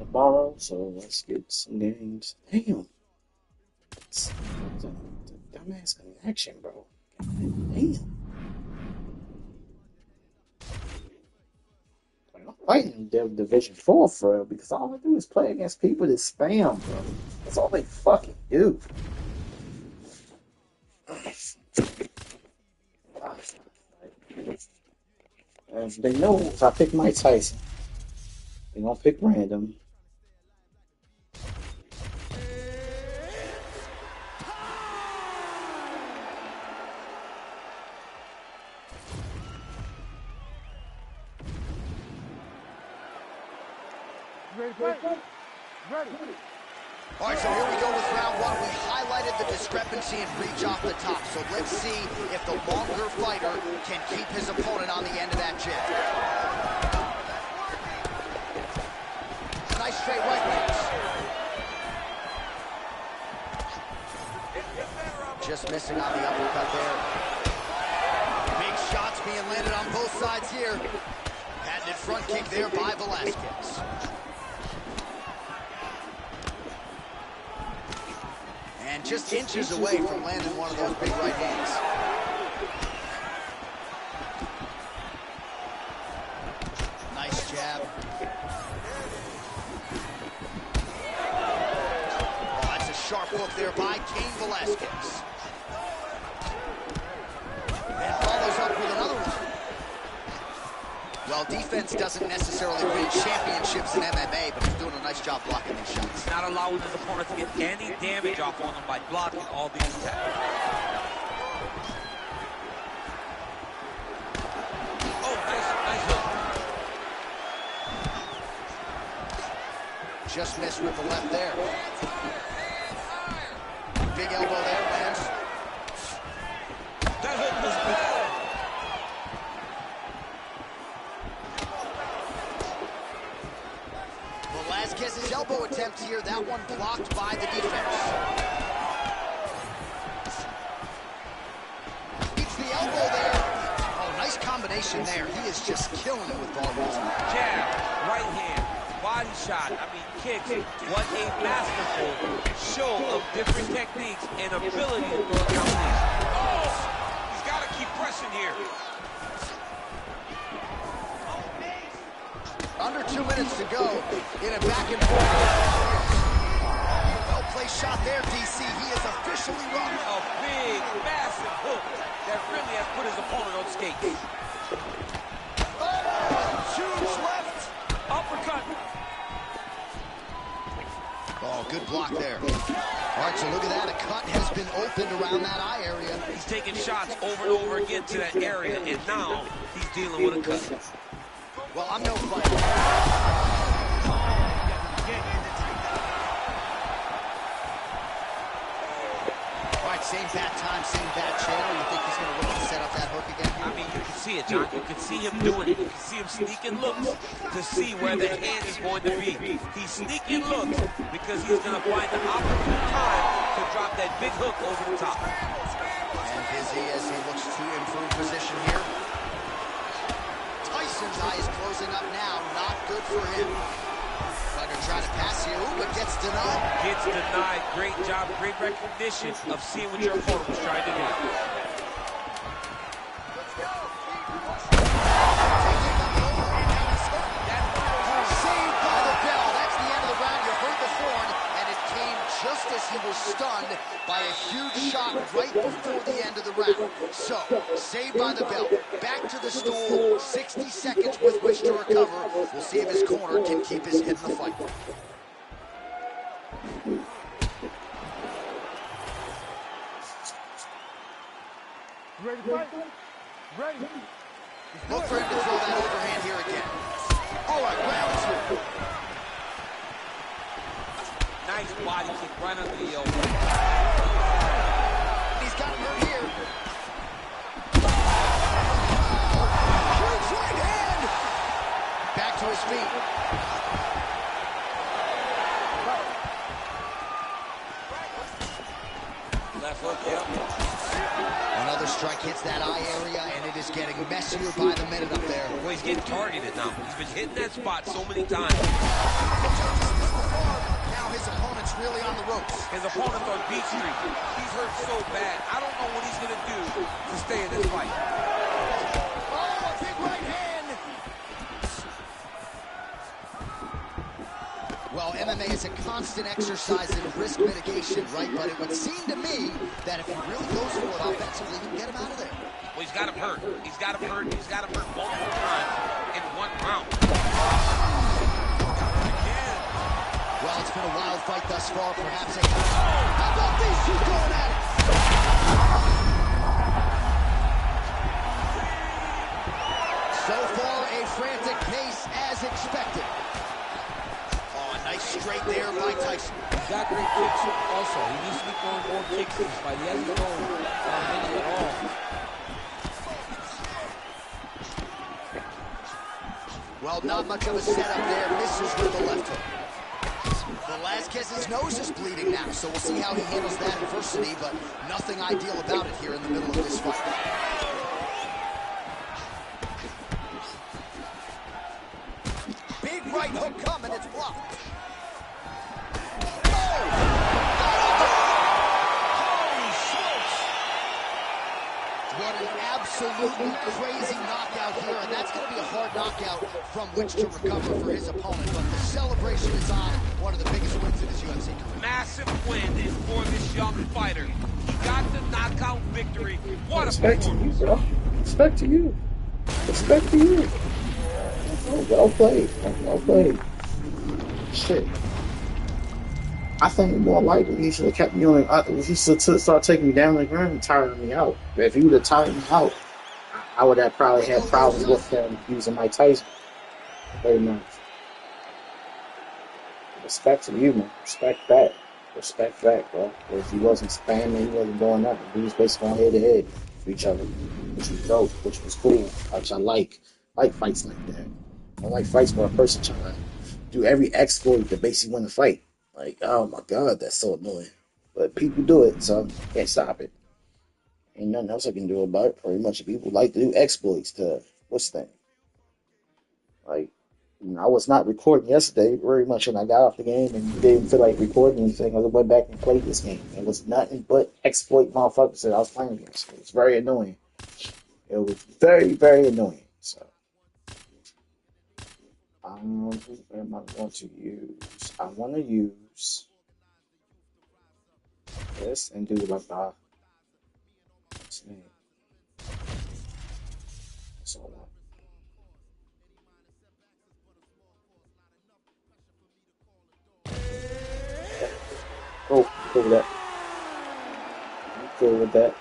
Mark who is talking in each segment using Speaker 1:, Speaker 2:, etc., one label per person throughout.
Speaker 1: tomorrow, so let's get some games. Damn. The dumbass connection, bro. God damn. I'm fighting Division 4 for real because all I do is play against people that spam, bro. That's all they fucking do. They know if I pick Mike Tyson, they're gonna pick random.
Speaker 2: Ready. All right, so here we go with round one. We highlighted the discrepancy in reach off the top, so let's see if the longer fighter can keep his opponent on the end of that jab. Nice straight right legs. Just missing on the uppercut there. Big shots being landed on both sides here. Patented front kick there by Velasquez. And just inches away from landing one of those big right hands. Nice jab. Oh, that's a sharp hook there by Cain Velasquez. And follows up with another one. Well, defense doesn't necessarily win championships in MMA, but he's doing a nice job blocking these shots.
Speaker 3: Not allowing his opponent to get any damage off on him by blocking all these attacks. Oh, nice hook.
Speaker 2: Just missed with the left there. Big elbow there, lands.
Speaker 3: That hook was bad.
Speaker 2: Velasquez's elbow attempt here, that one blocked by the defense. Beats the elbow there. Oh, nice combination there. He is just killing it with volume.
Speaker 3: Jab, right hand, body shot, kicks. What a masterful show of different techniques and ability to throw a combination. Oh, he's got to keep pressing here.
Speaker 2: Under 2 minutes to go in a back and forth. Well-placed shot there, DC. He is officially run.
Speaker 3: A big, massive hook that really has put his opponent on skates.
Speaker 2: Oh, huge left.
Speaker 3: Uppercut.
Speaker 2: Oh, good block there. All right, so look at that. A cut has been opened around that eye area.
Speaker 3: He's taking shots over and over again to that area, and now he's dealing with a cut.
Speaker 2: Well, I'm no fighter. All right, same bad time, same bad channel. You think he's going to look to set up that hook again?
Speaker 3: You can see it, John. You can see him doing it. You can see him sneaking looks to see where the hand is going to be. He's sneaking looks because he's going to find the opportune time to drop that big hook over the top.
Speaker 2: And busy as he looks to improve position here. Tyson's eye is closing up now. Not good for him. Fighter trying to pass here, but gets denied.
Speaker 3: Gets denied. Great job, great recognition of seeing what your opponent was trying to do.
Speaker 2: Saved by the bell. That's the end of the round. You heard the horn, and it came just as he was stunned by a huge shot right before the end of the round. So, saved by the bell. Back to the stool. 60 seconds with which to recover. We'll see if his corner can keep his head in the fight.
Speaker 4: Ready to fight? Ready.
Speaker 2: Look for him to throw that overhand here again. All right, round two.
Speaker 3: Nice body kick right under the elbow.
Speaker 2: He's got him hurt here. Huge right hand. Back to his feet.
Speaker 3: Left hook, yep.
Speaker 2: Another strike hits that eye area, and it is getting messier by the minute up there.
Speaker 3: Well, he's getting targeted now. He's been hitting that spot so many times.
Speaker 2: Now his opponent's really on the ropes.
Speaker 3: His opponent's on beat street. He's hurt so bad. I don't know what he's going to do to stay in this fight.
Speaker 2: Oh, a big right hand. Well, MMA is a constant exercise in risk mitigation, right? But it would seem to me that if he really goes for it offensively, he can get him out of there.
Speaker 3: Well, he's got him hurt. He's got him hurt. He's got him hurt multiple times in one round.
Speaker 2: Well, it's been a wild fight thus far, perhaps. How about these two going at it? So far, a frantic pace as expected. Oh, a nice straight there by Tyson.
Speaker 5: He's got great kicks also. He needs to be throwing more kicks in this fight. He hasn't thrown many at all.
Speaker 2: Well, not much of a setup there. Misses with the left hook. Velasquez's nose is bleeding now, so we'll see how he handles that adversity, but nothing ideal about it here in the middle of this fight. Big right hook coming, it's blocked. What an absolutely crazy knockout here, and that's going to be a hard knockout from which to recover for his opponent. But the celebration is on. One of the biggest wins in his UFC career.
Speaker 3: Massive win is for this young fighter. He got the knockout victory. What a
Speaker 1: Respect to you,
Speaker 3: performance.
Speaker 1: bro. Respect to you. Respect to you. Well played. Well played. Shit. I think more likely he should have kept me on. He should start taking me down the ground and tiring me out. But if he would have tired me out, I would have probably had problems with him using Mike Tyson. Very much. Respect to you, man. Respect back. Respect back, bro. Because he wasn't spamming, he wasn't doing nothing. He was basically on head to head for each other, which was dope, which was cool, which I like. I like fights like that. I don't like fights where a person trying to do every exploit to basically win a fight. Like, oh my God, that's so annoying. But people do it, so can't stop it. Ain't nothing else I can do about it. Pretty much people like to do exploits to what's that? Like, you know, I was not recording yesterday very much when I got off the game and didn't feel like recording anything. I went back and played this game. It was nothing but exploit motherfuckers that I was playing against. It was very annoying. It was very, very annoying. So, what am I going to use? I want to use this and do like what's the name? That's all I want. Cool with that. I'm cool with that.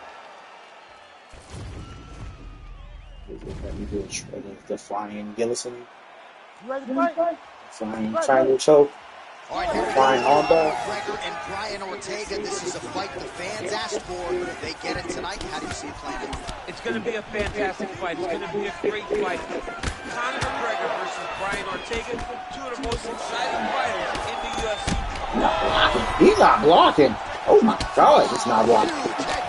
Speaker 1: Let me do the flying Gillison.
Speaker 4: You ready to fight?
Speaker 1: Flying triangle choke.
Speaker 2: All right, here we
Speaker 1: Flying
Speaker 2: go.
Speaker 1: armbar.
Speaker 2: McGregor and Brian Ortega. This is a fight the fans asked for. They get it tonight. How do you see it playing out?
Speaker 3: It's going to be a fantastic fight. It's going to be a great fight. Conor McGregor versus Brian Ortega, two of the most exciting fighters in the UFC.
Speaker 1: He's not blocking. Oh my God, he's not blocking.
Speaker 2: Huge head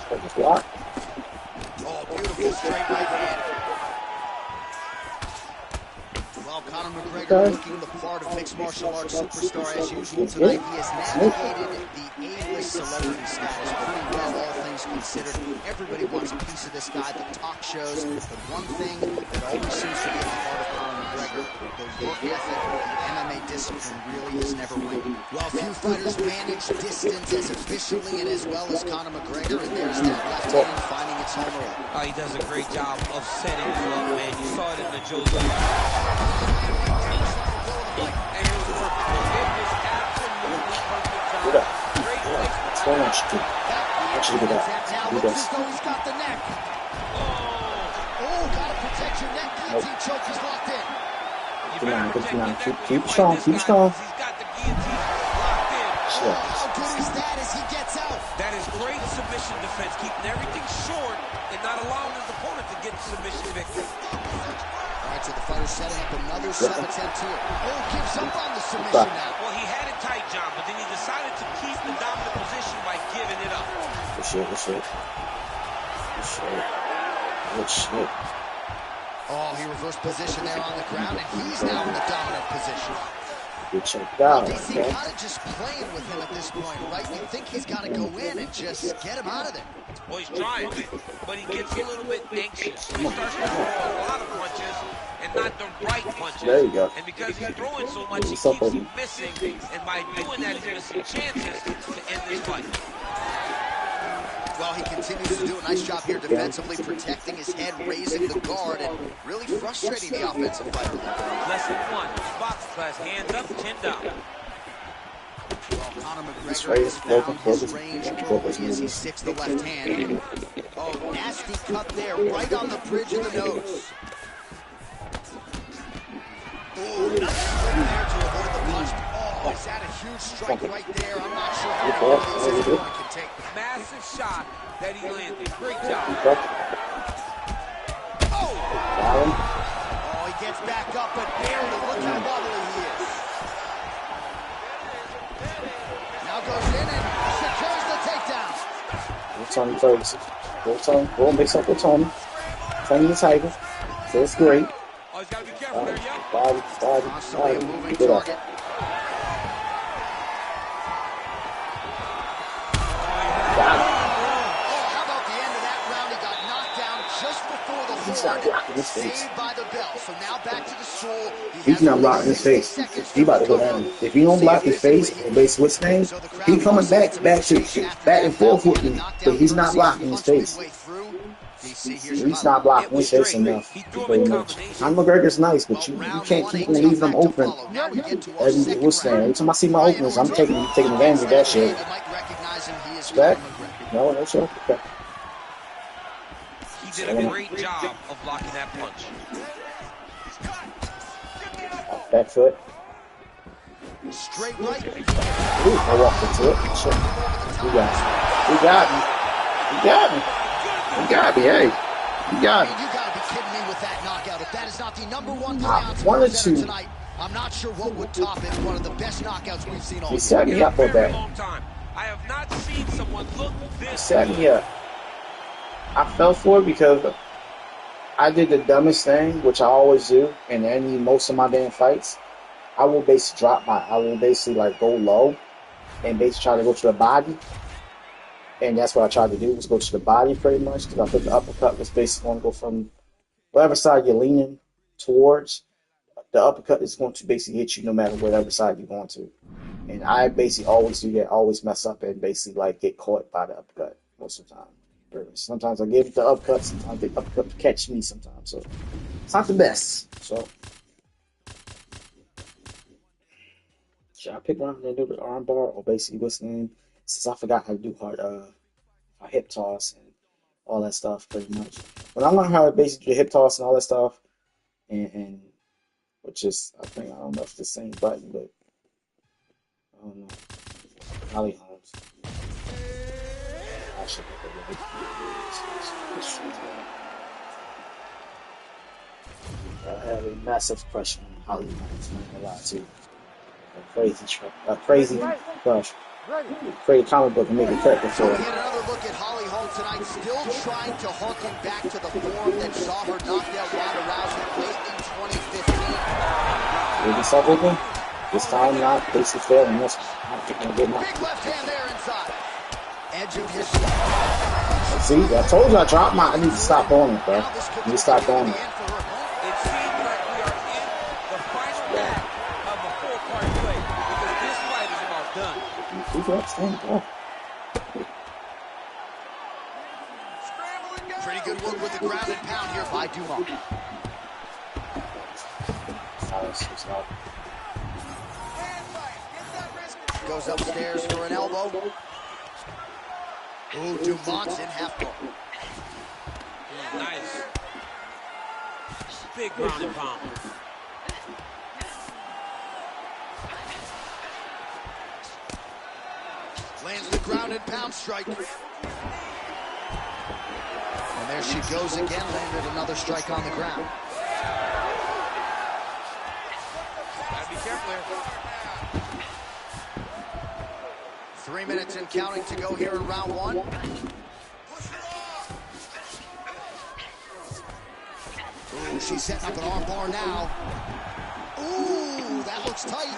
Speaker 2: kick.
Speaker 1: Just block.
Speaker 2: Oh, beautiful straight right hand. Well, Conor McGregor looking the part of mixed martial arts superstar as usual tonight. He has navigated the A-list celebrity status pretty well, all things considered. Everybody wants a piece of this guy, the talk shows. But one thing that always seems to be at the heart of Conor McGregor, the work ethic, the MMA discipline really has never waned. Well, few fighters manage distance as efficiently and as well as Conor McGregor, and there's that left hand finding its home run.
Speaker 3: He does a great job of setting you up, man. You saw it in the Jose. And it was perfect. It was absolutely perfect job.
Speaker 1: Get up.
Speaker 3: Great
Speaker 1: That's what I want you to do. I want you to get up.
Speaker 2: Now
Speaker 1: Do
Speaker 2: looks
Speaker 1: this.
Speaker 2: as though he's got the neck. Oh, gotta protect your neck. Guillotine choke is locked in.
Speaker 1: Come on, come on. Keep it strong. Keep it strong.
Speaker 3: He's got the guillotine locked in.
Speaker 1: Shit.
Speaker 2: How good is that as he gets out?
Speaker 3: That is great submission defense, keeping everything short and not allowing his opponent to get the submission victory.
Speaker 2: All right, so the fighter's setting up another sub attempt here. Oh, gives up on the submission now.
Speaker 3: Well, he had it tight, John, but then he decided to keep the dominant position by giving it up.
Speaker 1: Good shit. Good shit. Good shit. Good shit.
Speaker 2: Oh, he reversed position there on the ground, and he's now in the dominant position.
Speaker 1: Get checked
Speaker 2: Well,
Speaker 1: out.
Speaker 2: DC
Speaker 1: Okay.
Speaker 2: kind of just playing with him at this point, right? You think he's got to go in and just get him out of there.
Speaker 3: Well, he's trying, but he gets a little bit anxious. He starts to throw a lot of punches and not the right punches.
Speaker 1: There you go.
Speaker 3: And because he's throwing so much, he
Speaker 1: What's up,
Speaker 3: keeps
Speaker 1: baby?
Speaker 3: missing. And by doing that, he's missing chances to end this fight.
Speaker 2: Well, he continues to do a nice job here defensively, protecting his head, raising the guard, and really frustrating the offensive fighter.
Speaker 3: Lesson one, box class, hands up, chin down.
Speaker 2: Well, Conor McGregor has found his range early as he sticks the left hand. Oh, nasty cut there, right on the bridge of the nose. Ooh, nice strike there to avoid the punch. Oh, is that a huge strike right there? I'm not sure how many of these his opponent can take.
Speaker 3: Massive shot that he landed. Great job.
Speaker 2: Oh! Oh, he gets back up, but barely. Look how wobbly he is. Now goes in and secures the takedown.
Speaker 1: Go Tony first. Go Tony. Go mix up with Tony. Tony the Tiger. So it's great.
Speaker 3: Oh, he's got to be careful there, yeah.
Speaker 1: Body.
Speaker 2: Constantly a moving
Speaker 1: Get up.
Speaker 2: target.
Speaker 1: He's not blocking his face.
Speaker 2: Saved by the bell. So now back to the stool.
Speaker 1: He's not blocking his face. He about to go down. If he don't block his face or base what's name, he coming back and forth with me, but he's not blocking his face. He's not blocking his face enough. Very much. Conor McGregor's nice, but you can't keep on leaving them open. Every time I see my openers, I'm taking advantage of that shit. Back? No shit. Okay.
Speaker 3: He did a great job of blocking that punch.
Speaker 1: Back foot.
Speaker 2: Straight right.
Speaker 1: Ooh, I walked into it. Shit. You got me. Hey. You got me.
Speaker 2: You gotta be kidding me with that knockout. If that is not the #1
Speaker 1: wanted
Speaker 2: tonight, I'm not sure what would top it. One of the best knockouts we've seen all
Speaker 1: He
Speaker 2: year.
Speaker 1: set me up on that.
Speaker 3: I have not seen someone look this.
Speaker 1: He set me up. I fell for it because I did the dumbest thing, which I always do in most of my damn fights. I will basically like go low and basically try to go to the body. And that's what I tried to do, was go to the body pretty much, because I thought the uppercut was basically going to go from whatever side you're leaning towards. The uppercut is going to basically hit you no matter whatever side you're going to. And I basically always do that, always mess up and basically like get caught by the uppercut most of the time. Sometimes I give the uppercut, sometimes the uppercut catch me sometimes. So it's not the best. So should I pick one and do the arm bar, or basically what's the name? Since I forgot how to do a hip toss and all that stuff pretty much. But I learned how to basically do the hip toss and all that stuff, and which is, I don't know if it's the same button, but I don't know. Holly Holmes. I should pick it right. I have a massive crush on Holly Holmes, a lot too. A crazy crush. Create a comic book and make a character for
Speaker 2: So
Speaker 1: it.
Speaker 2: we get another look at Holly Holm tonight, still trying to harken back to the form that saw her knock out Ronda Rousey late in 2015.
Speaker 1: Maybe stop open. This time not basically failing. This
Speaker 2: Big left hand there inside. Edge of his spot.
Speaker 1: See, I told you I dropped I need to stop doing it, bro. I need to stop doing it.
Speaker 3: It seems like we are in the final act of a four-part play, because this fight is about done.
Speaker 2: Pretty good work with the ground and pound here by Dumont. Goes upstairs for an elbow. Ooh, Dumont's in half guard.
Speaker 3: Nice. Big ground and pound.
Speaker 2: Lands the ground and pound strike. And there she goes again, landed another strike on the ground.
Speaker 3: Gotta be careful here.
Speaker 2: 3 minutes and counting to go here in round one. Ooh, she's setting up an arm bar now. Ooh, that looks tight.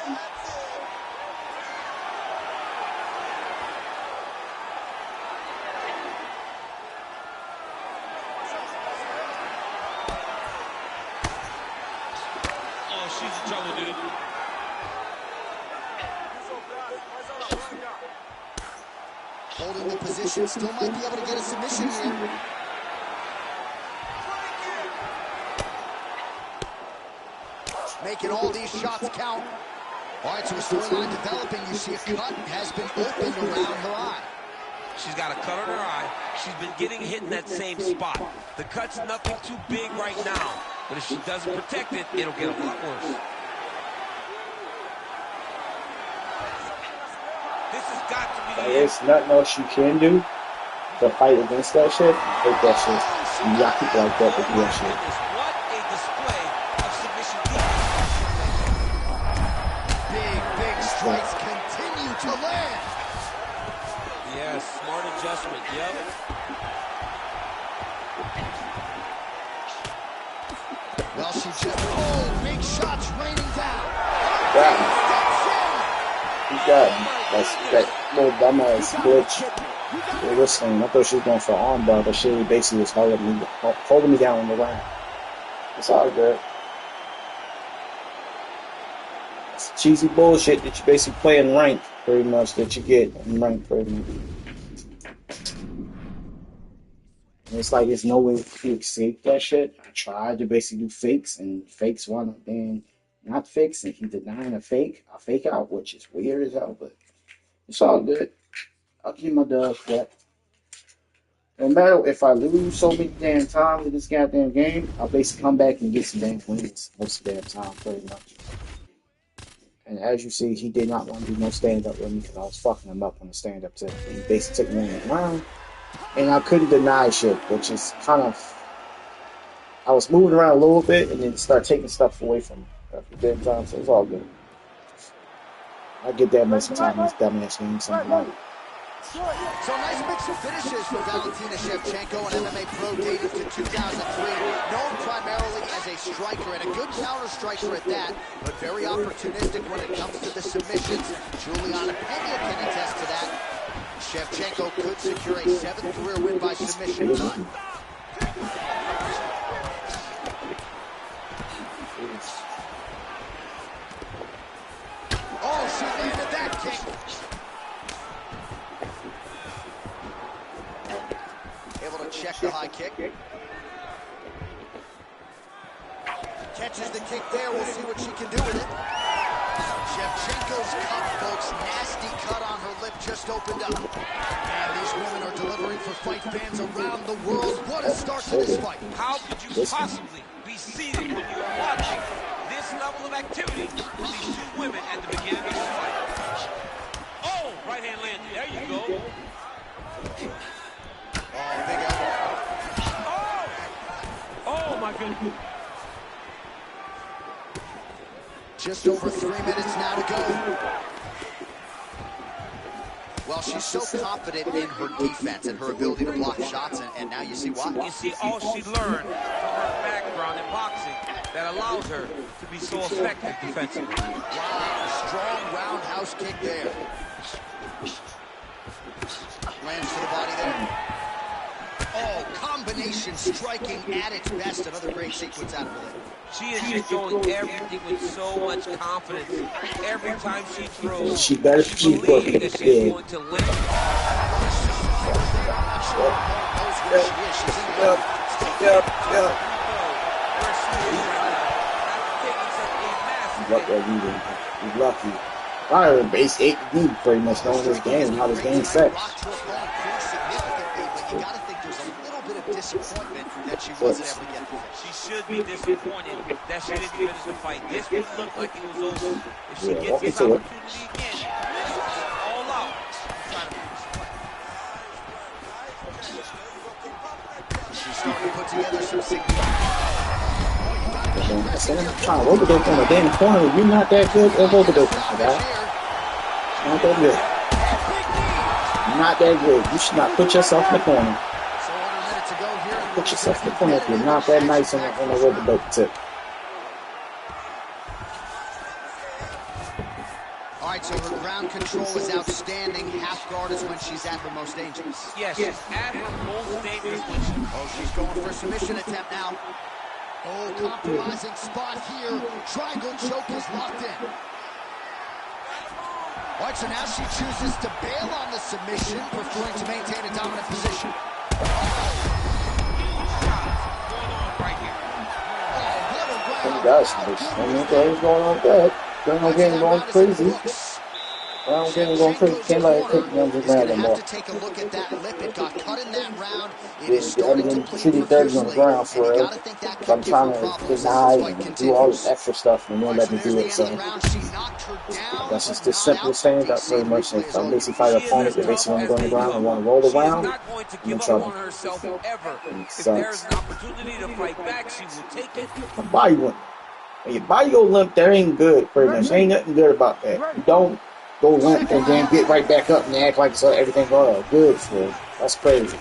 Speaker 3: Oh, she's in trouble, dude.
Speaker 2: Holding the position, still might be able to get a submission here. Making all these shots count. All right, so a storyline developing. You see a cut has been opened around her eye.
Speaker 3: She's got a cut on her eye. She's been getting hit in that same spot. The cut's nothing too big right now, but if she doesn't protect it, it'll get a lot worse. This has got to be the end.
Speaker 1: There's nothing else you can do to fight against that shit. Take that shit. You got people like that to do that shit.
Speaker 3: What a display of submission defense.
Speaker 2: Big strikes continue to land.
Speaker 3: Yeah, smart adjustment, yep.
Speaker 2: Well, she just, big shots raining down.
Speaker 1: Got him. He got him. That's that little dumbass glitch. Hey, listen, I thought she was going for an arm bar, but she basically was holding me down on the ground. It's all good. It's cheesy bullshit that you basically play in rank, pretty much, that you get in rank, pretty much. And it's like there's no way to escape that shit. I tried to basically do fakes, and fakes wound up being not fakes, and he denying a fake out, which is weird as hell, but it's all good. I'll give my dub for that. No matter if I lose so many damn times in this goddamn game, I'll basically come back and get some damn wins most of the damn time, pretty much. And as you see, he did not want to do no stand-up with me because I was fucking him up on the stand-up tip. He basically took me on the ground, and I couldn't deny shit, which is kind of... I was moving around a little bit and then start taking stuff away from me after the damn time, so it's all good. I get that most of the time in these dumbass games, something like it.
Speaker 2: So nice mix of finishes for Valentina Shevchenko, an MMA pro dating to 2003, known primarily as a striker and a good counter striker at that, but very opportunistic when it comes to the submissions. Juliana Pena can attest to that. Shevchenko could secure a 7th career win by submission. Oh, she landed that kick. Able to check the high kick. Catches the kick there. We'll see what she can do with it. Shevchenko's cut, folks. Nasty cut on her lip just opened up. And these women are delivering for fight fans around the world. What a start to this fight.
Speaker 3: How could you possibly be seated when you're watching this level of activity with these two women at the beginning of the fight? Oh, right hand landed. There you go.
Speaker 2: Oh, big elbow.
Speaker 3: Oh my goodness.
Speaker 2: Just over 3 minutes now to go. Well, she's so confident in her defense and her ability to block shots, and now you see why.
Speaker 3: You see all she learned from her background in boxing that allows her to be so effective defensively.
Speaker 2: Wow, strong roundhouse kick there. Lands to the body there. Oh, combination striking at its best. Another great sequence out of her.
Speaker 3: She is just doing everything with so much confidence. Every time she throws,
Speaker 1: She better keep working.
Speaker 3: that she's
Speaker 1: Yeah.
Speaker 3: going to win.
Speaker 1: He's lucky. I base 8 deep pretty much knowing this game, how this game sets.
Speaker 2: You gotta think there's a little bit of disappointment that she wasn't able to get the finish.
Speaker 3: She should be disappointed that she didn't finish the fight. This would look like it was over. If she gets this opportunity again, all out.
Speaker 2: She's starting to put together some significant.
Speaker 1: I'm trying to overdose on the damn corner. You're not that good of overdose, my guy. Not that good. Not that good. You should not put yourself in the corner.
Speaker 2: So 1 minute to go here in
Speaker 1: Put yourself in the corner if you're not that nice on the rope tip.
Speaker 2: All right, so her ground control is outstanding. Half guard is when she's at her most dangerous.
Speaker 3: Yes, she's at her most dangerous when she...
Speaker 2: Oh, she's going for a submission attempt now. Oh, compromising spot here. Triangle choke is locked in. All right, so now she chooses to bail on the submission, preferring to maintain a dominant position.
Speaker 1: Oh gosh, what's going on with that? Going crazy. Going crazy. Can't let it take me on the ground anymore.
Speaker 2: To take a look at that lip. It got cut in that round. It
Speaker 1: Yeah,
Speaker 2: is starting to bleed
Speaker 1: dirty on the ground for real. I'm trying to deny and do all this extra stuff and they won't let me do it. So that's just the simplest thing. That's pretty much it. I'm basically fighting an opponent that basically want to go on the ground and want to roll around.
Speaker 3: She's not going to give up on herself ever. If there's an opportunity to fight back, she will take it.
Speaker 1: My body went. When your body go limp, that ain't good. Pretty much, ain't nothing good about that. You don't go limp and then get right back up and act like so everything go good for you. That's crazy.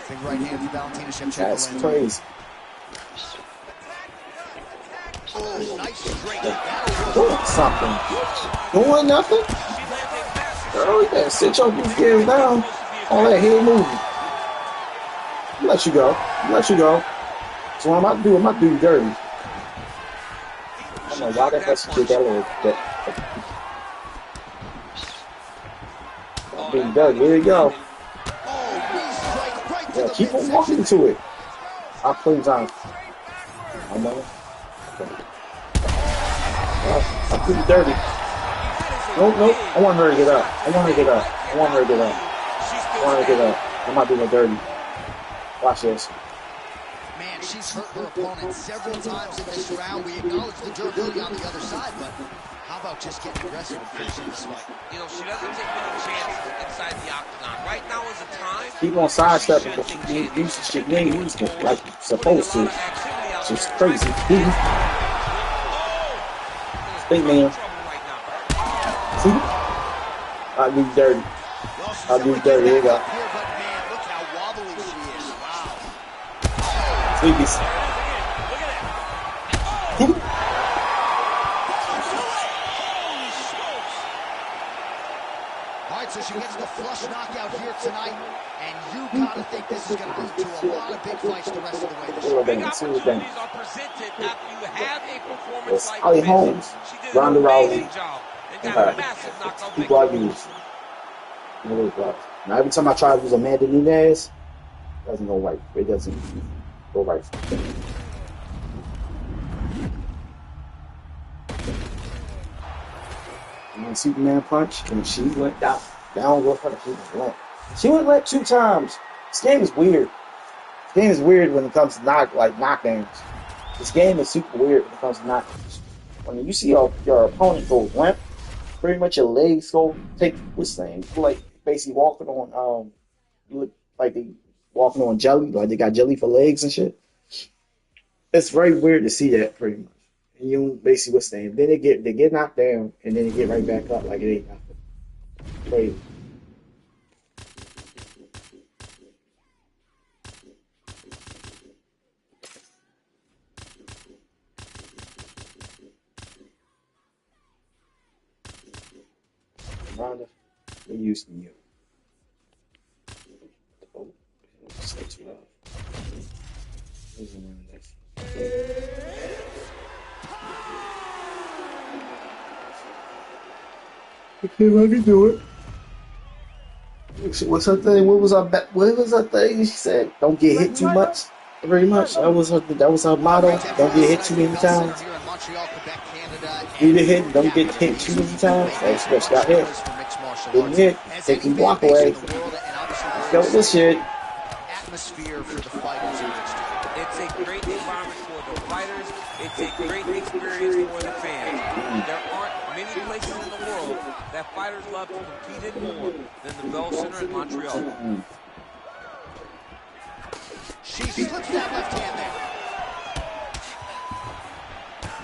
Speaker 2: Big right hand for Valentina Shevchenko.
Speaker 1: That's crazy.
Speaker 2: Oh, nice straight.
Speaker 1: Doing something. Doing nothing? Girl, you better sit your beef gears down. All that head moving. Let you go. Let you go. So what I'm about to do, I'm about to do you dirty. I don't know why the hell she did that little bit. Being dirty. Here you go. Yeah, keep on walking to it. I'll play time. I know. Okay. I'm pretty dirty. Nope. I want her to get up. I want her to get up. I'm not doing it dirty. Watch this.
Speaker 2: Man, she's hurt her opponent several times in this round. We acknowledge the durability on the other side, but how about just getting aggressive and finishing this fight?
Speaker 3: You know, she doesn't take many chances inside the octagon. Right now is a time.
Speaker 1: Keep on sidestepping, but she ain't using it like supposed to. She's crazy. Big man. See? I'll do dirty. Here you go. Sleepies.
Speaker 2: Alright, so she gets the flush knockout here tonight, and you gotta think this is gonna lead to a lot of big fights the rest of the way this year.
Speaker 3: Big opportunities are presented after you have a performance like
Speaker 1: Ali
Speaker 3: this.
Speaker 1: Holmes,
Speaker 3: She did
Speaker 1: Ronda
Speaker 3: an amazing
Speaker 1: Rousey.
Speaker 3: job and got a massive knockout
Speaker 1: People I
Speaker 3: victory.
Speaker 1: use. Now every time I try to use Amanda Nunes, it doesn't go right. It doesn't go right. And then Superman punch, and she went down with her. She went left 2 times. This game is weird. This game is weird when it comes to knockdowns. This game is super weird when it comes to knockdowns. When you see your opponent go limp, pretty much your legs go take what's thing. Like basically walking on you look like they walking on jelly, like they got jelly for legs and shit. It's very weird to see that pretty much. And you basically what's name. Then they get knocked down and then they get right back up like it ain't nothing. Crazy. Ronda, we're using you. Oh, so too loud. Okay, let me do it. What's her thing? What was her thing? She said, "Don't get hit too much." Very much. That was her motto. Don't get hit too many times. Don't get hit too many times. That's what she got hit. Getting hit. Taking block away. Go with this shit.
Speaker 2: Atmosphere for the fighters.
Speaker 3: It's a great environment for the fighters. It's a great experience for the fans. There aren't many places in the world that fighters love to compete in more than the Bell Center in Montreal.
Speaker 2: She slips that left hand there.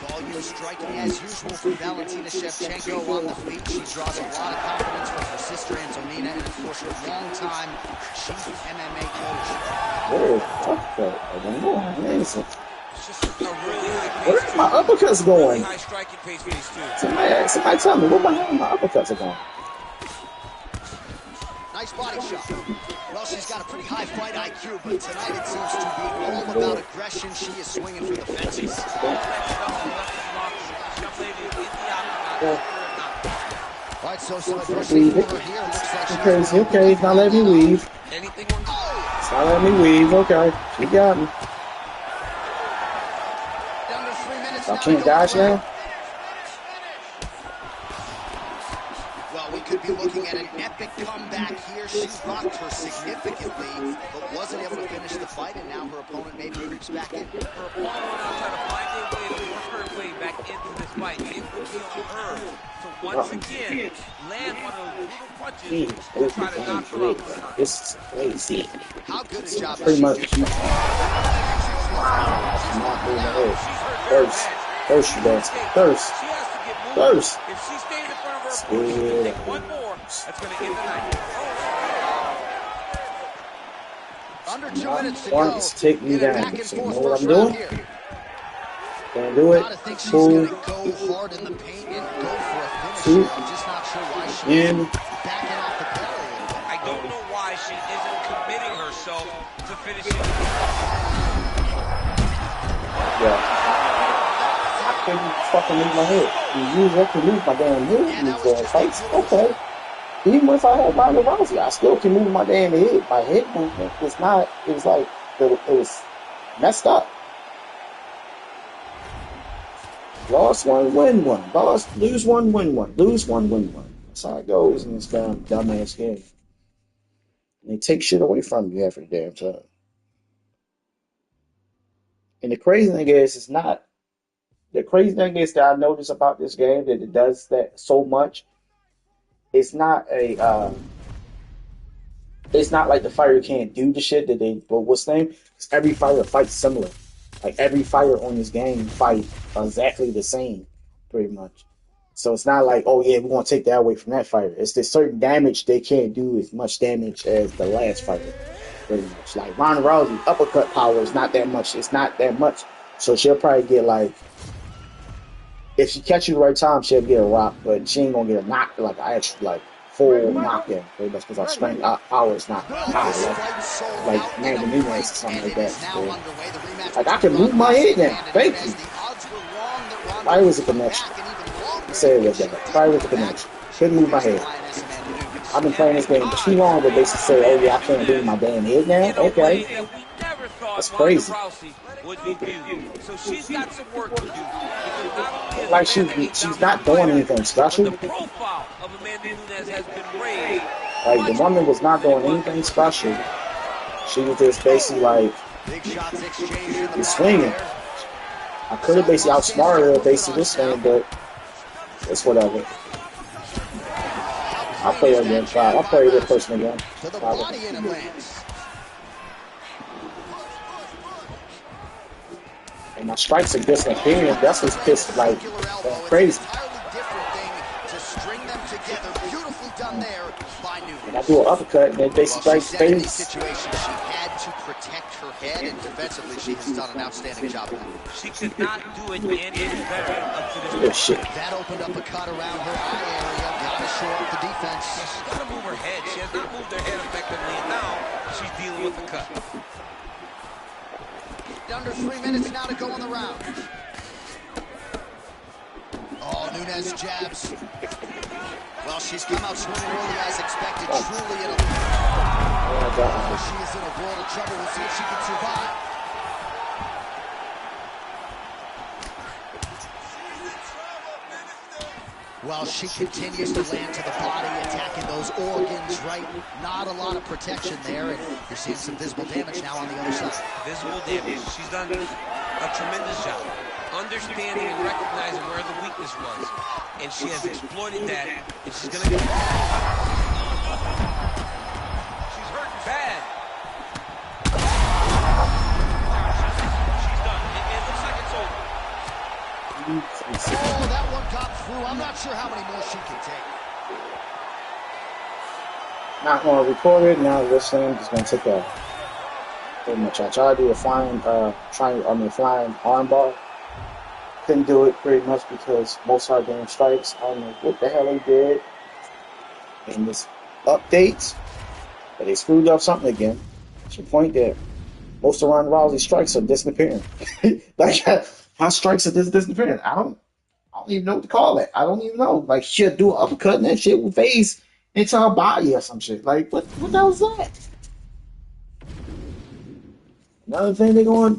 Speaker 2: Volume Aggressive striking as usual from Valentina Shevchenko on the feet. She draws a lot of confidence from her sister Antonina and, of course, her longtime chief MMA coach.
Speaker 1: Oh, fuck that. I don't know. Amazing.
Speaker 3: It's just a really high
Speaker 1: Where
Speaker 3: pace.
Speaker 1: are my uppercuts
Speaker 3: Really
Speaker 1: going?
Speaker 3: high striking pace for these two.
Speaker 1: Somebody tell me where my uppercuts are going.
Speaker 2: Nice body shot. Well, she's got a pretty high fight IQ, but tonight it seems to be all about aggression. She is swinging for the fences. All right, so some adversity for her here. Looks like she's
Speaker 1: Crazy. Okay, now let me weave.
Speaker 3: Anything
Speaker 2: oh,
Speaker 1: It's not letting me weave. Okay, she got me.
Speaker 2: down to 3 minutes
Speaker 1: I
Speaker 2: now.
Speaker 1: can't dodge now.
Speaker 2: Well, we could be looking at an epic comeback here. She rocked her significantly, but wasn't able to finish the fight, and now her opponent maybe creeps back in.
Speaker 3: Her opponent went out trying to find a way to work her way back into this fight. It would be on her to once again land one of those little punches to try to knock her out.
Speaker 1: This is crazy.
Speaker 2: How good a job
Speaker 1: Pretty
Speaker 2: is
Speaker 1: much.
Speaker 2: she
Speaker 1: She's
Speaker 2: doing?
Speaker 1: not moving her head. First, she does. First.
Speaker 3: She has to get moving.
Speaker 1: First.
Speaker 3: If she stays in front of her opponent, she can take one more. That's going to end the night.
Speaker 2: Under 2 minutes to
Speaker 1: Want
Speaker 2: go.
Speaker 1: to take me
Speaker 2: In a
Speaker 1: down.
Speaker 2: back and
Speaker 1: So you
Speaker 2: forth
Speaker 1: know what
Speaker 2: first
Speaker 1: I'm
Speaker 2: round
Speaker 1: doing?
Speaker 2: here.
Speaker 1: Gonna do it.
Speaker 2: Gotta think she's
Speaker 1: Boom.
Speaker 2: gonna go hard in the paint and go for a finish
Speaker 1: Two.
Speaker 2: here. I'm just not sure why she's
Speaker 1: In.
Speaker 2: backing off the pedal a little bit.
Speaker 3: I don't know why she isn't committing herself to finishing.
Speaker 1: Yeah. I couldn't fucking move my head. You can move my damn head.
Speaker 2: Yeah, that
Speaker 1: These
Speaker 2: was
Speaker 1: damn
Speaker 2: just
Speaker 1: fights.
Speaker 2: a beautiful-
Speaker 1: Okay. Even if I had Ronda Rousey, I still can move my damn head. My head movement was not. It was like it was messed up. Lost one, win one. Lose one, win one. Lose one, win one. That's how it goes in this damn dumbass game. And they take shit away from you every damn time. And the crazy thing is, it's not. The crazy thing is that I notice about this game that it does that so much. It's not a. It's not like the fighter can't do the shit that they. But what's the name? Because every fighter fights similar. Like every fighter on this game fight exactly the same, pretty much. So it's not like, oh yeah, we're gonna take that away from that fighter. It's this certain damage they can't do as much damage as the last fighter, pretty much. Like Ronda Rousey, uppercut power is not that much. It's not that much. So she'll probably get like, if she catch you the right time, she'll get a rock, but she ain't gonna get a knock, like I actually like full knockdown, pretty much, because our strength, our power is not high, like Amanda Nunes or something like that. So, like I can move my head now. Thank you. Why was it connection? Say it was that. Why was it connection? Couldn't move my head. I've been playing this game too long to basically say, oh yeah, I can't move my damn head now. Okay, that's crazy.
Speaker 3: Would be viewed. So she's got some work to do.
Speaker 1: Like she's not doing anything special.
Speaker 3: The profile of Amanda Nunes has been raised.
Speaker 1: Like the woman was not doing anything special. She was just basically like swinging. I could have basically outsmarted her basically this game, but it's whatever. I'll play her again. I'll play this person again. And my strikes are disappearing. That's what's pissed like crazy. And I do an uppercut and then basically strikes face.
Speaker 2: She had to protect her head, and defensively she has done an outstanding job.
Speaker 3: She could not do it any better up to this
Speaker 1: Oh
Speaker 3: point.
Speaker 1: shit.
Speaker 2: That opened up a cut around her eye area. Got to shore up the defense.
Speaker 3: She's got to move her head. She has not moved her head effectively, and now she's dealing with the cut.
Speaker 2: Under 3 minutes now to go in the round. Oh, Nunes jabs. Well, she's come out swinging early as expected. Truly in a... Oh, she is in a world of trouble. We'll see if she can survive. Well, she continues to land to the body, attacking those organs, right? Not a lot of protection there, and you're seeing some visible damage now on the other side.
Speaker 3: Visible damage. She's done a tremendous job understanding and recognizing where the weakness was, and she has exploited that, and she's going to get... She's hurting bad. She's done. It looks like it's over.
Speaker 2: Oh, that one got through. I'm not sure how many more she can take.
Speaker 1: Not going to record it. Now listening. Just going to take a pretty much. I tried to do a flying, flying armbar. Couldn't do it pretty much because most hard game strikes. I don't know what the hell they did in this update, but they screwed up something again. To the point that most of Ronda Rousey's strikes are disappearing. Like how strikes are disappearing. I don't even know what to call it. I don't even know. Like she'll do an uppercut and that shit will phase into her body or some shit. Like what the hell is that? Another thing they gonna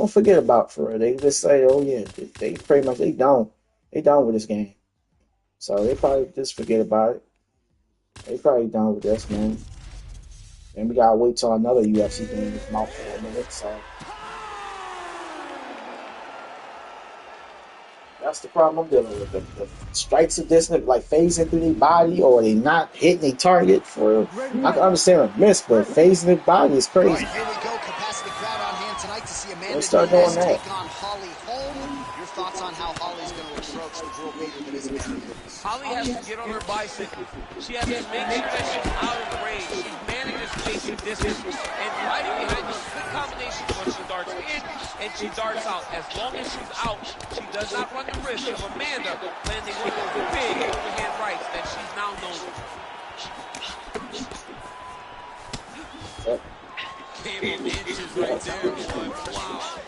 Speaker 1: forget about for her. They just say, oh yeah, they pretty much they done with this game. So they probably just forget about it. They probably done with this, man. And we gotta wait till another UFC game come out for a minute. So that's the problem I'm dealing with. The strikes are distant, like phasing through their body, or they not hitting their target. For I can understand a miss, but phasing their body is crazy.
Speaker 2: All right, here we go. Capacity crowd on hand tonight to see Amanda
Speaker 1: start doing
Speaker 2: Nunes
Speaker 1: that.
Speaker 2: take on Holly Holm. Your thoughts on how Holly's going to approach the world beater that is Amanda Nunes?
Speaker 3: Holly has to get on her bicycle. She has to make sure that she's out of range. She manages spacing distance and fighting behind those quick combinations when she darts in and she darts out. As long as she's out, she does not run the risk of Amanda landing one of those big overhand rights that she's now known for. Game of inches right there, boy. Wow.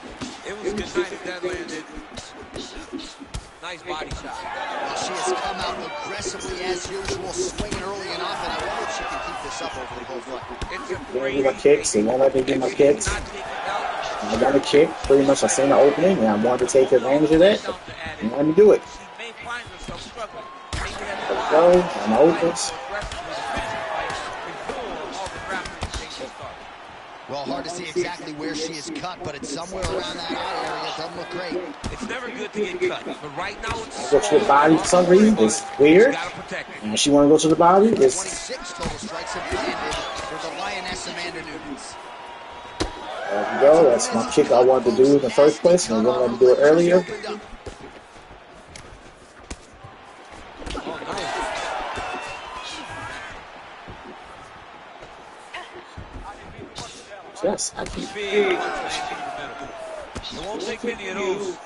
Speaker 3: It was good night if that landed. Nice body shot.
Speaker 2: Well, she has come out aggressively as usual, swinging early and often. I wonder if she can keep this up over the whole fight.
Speaker 3: It's a
Speaker 1: They
Speaker 3: great
Speaker 1: get my kicks. They won't let me get my kicks. I got a kick. Pretty much I seen the opening, and I wanted to take advantage of that. And let me do it.
Speaker 3: She may find herself struggling.
Speaker 1: Let's go. I'm opens.
Speaker 2: Well, hard to see exactly where she is cut, but it's somewhere around that eye area. Doesn't look great.
Speaker 3: It's never good to get cut, but right now it's
Speaker 1: Go to the body for some reason. It's weird. And she want to go to the body. It's
Speaker 2: 26 total strikes have landed for the Lioness Amanda Nunes.
Speaker 1: there we go. That's my kick I wanted to do in the first place, and I wouldn't let me do it earlier. Yes, I can.
Speaker 3: big. It won't take many of those.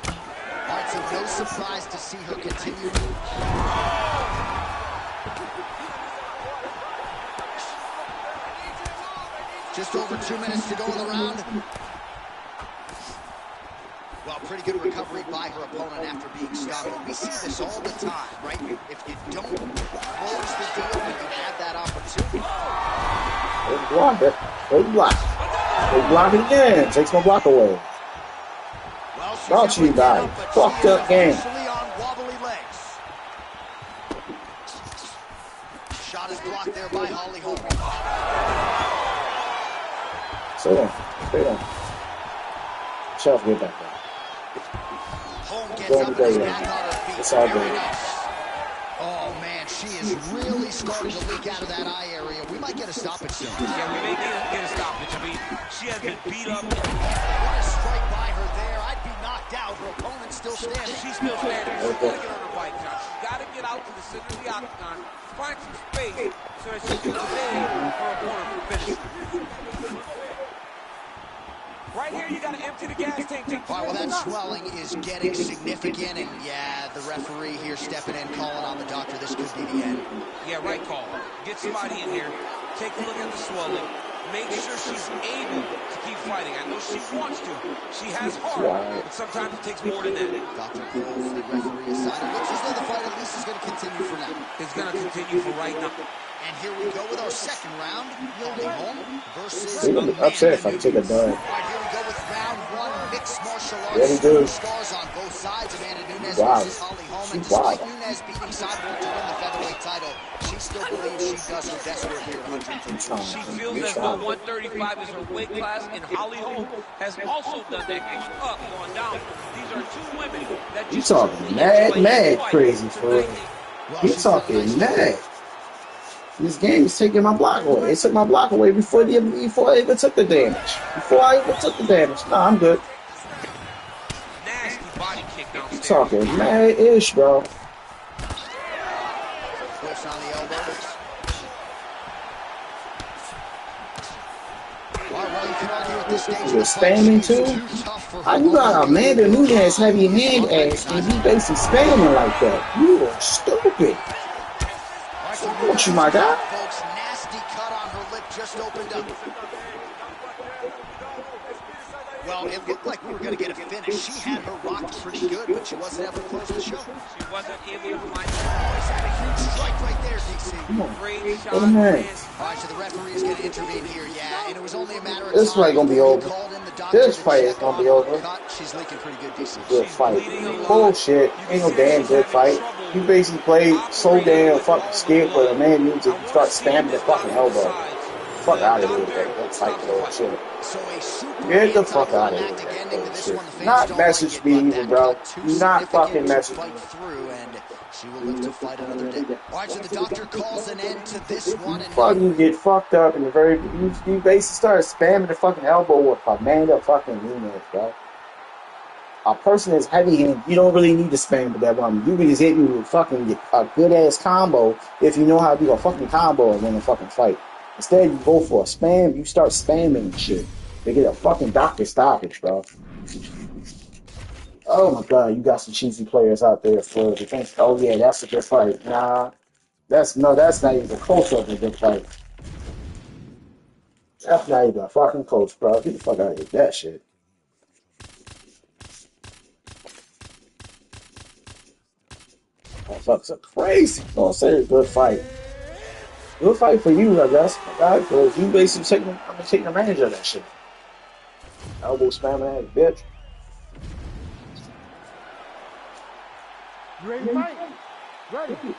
Speaker 2: All right, so no surprise to see her continue. Just over 2 minutes to go in the round. Well, pretty good recovery by her opponent after being stunned. We see this all the time, right? If you don't close the deal when you have that opportunity.
Speaker 1: Big block it. Big block. Big block it again. Takes my block away.
Speaker 2: Well,
Speaker 1: Brought to you by Fucked Up Game.
Speaker 2: On wobbly legs. Shot is blocked there by Holly Holm.
Speaker 1: Stay down. Stay down. Shelf, get back there.
Speaker 2: Holm gets up and is back on her feet.
Speaker 1: It's all
Speaker 2: Very
Speaker 1: good.
Speaker 2: nice. Oh, man, she is really starting to leak out of that eye area. We might get a stoppage soon.
Speaker 3: Yeah, we may get a stoppage. I mean, she has been beat up.
Speaker 2: What a strike by her there. I'd be knocked out. Her opponent's still standing.
Speaker 3: She's still standing. She's got to get on her bike, John. She's got to get out to the center of the octagon, find some space so that she can evade her opponent from finishing. Right here, you got to empty the gas tank.
Speaker 2: All right, well, that swelling is getting significant, and yeah, the referee here stepping in, calling on the doctor. This could be the end.
Speaker 3: Yeah, right call. Get somebody in here, take a look at the swelling, make sure she's able to keep fighting. I know she wants to. She has heart, but sometimes it takes more than that.
Speaker 2: Dr. Cole, the referee aside. It looks as though the fight at least is going to continue for now.
Speaker 3: It's going to continue for right now.
Speaker 2: And here we go with our second round. Holly Holm versus
Speaker 1: They're gonna be upset if I take a dub.
Speaker 2: All right, here we go with round one, mixed martial arts.
Speaker 1: Yeah, we do.
Speaker 2: Stars on both sides. Amanda Nunes
Speaker 1: Wow.
Speaker 2: versus Holly Holm. And
Speaker 1: She's
Speaker 2: despite
Speaker 1: wild.
Speaker 2: Nunes beating Cyborg to win the featherweight title, she still believes she does her best work here at 130.
Speaker 3: She feels as though 135 is her weight class, and Holly Holm has also done that, going up, going down. These are two women that
Speaker 1: You talking mad crazy for real. You talking mad. This game is taking my block away. It took my block away before I even took the damage. Before I even took the damage. No, I'm good. talking mad-ish, bro.
Speaker 2: Push on the elbows. All right, well, you can argue at this stage of the fight,
Speaker 1: Spamming
Speaker 2: she's
Speaker 1: too?
Speaker 2: too tough for her
Speaker 1: How you got
Speaker 2: own
Speaker 1: Amanda
Speaker 2: weight.
Speaker 1: Nunes heavy
Speaker 2: Is
Speaker 1: hand ass and he
Speaker 2: unrecognizable.
Speaker 1: basically spamming like that? You are stupid.
Speaker 2: All right, so
Speaker 1: What you, my guy?
Speaker 2: folks, nasty cut on her lip just opened up. Well, it looked like we were going to get a finish. She had her rocked pretty good, but she wasn't able to close the show.
Speaker 3: She wasn't able to find
Speaker 2: He's had a huge strike right there, DC.
Speaker 3: great shot.
Speaker 1: All right,
Speaker 2: So the referee is going to intervene here, yeah, and it was only a matter of
Speaker 1: this
Speaker 2: time.
Speaker 1: fight gonna be over. This fight is gonna be over.
Speaker 2: She's leaking pretty good, DC.
Speaker 1: Good fight. Bullshit. Ain't no damn good fight. You basically played so damn fucking scared for a man needs to start spamming the fucking elbow. Fuck out of here with that fight bullshit. Get the fuck out of here with that bullshit. Not message me even, bro. Do not fucking message me.
Speaker 2: She will live to fight another day. All right, so the doctor calls an end to this one. And
Speaker 1: Fucking get fucked up in the very. You basically started spamming the fucking elbow with Amanda fucking Nunes, bro. A person is heavy handed. You don't really need to spam with that woman. You can just hit me with fucking a good ass combo if you know how to do a fucking combo and win a fucking fight. Instead, you go for a spam. You start spamming and shit. They get a fucking doctor stoppage, bro. Oh my god, you got some cheesy players out there for defense. Oh yeah, that's a good fight. Nah, that's not even close of a good fight. That's not even a fucking close, bro. Get the fuck out of here with that shit. Motherfuckers are crazy. Don't say it's a good fight. Good fight for you, I guess. Because you basically taking advantage of that shit. Elbow spamming ass bitch.
Speaker 4: You ready to fight? Ready. Do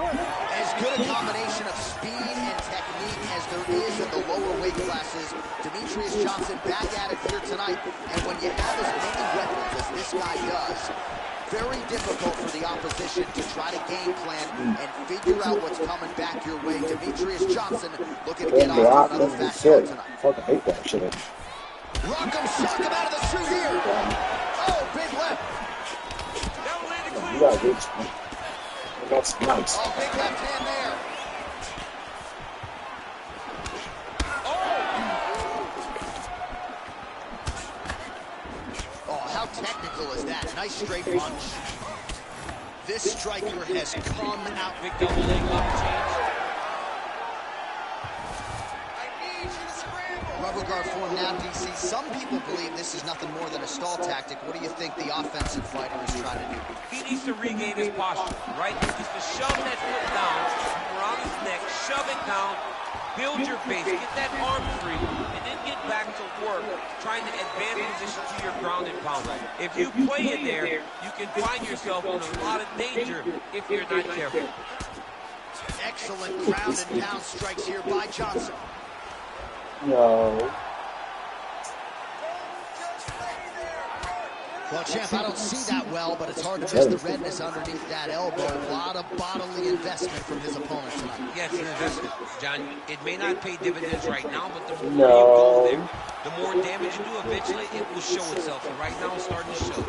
Speaker 4: it.
Speaker 2: As good a combination of speed and technique as there is in the lower weight classes, Demetrius Johnson back at it here tonight. And when you have as many weapons as this guy does, very difficult for the opposition to try to game plan and figure out what's coming back your way. Demetrius Johnson looking to get off to another fast start tonight.
Speaker 1: I fucking hate that shit.
Speaker 2: Rock him, shock him out of the chute here. Oh, big left.
Speaker 1: You gotta get it. That's nice.
Speaker 2: Oh, big left hand there. Oh, how technical is that? Nice straight punch. This striker has come out.
Speaker 3: Big double leg lock change.
Speaker 2: Rubber guard form now, DC. Some people believe this is nothing more than a stall tactic. What do you think the offensive fighter is trying to do?
Speaker 3: He needs to regain his posture, right? Just to shove that foot down around his neck, shove it down, build your base, get that arm free, and then get back to work, trying to advance position to your ground and pound. If you play it there, you can find yourself in a lot of danger if you're not careful.
Speaker 2: Excellent ground and pound strikes here by Johnson.
Speaker 1: No.
Speaker 2: Well, champ, I don't see that well, but it's hard to miss the redness underneath that elbow. A lot of bodily investment from his opponent tonight.
Speaker 3: Yes, listen, John, it may not pay dividends right now, but the more you go there, the more damage you do eventually, it will show itself. And right now, it's starting to show.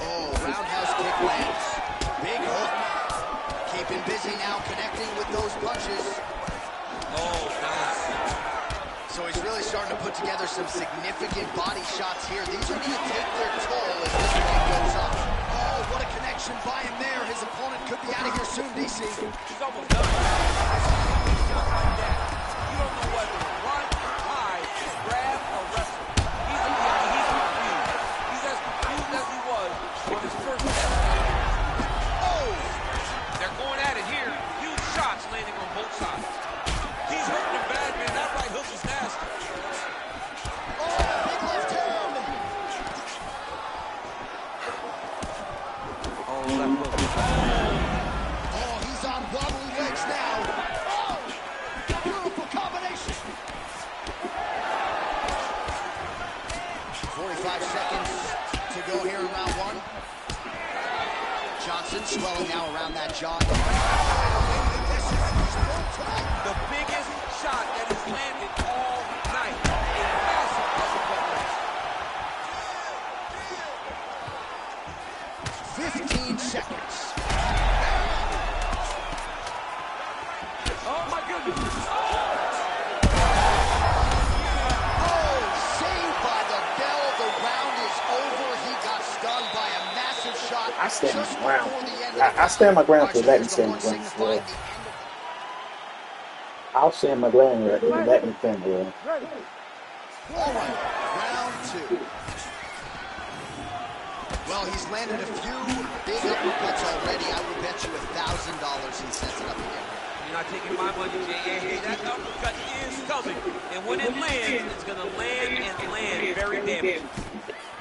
Speaker 2: Oh, roundhouse kick lands. Big hook. Keeping busy now, connecting with those punches.
Speaker 3: Oh, nice.
Speaker 2: So he's really starting to put together some significant body shots here. These are going to take their toll as this fight goes up. Oh, what a connection by him there. His opponent could be out of here soon, DC.
Speaker 3: He's almost done. You don't know whether to run, hide, grab, or wrestle. He's confused. He's as confused as he was on his first step. Oh! They're going at it here. Huge shots landing on both sides. He's hurting him bad, man. That right hook is nasty.
Speaker 2: Oh, big left hand.
Speaker 3: Oh, left hook.
Speaker 2: Oh, he's on wobbly legs now. Oh, beautiful combination. 45 seconds to go here in round one. Johnson swelling now around that jaw.
Speaker 3: The biggest shot that he's landed all night. A massive uppercut range.
Speaker 2: 15 seconds.
Speaker 3: Oh my goodness.
Speaker 2: Oh, saved by the bell. The round is over. He got stunned by a massive shot
Speaker 1: I stand
Speaker 2: just
Speaker 1: my ground.
Speaker 2: before the end of the
Speaker 1: I
Speaker 2: round.
Speaker 1: stand my ground
Speaker 2: All right,
Speaker 1: for
Speaker 2: so
Speaker 1: letting
Speaker 2: here's the
Speaker 1: stand my
Speaker 2: horn
Speaker 1: ground.
Speaker 2: signifying
Speaker 1: Yeah.
Speaker 2: the end
Speaker 1: I'll stand my ground for letting stand my ground.
Speaker 4: Ready.
Speaker 2: of... All right, round two. Well, he's landed a few big uppercuts already. I would bet you $1,000 he sets it up again.
Speaker 3: You're not taking my money, J.A. That uppercut is coming. And when it lands, it's going to land and land very damaging.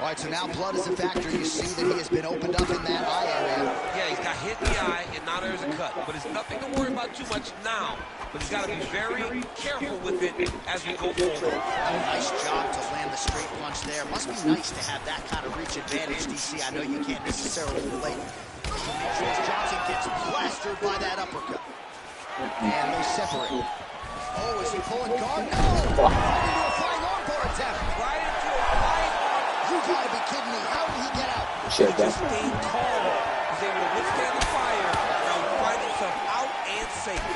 Speaker 2: All right, so now blood is a factor. You see that he has been opened up in that eye area.
Speaker 3: Yeah, he's got hit in the eye, and now there's a cut. But it's nothing to worry about too much now. But he's got to be very careful with it as we go forward.
Speaker 2: Oh, nice job to land the straight punch there. Must be nice to have that kind of reach advantage, DC. I know you can't necessarily relate. Demetrius Johnson gets plastered by that uppercut. And they separate. Oh, is he pulling guard? No! Right into a flying armbar attempt.
Speaker 3: Right into a flying arm.
Speaker 2: You gotta be kidding me. How did he get out?
Speaker 1: Shit,
Speaker 3: He just stayed calm. He's able to withstand the fire. Now he finds himself out and safe.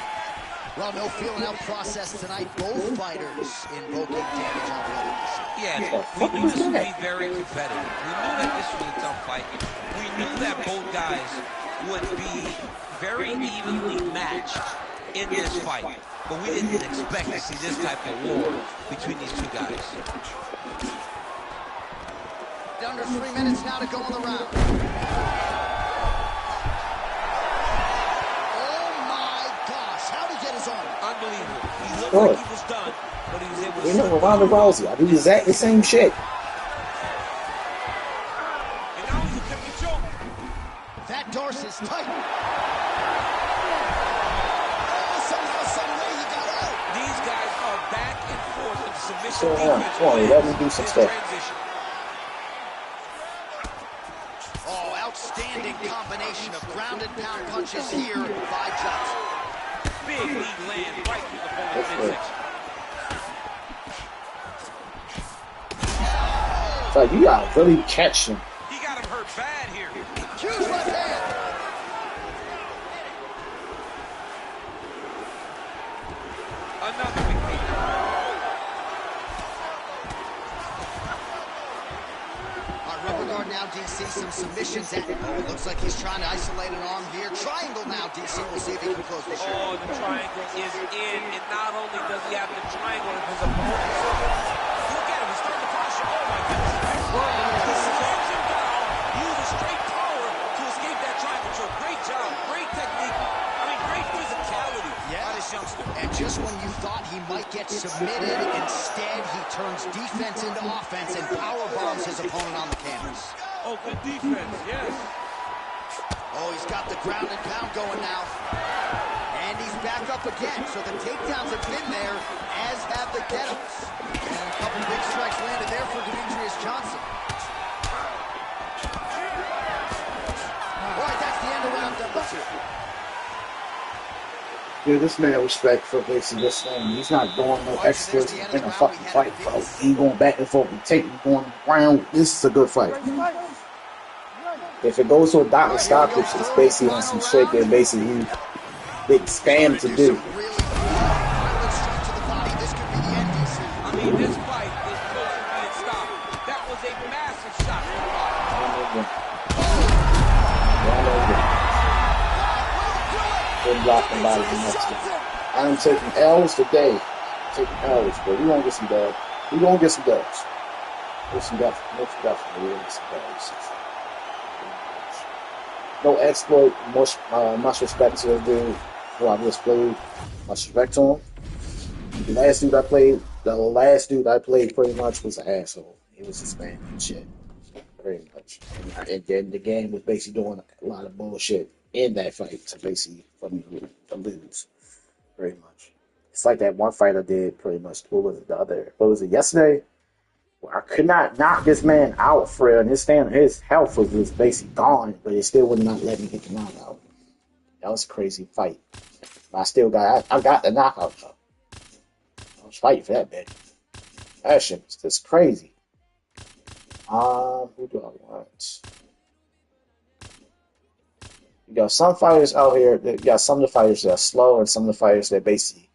Speaker 2: Well, no feeling out process tonight. Both fighters invoking damage on the other.
Speaker 3: Yeah, we knew this would be very competitive. We knew that this was a tough fight. We knew that both guys would be very evenly matched in this fight. But we didn't expect to see this type of war between these two guys.
Speaker 2: Under 3 minutes now to go in the round. Oh my gosh, how'd he get his arm?
Speaker 3: Unbelievable. He looked
Speaker 1: Good.
Speaker 3: like he was done, but he was able to...
Speaker 1: You know, with Ronda Rousey, I do exactly the same shit.
Speaker 3: And now he's attempting to choke.
Speaker 2: That Darce is tight. Oh, somehow, some way he got out.
Speaker 3: These guys are back and forth in submission
Speaker 1: So,
Speaker 3: defense.
Speaker 1: come on, let me do some
Speaker 3: This
Speaker 1: stuff.
Speaker 3: transition.
Speaker 2: Oh, outstanding combination of ground and pound punches here by Johnson.
Speaker 3: Big lead land right through the opponent's
Speaker 1: That's good.
Speaker 3: midsection.
Speaker 1: It's like, you gotta really catch him.
Speaker 3: He got him hurt bad here.
Speaker 2: Huge left hand.
Speaker 3: Another big lead.
Speaker 2: Rubber guard now, DC, some submissions at it. Oh, it looks like he's trying to isolate an arm here. Triangle now, DC. We'll see if he can close the show.
Speaker 3: Oh, the triangle is in, and not only does he have the triangle in his opponent's circle, look at him, he's starting to posture. Oh my goodness. He slams him down, use a straight power to escape that triangle choke. Great job, great technique. I mean, great physicality by this youngster.
Speaker 2: And just when you thought he might get submitted, instead he turns defense into offense and power bombs his opponent on the canvas.
Speaker 3: Oh, good defense, yes.
Speaker 2: Oh, he's got the ground and pound going now. And he's back up again. So the takedowns have been there, as have the get-ups. And a couple big strikes landed there for Demetrius Johnson. All right, that's the end of round number 2.
Speaker 1: Dude, this man respect for basically this thing. He's not doing no extras in a fucking fight, bro. He going back and forth and taking going around. This is a good fight. If it goes to a doctor stoppage, it's basically on some shit that basically they spam to do.
Speaker 2: Really violent straight to the body. This could be the end, DC.
Speaker 3: I mean, this fight is close to being stopped. That was a massive shot to the body.
Speaker 1: Been blocking body the next time. I'm taking L's today. Taking L's, but we gonna get some dubs. We gonna get some dubs. Most definitely, we gonna get some dubs. No exploit. Much respect to the dude who I just played. Much respect to him. The last dude I played pretty much was an asshole. He was a spam and shit. Pretty much. And then the game was basically doing a lot of bullshit in that fight to basically for me to lose. Pretty much. It's like that one fight I did pretty much. What was it, yesterday? Well, I could not knock this man out for real, and his health was just basically gone, but it still would not let me get the knockout. That was a crazy fight. But I got the knockout though. much fight for that bitch. That shit was just crazy. Who do I want? You got some fighters out here. You got some of the fighters that are slow, and some of the fighters that basically,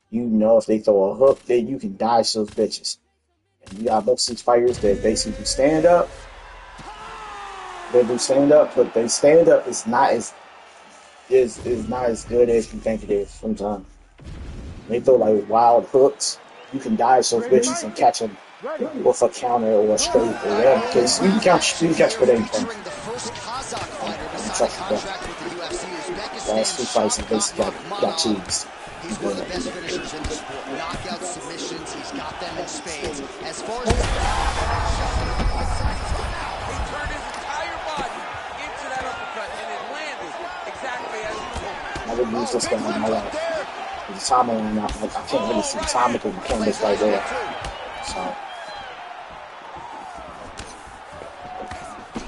Speaker 1: you know, if they throw a hook, then you can dodge those bitches. And you got most of these fighters that basically do stand up. They do stand up, but they stand up is not as not as good as you think it is sometimes. They throw like wild hooks. You can dodge those bitches and catch them with a counter or a straight or whatever. Because you can catch with anything.
Speaker 2: The first Kazakh fighter to sign a
Speaker 1: Trust me, bro.
Speaker 2: contract with the UFC.
Speaker 1: Last two fights, he basically got cheesed.
Speaker 2: He's one of the best finishers in the sport. Knockout submissions, he's got them in spades. As far as his...
Speaker 3: He turned his entire body into that uppercut, and it landed exactly as he hoped.
Speaker 1: I would use this guy in my life. The timer ran out. I can't really see the timer because the camera's right there. So.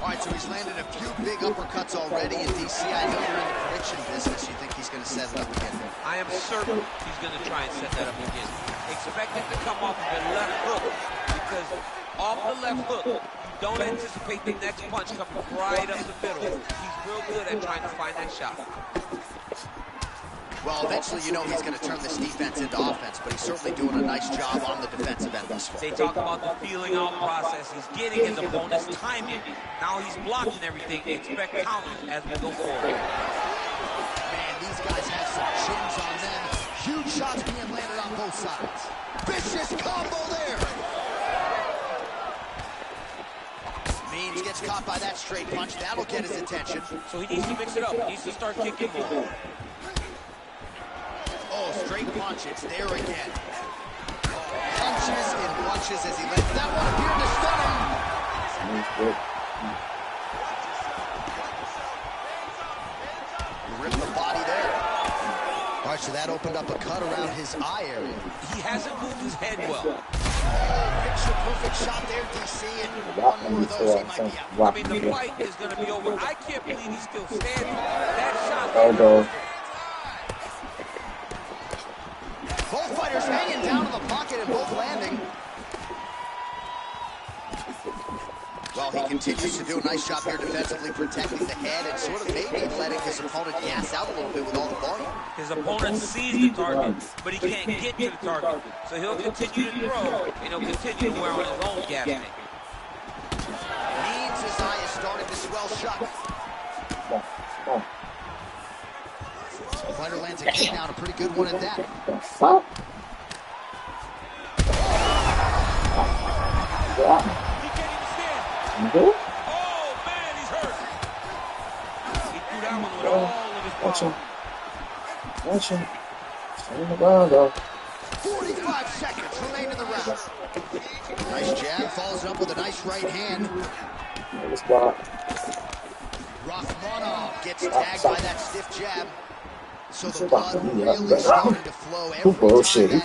Speaker 2: All right, so he's landed a few big uppercuts already in DC. I know you're in the prediction business. You think he's going to set it up again?
Speaker 3: I am certain he's going to try and set that up again. Expect it to come off of the left hook, because off the left hook, you don't anticipate the next punch coming right up the middle. He's real good at trying to find that shot.
Speaker 2: Well, eventually, you know he's going to turn this defense into offense, but he's certainly doing a nice job on the defensive end thus far.
Speaker 3: They talk about the feeling out process. He's getting his opponent's timing. Now he's blocking everything. Expect counters as we go forward.
Speaker 2: Man, these guys have some chins on them. Huge shots being landed on both sides. Vicious combo there. Means gets caught by that straight punch. That'll get his attention.
Speaker 3: So he needs to mix it up. He needs to start kicking more.
Speaker 2: Oh, straight punch. It's there again. Punches and punches as he lands. That one appeared to stun him. Rip the body there. All right, so that opened up a cut around his eye area.
Speaker 3: He hasn't moved his head well.
Speaker 2: Oh, picture perfect shot there, DC, and one more of those, he might be out.
Speaker 3: I mean, the fight is going to be over. I can't believe he's still standing. That shot.
Speaker 2: Both fighters hanging down in the pocket and both landing. Well, he continues to do a nice job here defensively, protecting the head and sort of maybe letting his opponent gas out a little bit with all the volume.
Speaker 3: His opponent sees the target, but he can't get to the target. So he'll continue to throw, and he'll continue to wear on his own gas tank.
Speaker 2: Means his eye is starting to swell shut. The fighter lands a kick down, a pretty good one at that.
Speaker 3: He can't even stand. Oh, man, he's hurt. He threw that one with all of his power.
Speaker 1: Watch him. Stay in the ground, though.
Speaker 2: 45 seconds remain in the round. Nice jab, follows up with a nice right hand.
Speaker 1: Nice block.
Speaker 2: Rachmanov gets tagged by that stiff jab. So the blood really starting to flow every time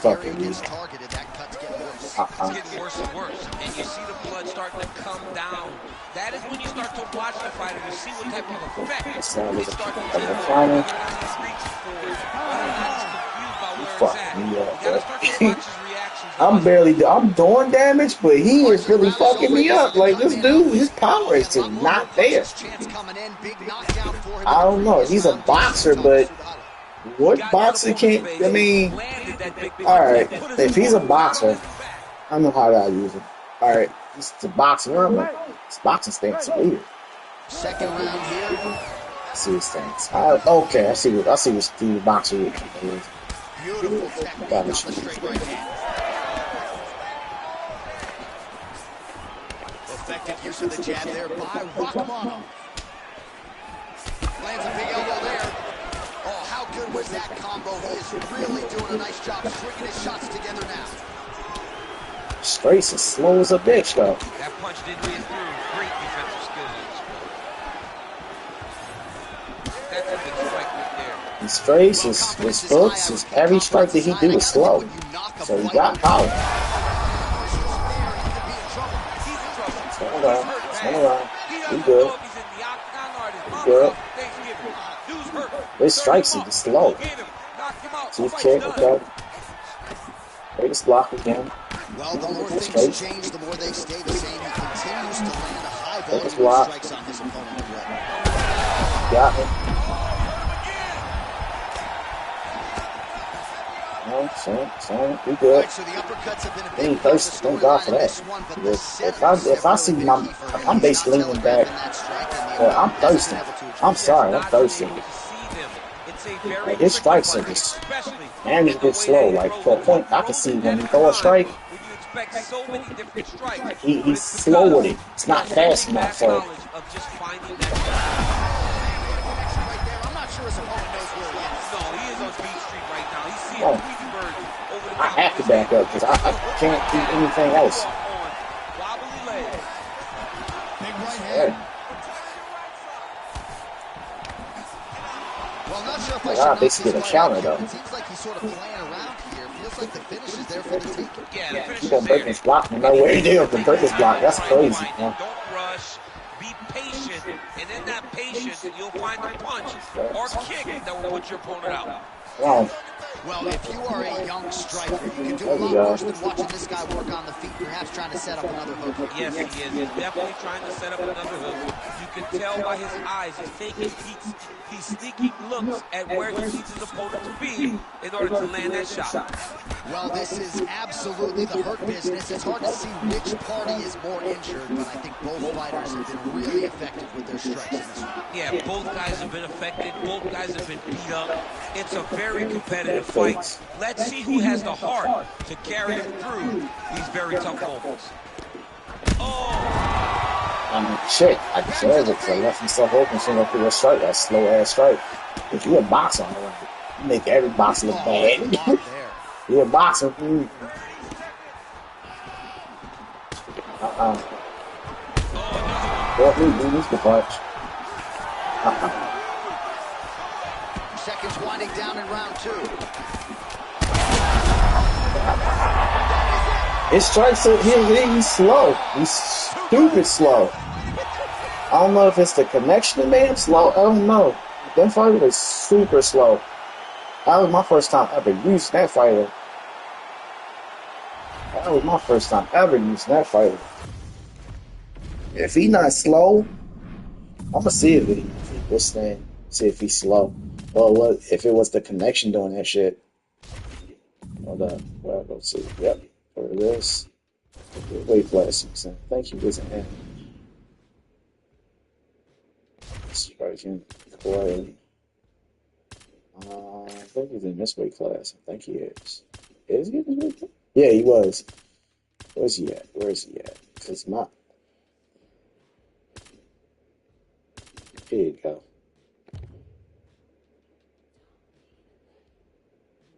Speaker 2: that area gets targeted. That cut's getting worse.
Speaker 3: It's getting worse and worse, and you see the blood starting to come down. That is when you start to watch the fighter to see what type of effect they start to get. He's reaching for it. Whether or not he's confused by where it's at. You gotta start to watch his reactions.
Speaker 1: I'm doing damage, but he is really fucking me up. Like, this dude, his power is just not there. I don't know. He's a boxer, but what boxer can't, I mean, alright, if he's a boxer, I know how to use him. Alright, he's a boxer, his boxing stance is weird.
Speaker 2: Second round here.
Speaker 1: I see his stance. Okay, I see what Steve boxer is.
Speaker 2: Beautiful technique on the straight right hand. Effective use of the jab there by Rachmanov. Lands a big elbow there. Oh, how good was that combo? He is really doing a nice job stringing his shots together now.
Speaker 1: Strace is slow as a bitch, though.
Speaker 3: That punch didn't get through. Great defensive skills in this sport. That's a good strike right there.
Speaker 1: And Strace, his hooks, every strike that he do is slow. So he got power. Stand around. He good. His strikes are slow. Chief kick, okay. Greatest block again.
Speaker 2: Well, the more things
Speaker 1: Straight.
Speaker 2: change, the more they stay the same. He continues to land a high
Speaker 1: Greatest
Speaker 2: volume of
Speaker 1: block.
Speaker 2: strikes on his opponent.
Speaker 1: Got me. No, son, you
Speaker 2: All
Speaker 1: good.
Speaker 2: right, so the uppercuts have been a
Speaker 1: He
Speaker 2: big
Speaker 1: ain't
Speaker 2: part of the
Speaker 1: thirsty. Thank God
Speaker 2: storyline
Speaker 1: for
Speaker 2: in
Speaker 1: that.
Speaker 2: this one, but the
Speaker 1: If I
Speaker 2: setbacks
Speaker 1: see
Speaker 2: have really
Speaker 1: my,
Speaker 2: been key for
Speaker 1: I'm
Speaker 2: him. He's not
Speaker 1: basically leaning back.
Speaker 2: telegraphing that strike, and the
Speaker 1: Well, I'm
Speaker 2: opponent hasn't
Speaker 1: thirsty.
Speaker 2: been able to adjust.
Speaker 1: I'm
Speaker 3: He has
Speaker 1: sorry, I'm
Speaker 3: not been
Speaker 1: thirsty.
Speaker 3: able to see them. It's a
Speaker 1: Like,
Speaker 3: very
Speaker 1: his
Speaker 3: tricky
Speaker 1: strikes are
Speaker 3: fight,
Speaker 1: just
Speaker 3: especially
Speaker 1: man,
Speaker 3: in
Speaker 1: just
Speaker 3: the
Speaker 1: get
Speaker 3: way that
Speaker 1: slow.
Speaker 3: he
Speaker 1: Like
Speaker 3: throws
Speaker 1: to a
Speaker 3: it. He
Speaker 1: point, I can
Speaker 3: throws
Speaker 1: see
Speaker 3: it
Speaker 1: when
Speaker 3: at
Speaker 1: you
Speaker 3: a
Speaker 1: throw a
Speaker 3: time
Speaker 1: strike,
Speaker 3: when you expect so many different strikes, but
Speaker 1: he's
Speaker 3: it's
Speaker 1: slow with
Speaker 3: because
Speaker 1: it. It's
Speaker 3: he
Speaker 1: not
Speaker 3: has
Speaker 1: fast
Speaker 3: really
Speaker 1: enough.
Speaker 3: vast
Speaker 1: So
Speaker 3: knowledge of just finding that shot.
Speaker 2: Connection right there. I'm not sure his opponent knows where he is.
Speaker 3: No, he is on Beat Street right now. He's seeing
Speaker 1: oh,
Speaker 3: Tweety Bird over the
Speaker 1: I
Speaker 3: top of
Speaker 1: have to
Speaker 3: his head.
Speaker 1: back up
Speaker 3: You
Speaker 1: because
Speaker 3: take
Speaker 1: I
Speaker 3: a hook
Speaker 1: can't
Speaker 3: like
Speaker 1: do
Speaker 3: that,
Speaker 1: anything
Speaker 3: you
Speaker 1: else.
Speaker 3: are on wobbly legs.
Speaker 2: Big right
Speaker 1: Right.
Speaker 2: hand. Well, I'm not sure if I
Speaker 1: Like
Speaker 2: should
Speaker 1: I
Speaker 2: knock this
Speaker 1: basically get a
Speaker 2: fight out
Speaker 1: counter
Speaker 2: here.
Speaker 1: though.
Speaker 2: It seems like he's sort of playing around here. Feels like the finish is there for the taking.
Speaker 3: Yeah, the finish
Speaker 1: Keep
Speaker 3: is
Speaker 1: on breaking
Speaker 3: there.
Speaker 1: this block no
Speaker 3: And
Speaker 1: matter
Speaker 3: he
Speaker 1: where
Speaker 3: needs
Speaker 1: you do.
Speaker 3: to
Speaker 1: If the
Speaker 3: take
Speaker 1: break
Speaker 3: his
Speaker 1: this
Speaker 3: time
Speaker 1: block,
Speaker 3: and
Speaker 1: that's
Speaker 3: try and
Speaker 1: crazy.
Speaker 3: find it.
Speaker 1: Man.
Speaker 3: Don't rush. Be patient. And in that patience, you'll find a punch or kick that will put your opponent out.
Speaker 1: Wow.
Speaker 2: Well, if you are a young striker, you can do
Speaker 1: There
Speaker 2: a
Speaker 1: we
Speaker 2: lot
Speaker 1: go.
Speaker 2: worse than watching this guy work on the feet, perhaps trying to set up another hook.
Speaker 3: Yes, he is. He's definitely trying to set up another hook. You can tell by his eyes. He's taking peeks. He's sneaking looks at where he needs his opponent to be in order to land that shot.
Speaker 2: Well, this is absolutely the hurt business. It's hard to see which party is more injured, but I think both fighters have been really effective with their strikes in this one.
Speaker 3: Yeah, both guys have been affected. Both guys have been beat up. It's a very competitive
Speaker 1: That
Speaker 3: fight.
Speaker 1: fakes.
Speaker 3: Let's see who has the heart to carry him through these very tough moments. Oh!
Speaker 1: I mean, shit. I deserve it because I left himself open so I could strike that slow ass strike. If you a boxer, you make every boxer look bad.
Speaker 2: Block there.
Speaker 1: You a boxer. Fought me, dude. This the punch.
Speaker 2: Seconds winding down in round two.
Speaker 1: His strikes are he's slow. He's stupid slow. I don't know if it's the connection that made him slow. I don't know. That fighter was super slow. That was my first time ever using that fighter. That was my first time ever using that fighter. If he not slow, I'm gonna see if this thing, see if he's slow. Well, what if it was the connection doing that shit? Hold up. Well, let's see. Yep. For this. Weight class. Thank you, isn't it? Striking quietly. I think he's in this weight class. I think he is. Is he in this weight class? Yeah, he was. Where's he at? Where is he at? Because my. Here you go.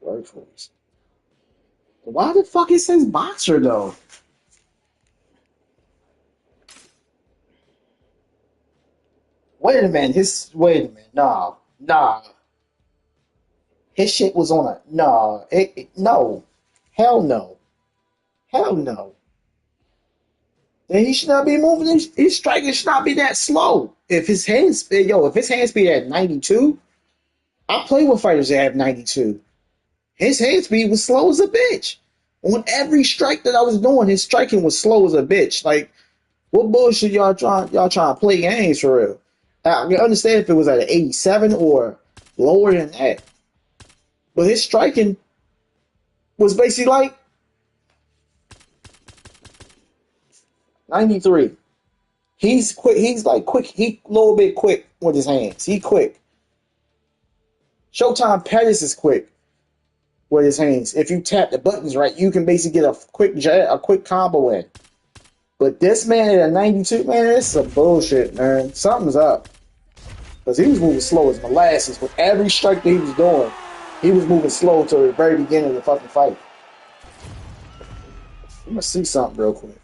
Speaker 1: Workforce. Why the fuck it says boxer though? Wait a minute. Wait a minute. Nah. His shit was on a nah. No. Hell no. Hell no. Then he should not be moving. His striking should not be that slow. If his hands speed at 92, I play with fighters that have 92. His hand speed was slow as a bitch. On every strike that I was doing, his striking was slow as a bitch. Like, what bullshit y'all trying to play games for real? I can understand if it was at an 87 or lower than that. But his striking was basically like 93. He's quick. He's like quick. He a little bit quick with his hands. He quick. Showtime Pettis is quick with his hands. If you tap the buttons right, you can basically get a quick combo in. But this man at a 92, man, it's some bullshit, man. Something's up. Because he was moving slow as molasses. With every strike that he was doing, he was moving slow to the very beginning of the fucking fight. I'm gonna see something real quick.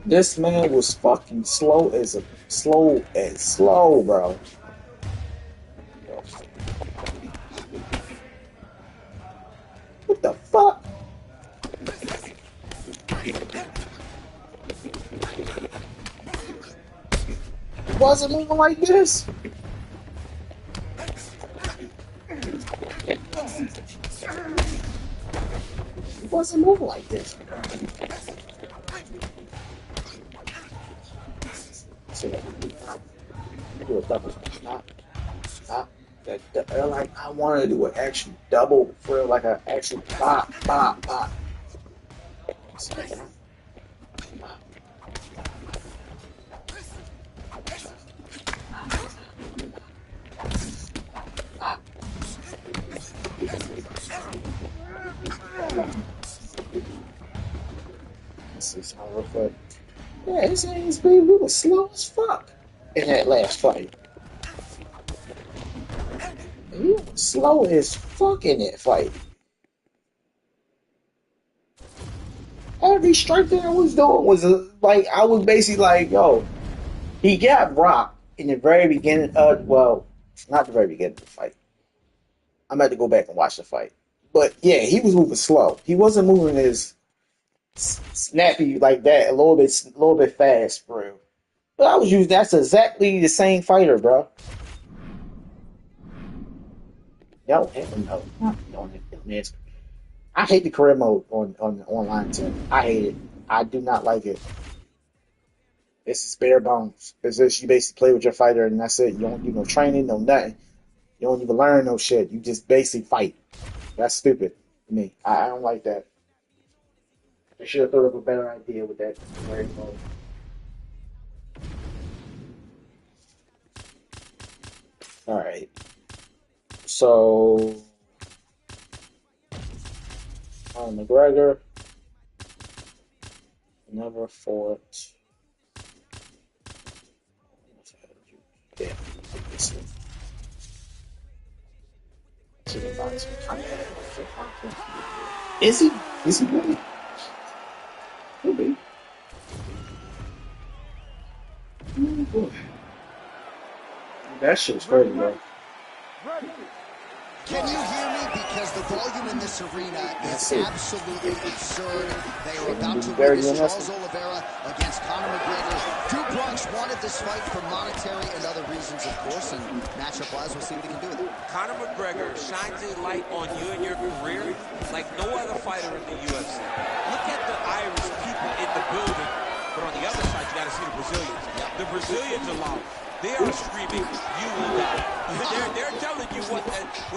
Speaker 1: This man was fucking slow, bro. What the fuck? Wasn't moving like this. He wasn't moving like this. See that? I do a double. Not like I wanted to do an actual double for like an actual pop, pop, pop. This is how we're foot. Yeah, his hands, baby, we were slow as fuck in that last fight. He was slow as fuck in that fight. Every strike that I was doing was like I was basically like, yo, he got rocked in the very beginning of not the very beginning of the fight. I'm about to go back and watch the fight. But yeah, he was moving slow. He wasn't moving as snappy like that, a little bit fast, bro. But I was using that's exactly the same fighter, bro. No, no, no. I hate the career mode on online too. I hate it. I do not like it. It's just bare bones. It's just you basically play with your fighter and that's it. You don't do no training, no nothing. You don't even learn no shit. You just basically fight. That's stupid to me. I don't like that. I should have thought of a better idea with that career mode. All right. So, McGregor never fought. Yeah, is he? Is he really? Could be. Boy. That shit's crazy, bro.
Speaker 2: Can you hear me? Because the volume in this arena is absolutely absurd. They are about to witness Charles Oliveira against Conor McGregor. Drew Bronx wanted this fight for monetary and other reasons, of course, and matchup-wise, we'll see what he can do with it.
Speaker 3: Conor McGregor shines a light on you and your career like no other fighter in the UFC. Look at the Irish people in the building, but on the other side, you got to see the Brazilians. The Brazilians are loud. They are screaming, you will die. They're telling you what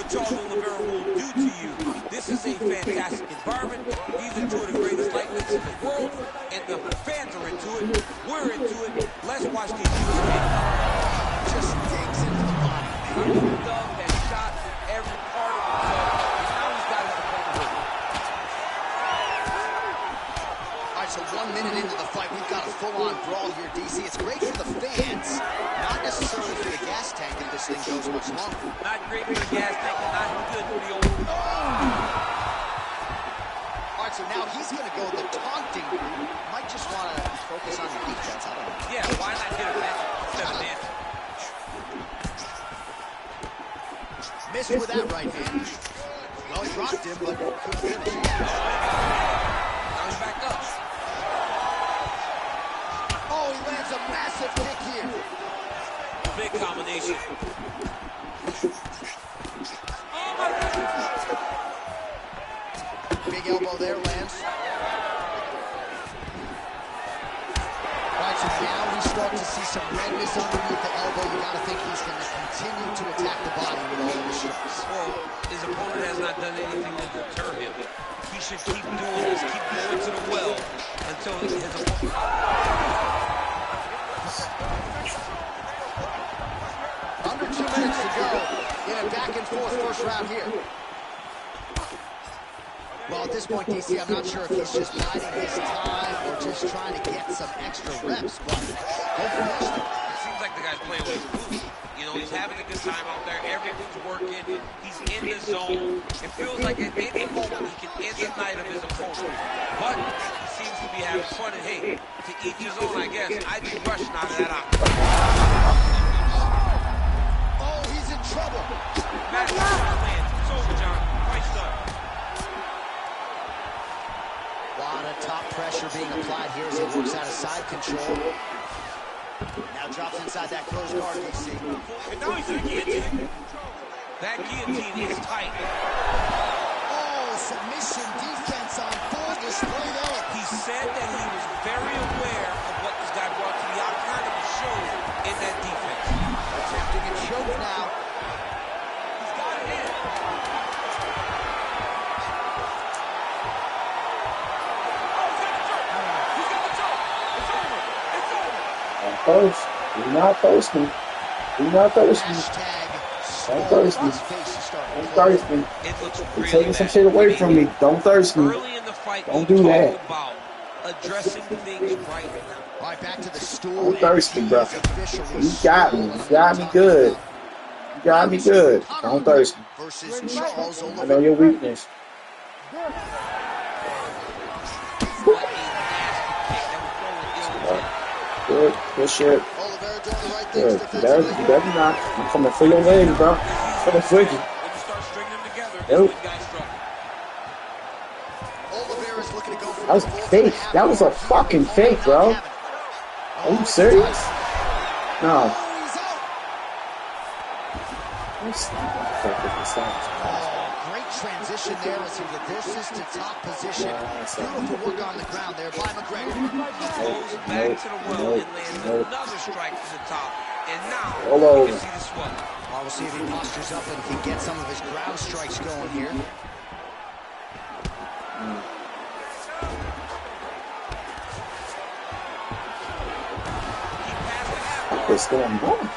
Speaker 3: Charles Oliveira will do to you. This is a fantastic environment. These are two of the greatest lightweights in the world, and the fans are into it. We're into it. Let's watch these two stand.
Speaker 2: Just digs into the body.
Speaker 3: He's dug and shot every part of himself, and now he's got his opponent with him.
Speaker 2: All right, so 1 minute into the fight, we've got a full-on brawl here, DC. It's great for the fans. Not necessarily for the gas tank if this thing goes much longer.
Speaker 3: Not great for the gas tank, and not good for the old.
Speaker 2: All right, so now he's going to go the taunting route. Might just want to focus on the defense. I don't know.
Speaker 3: Yeah, why not hit a match instead of dance?
Speaker 2: Missed with that right hand. Well, he dropped him, but couldn't finish.
Speaker 3: Now he's back up.
Speaker 2: Oh, he lands a massive kick here.
Speaker 3: Big combination. Oh my goodness.
Speaker 2: Big elbow there, Lance. Right, so now we start to see some redness underneath the elbow. You got to think he's going to continue to attack the body with all of his strikes.
Speaker 3: Well, his opponent has not done anything to deter him. He should keep doing this, keep going to the well until his opponent.
Speaker 2: Under 2 minutes to go in a back-and-forth first round here. Well, at this point, DC, I'm not sure if he's just biding his time or just trying to get some extra reps, but go for this.
Speaker 3: It seems like the guy's playing with his moves. You know, he's having a good time out there. Everything's working. He's in the zone. It feels like at any moment he can end the night of his opponent. But he seems to be having fun. And hey, to each his own, I guess. I'd be rushing out of that opportunity.
Speaker 2: Oh, he's in trouble.
Speaker 3: That's lands. It's over, John. Fight's done.
Speaker 2: A lot of top pressure being applied here as he works out of side control. Now drops inside that closed guard, DC.
Speaker 3: And now he's going to get it. That guillotine is tight.
Speaker 2: Oh, submission defense on full display there.
Speaker 3: He said that he was very aware of what this guy brought to the octagon, and it showed in that defense.
Speaker 2: Attempting a choke now.
Speaker 3: He's got it in.
Speaker 1: First, do not thirsty. Do not thirsty. Don't thirst me. Don't thirst me.
Speaker 3: It looks
Speaker 1: You're
Speaker 3: really
Speaker 1: taking some
Speaker 3: bad.
Speaker 1: shit away from me. Don't thirst me.
Speaker 3: Early in the fight,
Speaker 1: Don't
Speaker 3: we
Speaker 1: do
Speaker 3: talked
Speaker 1: that.
Speaker 3: about addressing things right now.
Speaker 2: All right, back to the stool.
Speaker 1: Don't thirst me, bro. You got me. You got me good. You got me good. Don't thirst me.
Speaker 2: Versus Charles
Speaker 1: I know your weakness. Good. Good shit. Good. You better not. I'm coming for your leg, bro. I'm coming for you.
Speaker 3: When you start stringing them together,
Speaker 1: Nope.
Speaker 3: this guy struggle.
Speaker 1: That was fake. That was a fucking fake, bro. Are you serious? No.
Speaker 2: Great transition there as he reverses to top position. Beautiful work on the ground there by McGregor.
Speaker 3: Goes back to the well and lands another strike to the top. And now,
Speaker 1: Hello.
Speaker 3: you can see the swell.
Speaker 2: Well, we'll see if he postures up and can get some of his ground strikes going here.
Speaker 1: What's going on?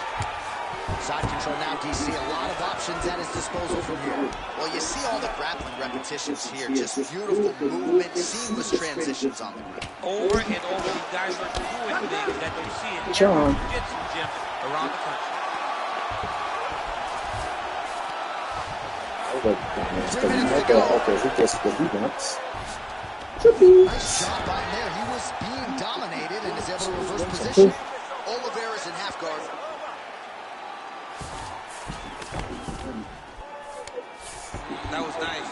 Speaker 2: Side control now, DC. A lot of options at his disposal from here. Well, you see all the grappling repetitions here. Just beautiful movement, seamless transitions on the ground.
Speaker 3: Over and over, these guys are doing things that you see in
Speaker 1: John.
Speaker 3: every jiu-jitsu gym around the country.
Speaker 1: Okay, he gets what he wants.
Speaker 2: Nice shot by him there. He was being dominated and is able to reverse position. Oliveira's in half guard.
Speaker 3: That was nice.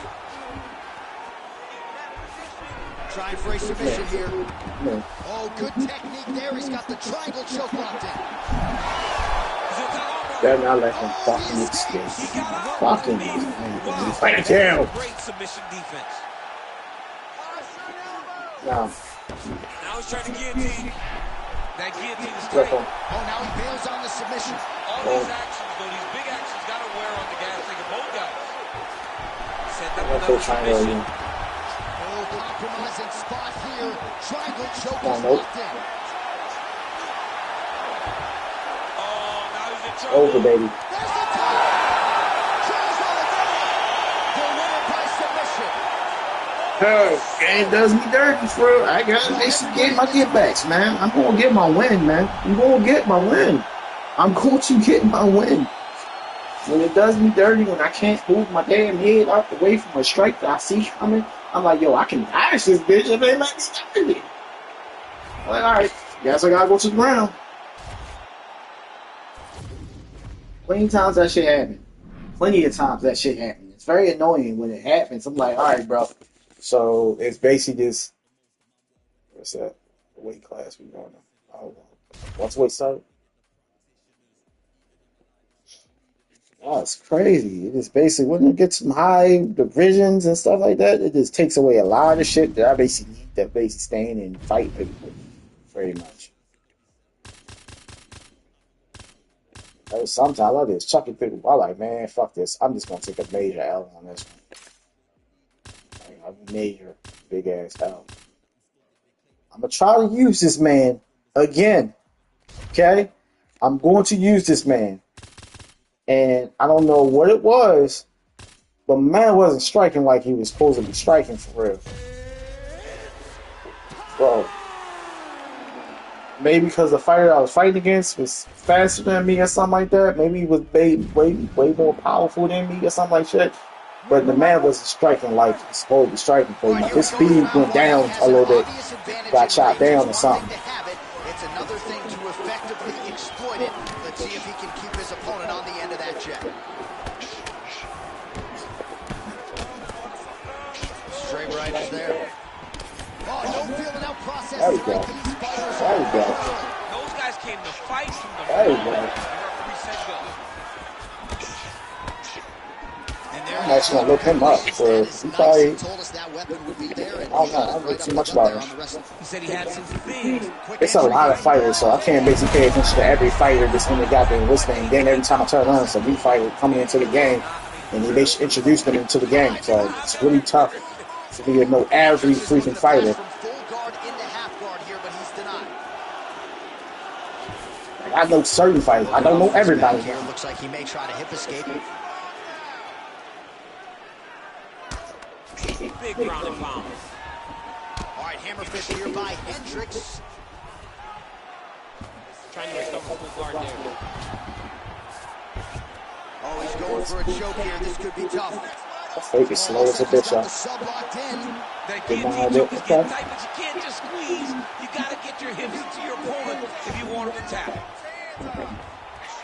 Speaker 2: Trying for a submission here.
Speaker 1: No.
Speaker 2: Oh, good technique there. He's got the triangle choke locked in.
Speaker 1: Better not let him fucking escape. Fucking thank you.
Speaker 3: Great submission defense.
Speaker 1: Now,
Speaker 3: Now he's trying to guillotine. That guillotine is
Speaker 1: look
Speaker 3: tight.
Speaker 1: on.
Speaker 2: Oh, now he bails on the submission.
Speaker 3: All these actions, though, these big actions, got to wear on the gas tank of both guys. Set up
Speaker 1: I'm
Speaker 3: another
Speaker 1: gonna try
Speaker 3: submission.
Speaker 2: Oh, compromising spot here. Triangle choke
Speaker 1: Come on,
Speaker 2: is
Speaker 1: nope.
Speaker 2: locked in.
Speaker 3: Oh, now he's in trouble.
Speaker 1: Over, baby.
Speaker 2: There's the tap. Charles Oliveira. The winner by submission.
Speaker 1: Oh, game does me dirty, bro. I gotta basically get my get backs, man. I'm gonna get my win, man. I'm gonna get my win. I'm going to get my win. When it does me dirty, when I can't move my damn head out the way from a strike that I see coming, I'm like, yo, I can bash this bitch if it let me dirty. I'm like, alright, guess I gotta go to the ground. Plenty of times that shit happen. Plenty of times that shit happen. It's very annoying when it happens. I'm like, alright, bro. So it's basically just, what's that? The weight class we going on. Oh, what's weight started? Oh, it's crazy. It just basically, when you get some high divisions and stuff like that, it just takes away a lot of shit that I basically need to basically stand and fight people. Very much. Sometimes I just chuck it through. I'm like, man, fuck this. I'm just going to take a major L on this one. Like, a major, big ass L. I'm going to try to use this man again. Okay? I'm going to use this man. And I don't know what it was, but man wasn't striking like he was supposed to be striking for real. Bro. Maybe because the fighter I was fighting against was faster than me or something like that. Maybe he was way more powerful than me or something like that. But the man wasn't striking like he's supposed to be striking for me. His speed went down a little bit. Got shot down or something.
Speaker 2: It's another thing to effectively exploit it. Let's see if he can keep his opponent on the end of that jet. Straight right is there. Oh, no feeling out process.
Speaker 1: There we go. There we go.
Speaker 3: Those guys came to fight from the
Speaker 1: There we
Speaker 3: front.
Speaker 1: go.
Speaker 3: The referee said go.
Speaker 1: actually gonna look him up. So he probably, I don't know, I don't know too much about him.
Speaker 3: He said he had some things.
Speaker 1: It's a lot of fighters, so I can't basically pay attention to every fighter that's in the goddamn listing. And then every time I turn around, it's a new fighter coming into the game, and they introduce them into the game. So it's really tough for me to know every freaking fighter. Like, I know certain fighters. I don't know everybody.
Speaker 2: Here looks like he may try to hip escape.
Speaker 3: Big ground and pound.
Speaker 2: All right, hammer fist here by Hendricks.
Speaker 5: Trying to recover full guard there.
Speaker 2: Oh, he's going for a choke here. This could be tough.
Speaker 1: That fake is slow as a bitch, y'all.
Speaker 3: That guillotine choke is getting tight, but you can't just squeeze. You got to get your hips to your opponent if you want him to tap.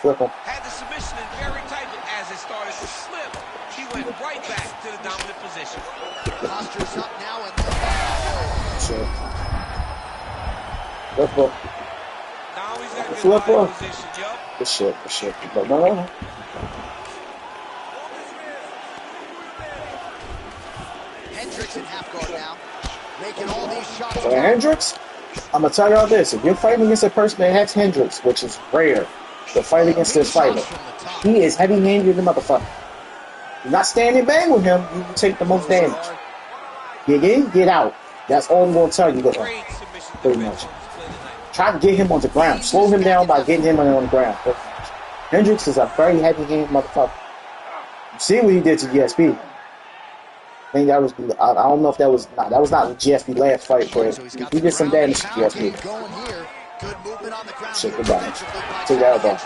Speaker 1: Flip him.
Speaker 3: Had the submission in very tight, but as it started to slip, he went right back to the dominant position.
Speaker 2: Posture's up now and
Speaker 1: Sure. Flip him.
Speaker 3: Now he's got good
Speaker 1: Flip
Speaker 3: body
Speaker 1: him.
Speaker 3: position, yup.
Speaker 1: Good shit, good shit. But no.
Speaker 2: Hendricks in half guard now. Making all these shots.
Speaker 1: So Hendricks, I'm gonna tell y'all this: if you're fighting against a person that has Hendricks, which is rare, to fight against this fighter, he is heavy-handed the motherfucker. You're not standing bang with him, you will take the most damage. Get in, get out. That's all I'm gonna tell you. Pretty much. Try to get him on the ground. Slow him down by getting him on the ground. Hendricks is a very heavy-handed motherfucker. You see what he did to GSP? I think that was. I don't know if that was. That was not the GSP last fight, but he did some damage to GSP. Shit, goodbye. Take that elbow.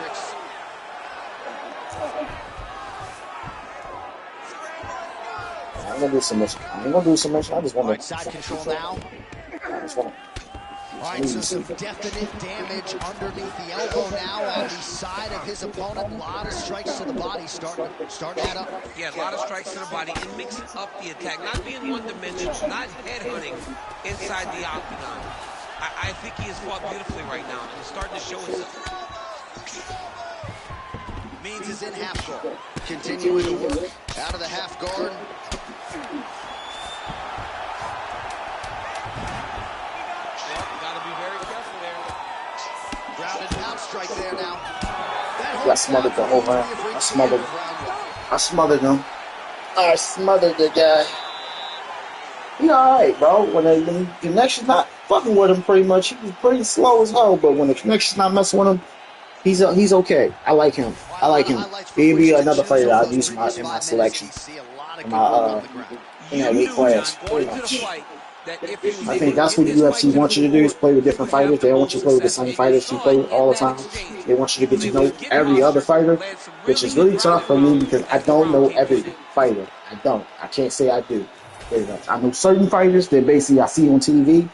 Speaker 1: I ain't gonna do submission. I ain't gonna do submission. I just want to.
Speaker 2: Side control now.
Speaker 1: I just want to.
Speaker 2: All right, so some definite damage underneath the elbow now on the side of his opponent. A lot of strikes to the body, starting that up.
Speaker 3: Yeah, a lot of strikes to the body and mixing up the attack, not being one-dimensional, not headhunting inside the octagon. I think he has fought beautifully right now, and he's starting to show himself.
Speaker 2: Means is in half guard. Continuing to work out of the half guard. Ground and pound strike there now.
Speaker 1: I smothered the whole round. I smothered him. I smothered the guy. He alright, bro. When the connection's not fucking with him pretty much, he's pretty slow as hell, but when the connection's not messing with him, he's okay. I like him. He'll be another fighter that I'll use in my selection. In my weight class, pretty much. I think that's what the UFC wants you to do, is play with different fighters. They don't want you to play with the same fighters you play with all the time. They want you to get to know every other fighter, which is really tough for me because I don't know every fighter. I can't say I do. I know certain fighters that basically I see on TV,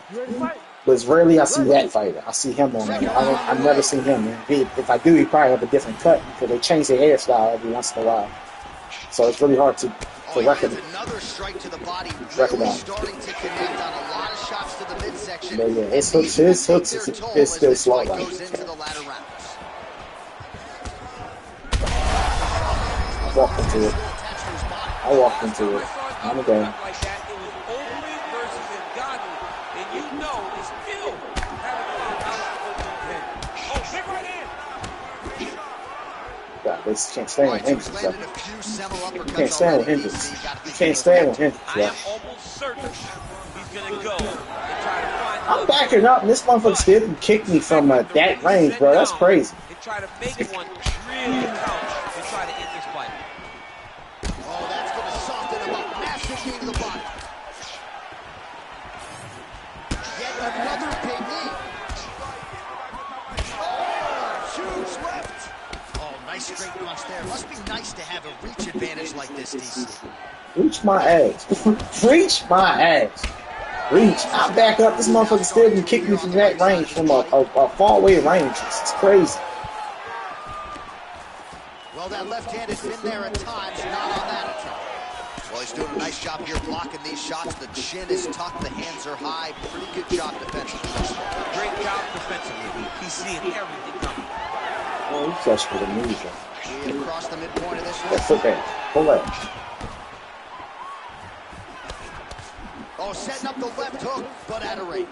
Speaker 1: but it's rarely I see that fighter. I see him on there. I've never seen him. If I do, he probably have a different cut because they change their hairstyle every once in a while. So it's really hard to recognize.
Speaker 2: Another strike to the body, really starting to connect on a lot of shots to the midsection.
Speaker 1: Yeah, his hooks is still slow.
Speaker 2: Goes into the latter rounds.
Speaker 1: I walked into it. I'm a game. They can't stand with Hendricks. You can't stand with Hendricks. You can't stand with Hendricks.
Speaker 3: I am almost certain he's going to go and try to find.
Speaker 1: I'm backing up, and this motherfucker still can kick me from that range, bro. That's crazy.
Speaker 3: And try to make one really count and try to end this fight.
Speaker 2: Oh, that's going to soften him up. Massive knee to the body. Yet another big knee. Huge left. Nice straight punch there. Must be nice to have a reach advantage like this, DC.
Speaker 1: Reach my ass. Reach my ass. Reach. I back up. This motherfucker still can kick me from that range, from a far away range. It's crazy.
Speaker 2: Well, that left hand has been there at times, not on that attempt. Well, he's doing a nice job here blocking these shots. The chin is tucked, the hands are high. Pretty good job defensively.
Speaker 3: Great job defensively. He's seeing everything coming.
Speaker 1: Oh, he touched with a knee.
Speaker 2: Across the midpoint of this one.
Speaker 1: That's okay. Pull that.
Speaker 2: Oh, setting up the left hook, but out of range.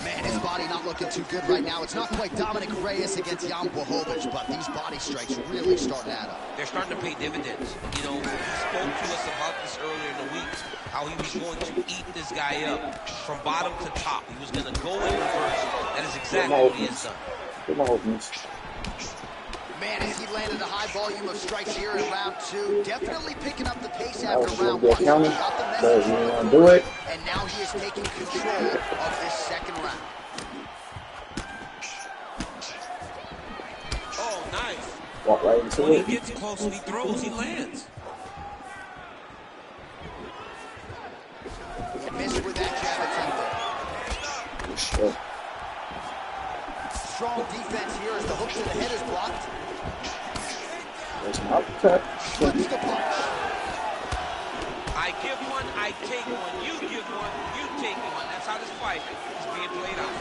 Speaker 2: Man, his body not looking too good right now. It's not quite Dominic Reyes against Jan Blachowicz, but these body strikes really starting to add up.
Speaker 3: They're starting to pay dividends. You know, he spoke to us about this earlier in the week, how he was going to eat this guy up from bottom to top. He was going to go in reverse. That is exactly what he has done.
Speaker 1: Good openings.
Speaker 2: Man, as he landed a high volume of strikes here in round 2, definitely picking up the pace after
Speaker 1: That
Speaker 2: round
Speaker 1: was
Speaker 2: 1.
Speaker 1: counter,
Speaker 2: Got the
Speaker 1: but
Speaker 2: message
Speaker 1: he
Speaker 2: from
Speaker 1: didn't
Speaker 2: the
Speaker 1: want to do it.
Speaker 2: and now he is taking control of this second round.
Speaker 3: Oh, nice.
Speaker 1: Walk right into
Speaker 3: When
Speaker 1: it.
Speaker 3: he gets close and he throws, he lands.
Speaker 2: Missed with that jab attempt.
Speaker 1: Sure.
Speaker 2: Strong defense here as the hook to the head is blocked.
Speaker 1: There's an uppercut.
Speaker 2: Flips the punch.
Speaker 3: I give one, I take one. You give one, you take one. That's how this fight is being played out.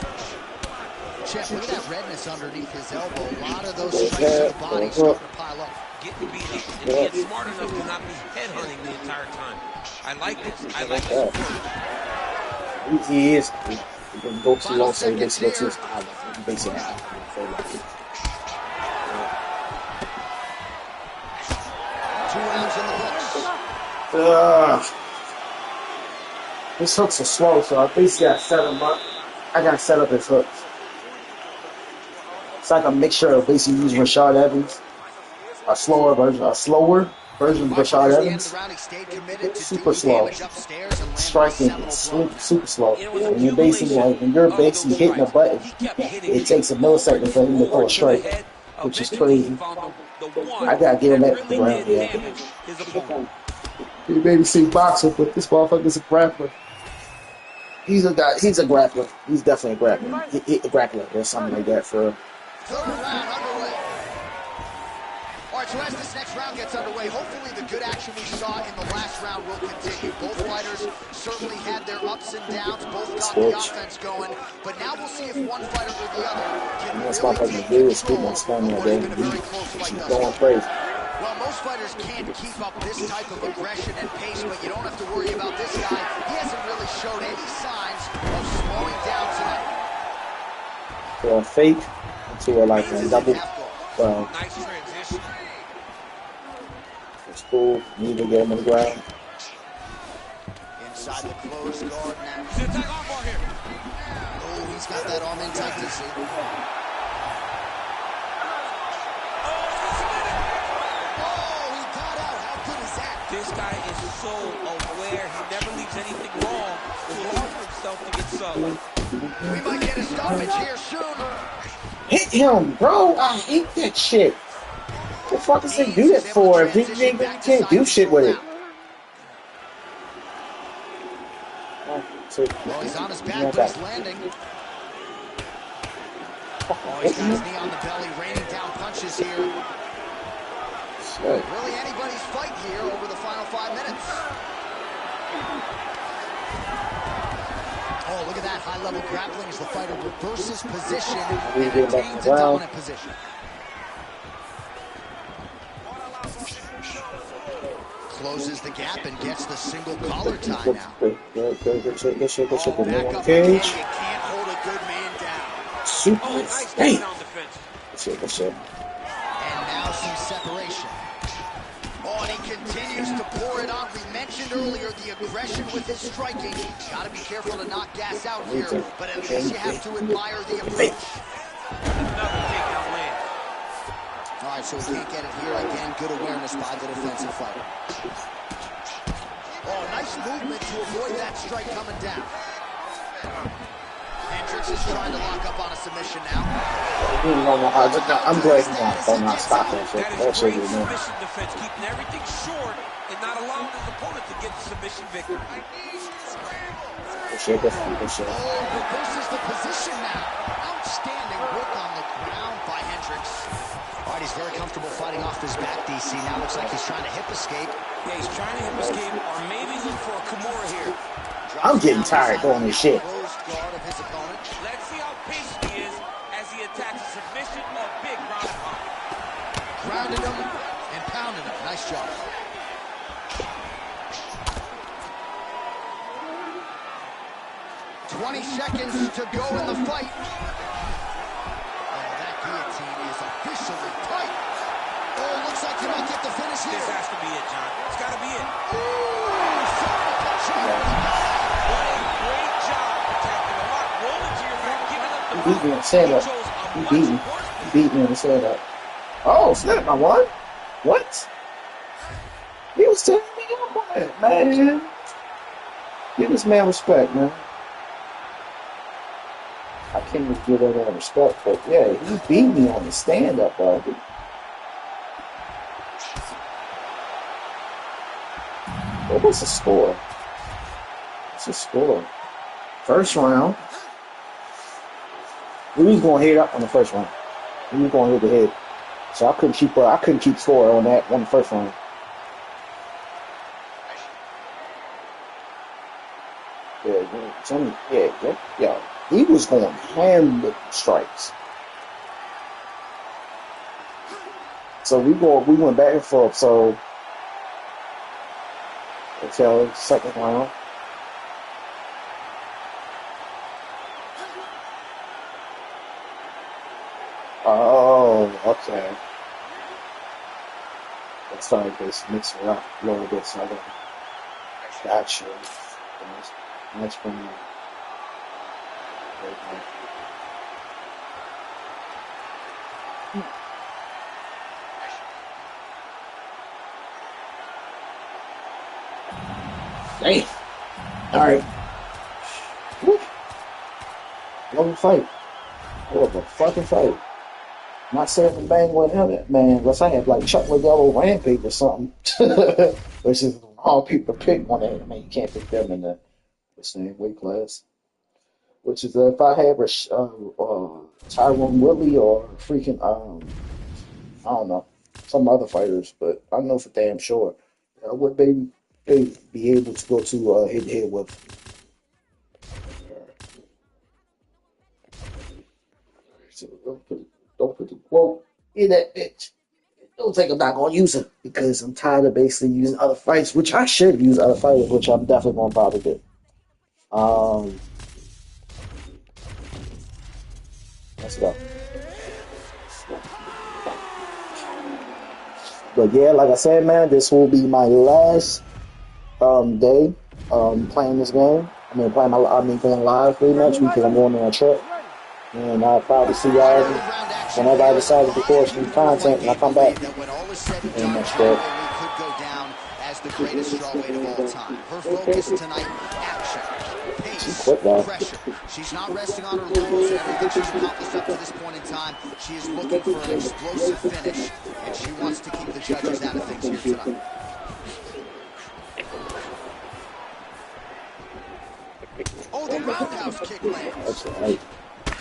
Speaker 2: Jeff, look at that redness underneath his elbow. A lot of those strikes to the body starting to pile up.
Speaker 3: Getting beat and being smart enough to not be headhunting the entire time. I like this. I like this approach.
Speaker 1: He is. He can go too long, so he basically goes to his eye. He basically has to go.
Speaker 2: 2 rounds in the books.
Speaker 1: His hooks are slow, so I basically got to set him up. I got to set up his hooks. It's like a mixture of basically using Rashad Evans, a slower version of Rashad Evans. Super slow. Striking super slow. And you're basically like, when you're basically hitting a button, it takes a millisecond for him to pull a strike, which is crazy. I gotta give him that for the ground, yeah. You maybe see boxer, but this motherfucker's a grappler. He's a guy. He's a grappler. He's definitely a grappler. He a grappler or something like that for.
Speaker 2: Third round underway. All right, so as this next round gets underway, hopefully the good action we saw in the last round will continue. Both fighters certainly had their ups and downs. Both got the offense going. But now we'll see if one fighter or the other can really take control of what has been a very close fight thus far. Well, most fighters can't keep up this type of aggression and pace, but you don't have to worry about this guy. He hasn't really shown any signs of slowing down tonight.
Speaker 1: For a fake into a like a double.
Speaker 3: Nice transition.
Speaker 1: It's cool. You need to get him on the ground.
Speaker 2: Inside the closed guard now.
Speaker 3: He's gonna take off bar here.
Speaker 2: Oh, he's got that arm in tight to see.
Speaker 3: This guy is so aware. He never leaves anything wrong to allow for himself to get subbed.
Speaker 2: We might get a stoppage here soon.
Speaker 1: Hit him, bro. I hate that shit. What the fuck does they do that for if he can't do shit with it?
Speaker 2: Well, he's on his back, but he's landing. Oh, he's got his knee on the belly, raining down punches here. Really anybody's fight here over the final 5 minutes. Oh, look at that high-level grappling as the fighter reverses position and retains a dominant position. Closes the gap and gets the single collar tie now. Back up again, you can't hold a good man down.
Speaker 1: Super.
Speaker 3: Nice takedown defense.
Speaker 1: Good shit.
Speaker 2: And now some separation. Oh, and he continues to pour it on. We mentioned earlier the aggression with his striking. Got to be careful to not gas out here, but at least you have to admire the approach.
Speaker 3: Another takedown land.
Speaker 2: All right, so we can't get it here. Again, good awareness by the defensive fighter. Oh, nice movement to avoid that strike coming down. Hendricks is trying to lock up on a submission now.
Speaker 1: I'm glad he's not stop that shit.
Speaker 3: That is great submission defense, keeping everything short and not allowing his opponent to get the submission victory.
Speaker 1: Good shit.
Speaker 2: Oh, reverses the position now. Outstanding work on the ground by Hendricks. All right, he's very comfortable fighting off his back, DC. Now looks like he's trying to hip escape.
Speaker 3: Yeah, he's trying to hip escape or maybe look for a Kimura here.
Speaker 1: I'm getting tired doing this shit.
Speaker 3: Let's see how patient he is as he attacks a submission or big ground and pound.
Speaker 2: Grounded him and pounded him. Nice job. 20 seconds to go in the fight. That guillotine is officially tight. Oh, looks like you might get the finish here.
Speaker 3: This has to be it, John. It's got to be it. What a great job protecting the lock. Roll into your back, giving up the
Speaker 1: He beat me in the setup. He beat me in the setup. Oh, snap, I won? What? He was telling me up on it, man. Give this man respect, man. I can't even give that man respect, but yeah, he beat me on the stand-up, bro. What was the score? What's the score? First round. We was going head up on the first round. We was going head to head. So I couldn't keep score on that on the first round. Yeah. He was going ham with strikes. So we went back and forth. So until second round. Oh, okay. Let's start this mix it up a little bit so I got you. Next one. Damn. Alright. Love a fight. Love a fucking fight. Not saying the bang with him, man. Unless I have like Chuck Liddell or Rampage or something. Which is all people pick one of them. Man, you can't pick them in the same weight class. Which is if I have Tyrone Woodley or freaking I don't know, some other fighters, but I know for damn sure would they be able to go to head to head with. So don't put the quote in that bitch. Don't think I'm not gonna use it because I'm tired of basically using other fights, which I should use other fighters, which I'm definitely gonna probably do. Let's go. But yeah, like I said, man, this will be my last day playing this game. Going live pretty much because I'm going on a trip. And I'll probably see y'all whenever I decide to record some content when I come back. And that's good.
Speaker 2: Could go down as the greatest strawweight of all time. Her focus tonight, action, pace, pressure. She's not resting on her laurels and everything she's accomplished up to this point in time. She is looking for an explosive finish, and she wants to keep the judges out of things here tonight. Oh, the roundhouse kick lands.
Speaker 1: That's right. I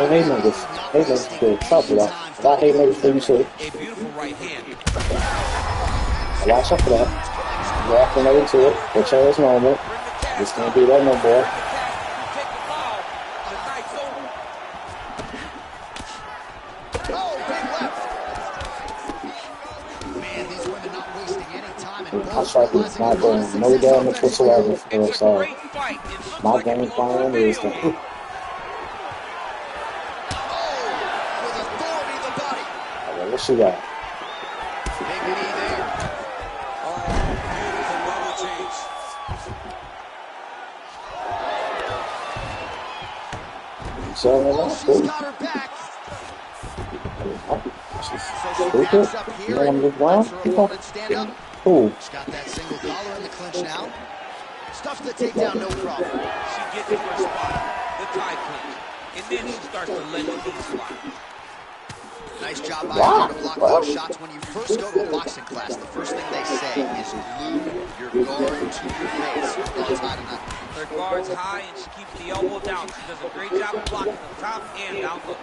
Speaker 1: hate niggas. Hate niggas do trouble though. But I hate niggas do too.
Speaker 3: A beautiful right hand.
Speaker 1: I watch out for that. Go after another to it. The chair is normal. Just can't do that no more.
Speaker 2: Man, these women not wasting any time and
Speaker 1: My strike is not doing no damage whatsoever for us. So my game plan is to. What she got?
Speaker 2: Big knee there.
Speaker 3: Oh, beautiful level change.
Speaker 2: Oh, she's got her back.
Speaker 1: Stupid. You don't want to move around? Keep on. Cool.
Speaker 2: She's got that single collar in the clinch now. Stuffs the takedown, no problem.
Speaker 3: She gets to her spot, the tie clinch, and then she starts to let the knee slide.
Speaker 2: Nice job by her to block those shots. When you first go to a boxing class, the first thing they say is glue your guard to your face. Her guard's high tonight.
Speaker 3: Her guard's high, and she keeps the elbow down. She does a great job of blocking the top and down low.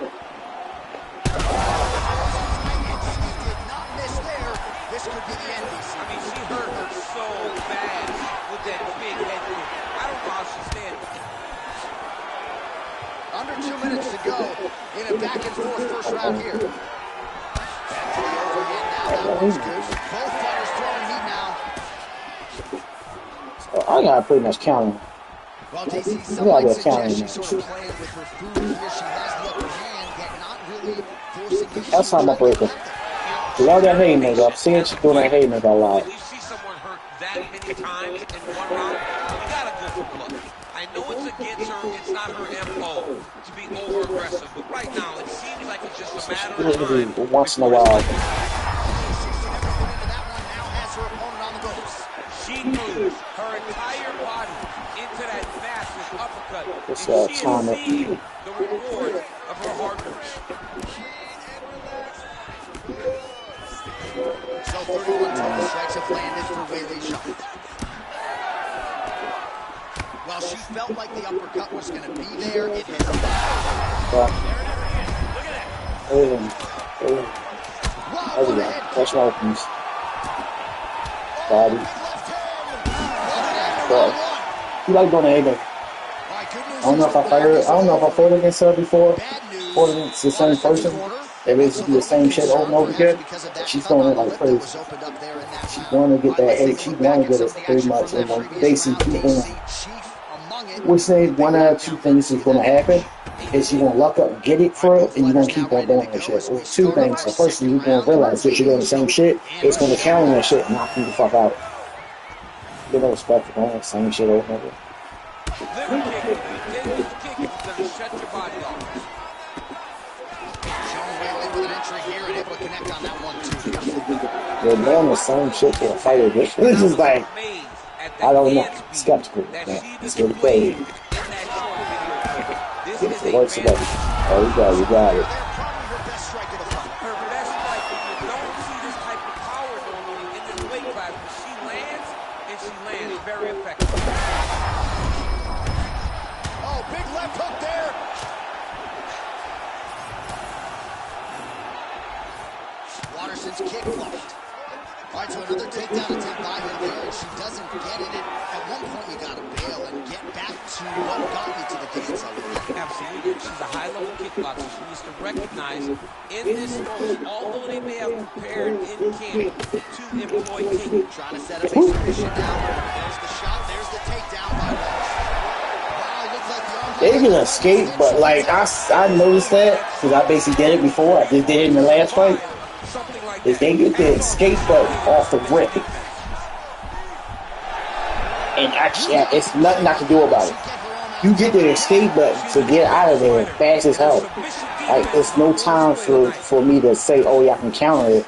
Speaker 2: Miss there. This could be the end, DC.
Speaker 3: I mean, she hurt her so bad with that big head kick. I don't know how she's standing.
Speaker 2: Under 2 minutes to go in a back-and-forth first round here. Back to the overhand now. That one's good. Both fighters throwing heat now.
Speaker 1: So I gotta pretty much count him.
Speaker 2: Well, DC,
Speaker 1: We
Speaker 2: some
Speaker 1: gotta
Speaker 2: might
Speaker 1: be a counter
Speaker 2: suggest she's
Speaker 1: match.
Speaker 2: sort of playing with her food here. She has the upper hand, yet not really forcing the
Speaker 1: That's how
Speaker 2: issue
Speaker 1: I'm
Speaker 2: or
Speaker 1: gonna
Speaker 2: trying to
Speaker 1: break
Speaker 2: get
Speaker 1: her.
Speaker 2: connected.
Speaker 1: Cause all
Speaker 3: She's
Speaker 1: that
Speaker 3: very
Speaker 1: haymaker, I'm
Speaker 3: patient
Speaker 1: seeing
Speaker 3: as
Speaker 1: she
Speaker 3: a
Speaker 1: doing that
Speaker 3: fighter.
Speaker 1: haymaker a lot.
Speaker 3: When you see someone hurt that many times in one round, you gotta go for blood. I know it's against her, it's not her MO to be over aggressive, but right now it seems like it's just a
Speaker 1: So she
Speaker 3: matter
Speaker 1: do
Speaker 3: of
Speaker 1: it every
Speaker 3: time
Speaker 1: once in a
Speaker 3: before this
Speaker 1: while.
Speaker 3: fight gets started.
Speaker 2: She's never put into that one, now has her opponent on the ropes.
Speaker 3: She threw her entire body into that massive uppercut,
Speaker 1: What's
Speaker 3: and she is
Speaker 1: time it?
Speaker 3: seeing the rewards of her hard work.
Speaker 2: So 31 total strikes have landed for Weili Zhang. Well, she felt like the uppercut was going to be there. It has not. Wow,
Speaker 1: There we
Speaker 2: what a
Speaker 1: go.
Speaker 2: head
Speaker 1: That's
Speaker 2: kick.
Speaker 1: what opens.
Speaker 2: Oh,
Speaker 1: Body.
Speaker 2: big left hand. What an end to
Speaker 1: But
Speaker 2: round one.
Speaker 1: you like doing the haymaker.
Speaker 2: All right, good news
Speaker 1: I don't
Speaker 2: is
Speaker 1: know if
Speaker 2: the
Speaker 1: I fight
Speaker 2: round
Speaker 1: her.
Speaker 2: is
Speaker 1: I don't know if I
Speaker 2: over.
Speaker 1: fought against her before.
Speaker 2: Bad
Speaker 1: Fought
Speaker 2: news.
Speaker 1: against the same
Speaker 2: Waterson's
Speaker 1: person.
Speaker 2: corner
Speaker 1: They
Speaker 2: looks a
Speaker 1: basically do the
Speaker 2: little bit
Speaker 1: same shit over and
Speaker 2: concerned,
Speaker 1: over
Speaker 2: perhaps
Speaker 1: again.
Speaker 2: because of
Speaker 1: But
Speaker 2: that
Speaker 1: she's
Speaker 2: cut
Speaker 1: going
Speaker 2: on
Speaker 1: in
Speaker 2: the
Speaker 1: like
Speaker 2: lip that
Speaker 1: crazy.
Speaker 2: was opened up there in that
Speaker 1: She
Speaker 2: round.
Speaker 1: want to get
Speaker 2: All right,
Speaker 1: that
Speaker 2: let's
Speaker 1: hate.
Speaker 2: take a
Speaker 1: She
Speaker 2: look
Speaker 1: want
Speaker 2: back
Speaker 1: to
Speaker 2: at
Speaker 1: get
Speaker 2: some
Speaker 1: it
Speaker 2: of the
Speaker 1: pretty
Speaker 2: action
Speaker 1: much.
Speaker 2: from
Speaker 1: And
Speaker 2: that
Speaker 1: then
Speaker 2: previous round.
Speaker 1: basically people
Speaker 2: DC chief among it.
Speaker 1: would say
Speaker 2: The big
Speaker 1: one out of two
Speaker 2: knockdown there.
Speaker 1: things
Speaker 2: See
Speaker 1: is going
Speaker 2: that?
Speaker 1: to happen. Is you're going to luck up and get it
Speaker 2: All right,
Speaker 1: for it,
Speaker 2: both
Speaker 1: and you're going
Speaker 2: fighters
Speaker 1: to
Speaker 2: now
Speaker 1: keep on
Speaker 2: ready to
Speaker 1: doing that
Speaker 2: go
Speaker 1: shit.
Speaker 2: as
Speaker 1: Or
Speaker 2: we
Speaker 1: two
Speaker 2: start up
Speaker 1: things.
Speaker 2: our
Speaker 1: The first thing
Speaker 2: second
Speaker 1: you're going to
Speaker 2: round.
Speaker 1: realize that you're doing the same shit.
Speaker 2: And
Speaker 1: It's
Speaker 2: a
Speaker 1: going to
Speaker 2: shot.
Speaker 1: counter that shit and knock you the fuck out. Get no respect for doing the same shit over and over.
Speaker 3: Liver kicking. You take this kick if it's going to shut your body off.
Speaker 2: Sean Weili with an entry here and able to connect on that one too.
Speaker 1: They're doing the same shit to a fighter. This is
Speaker 3: I was
Speaker 1: like,
Speaker 3: amazed at the
Speaker 1: I don't know,
Speaker 3: hand speed
Speaker 1: skeptical.
Speaker 3: that
Speaker 1: Man.
Speaker 3: she
Speaker 1: It's really
Speaker 3: displayed
Speaker 1: crazy.
Speaker 3: in that short video clip. This
Speaker 1: Get
Speaker 3: is
Speaker 1: the
Speaker 3: a
Speaker 1: worst of it.
Speaker 3: fantastic.
Speaker 1: Oh, you got it.
Speaker 2: They're probably her best strike of the fight.
Speaker 3: Her best strike, but you don't see this type of power normally in this weight class, but she lands, and she lands very effective.
Speaker 2: Oh, big left hook there. Waterson's kick blocked. All right, so another takedown attempt by her there, and she doesn't get it. At one point, you got to bail and get back to what got you to the dance hall.
Speaker 3: Absolutely. She's a high-level kickboxer. She needs to recognize in this sport, although they may have prepared in camp to employ kicking.
Speaker 2: Trying to set up a submission now. There's the shot. There's the takedown by Walsh. Wow, looks like the arm.
Speaker 1: They can escape, but like I noticed that because I basically did it before. I just did it in the last fight.
Speaker 3: Something like
Speaker 1: Is
Speaker 3: that.
Speaker 1: they get the escape button off the rip, and actually it's nothing I can do about it. You get the escape button to get out of there fast as hell. Like it's no time for me to say, oh yeah, I can counter it.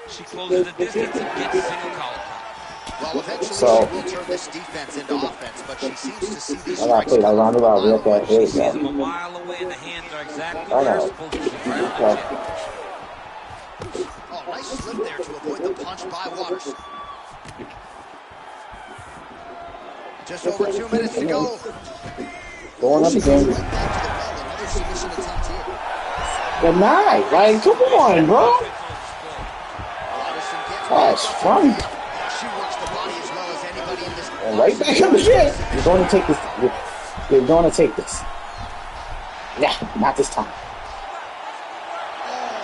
Speaker 3: She closes the distance and gets single collar.
Speaker 2: Well, eventually
Speaker 1: So-
Speaker 2: she will turn this defense into offense, but she seems to see these
Speaker 1: I gotta
Speaker 2: strikes
Speaker 1: play that
Speaker 2: coming
Speaker 1: round
Speaker 2: from a
Speaker 1: about
Speaker 2: mile
Speaker 1: real bad.
Speaker 2: away.
Speaker 1: Here we
Speaker 3: She sees them
Speaker 1: go.
Speaker 3: a mile away, and the hands are exactly
Speaker 1: I
Speaker 3: where they're
Speaker 1: know.
Speaker 3: supposed to be, right on the
Speaker 1: Okay.
Speaker 3: chin.
Speaker 2: Oh, nice slip there to avoid the punch by Waterson. Just over 2 minutes to go.
Speaker 1: Going up
Speaker 2: She goes
Speaker 1: again.
Speaker 2: right back to the well. Another submission attempt here.
Speaker 1: Denied. Like, come on, bro.
Speaker 2: Waterson gets
Speaker 1: Oh, it's funny.
Speaker 2: She works the body as well as anybody in this.
Speaker 1: And right back up again. You're going to take this. You're going to take this. Nah, not this time.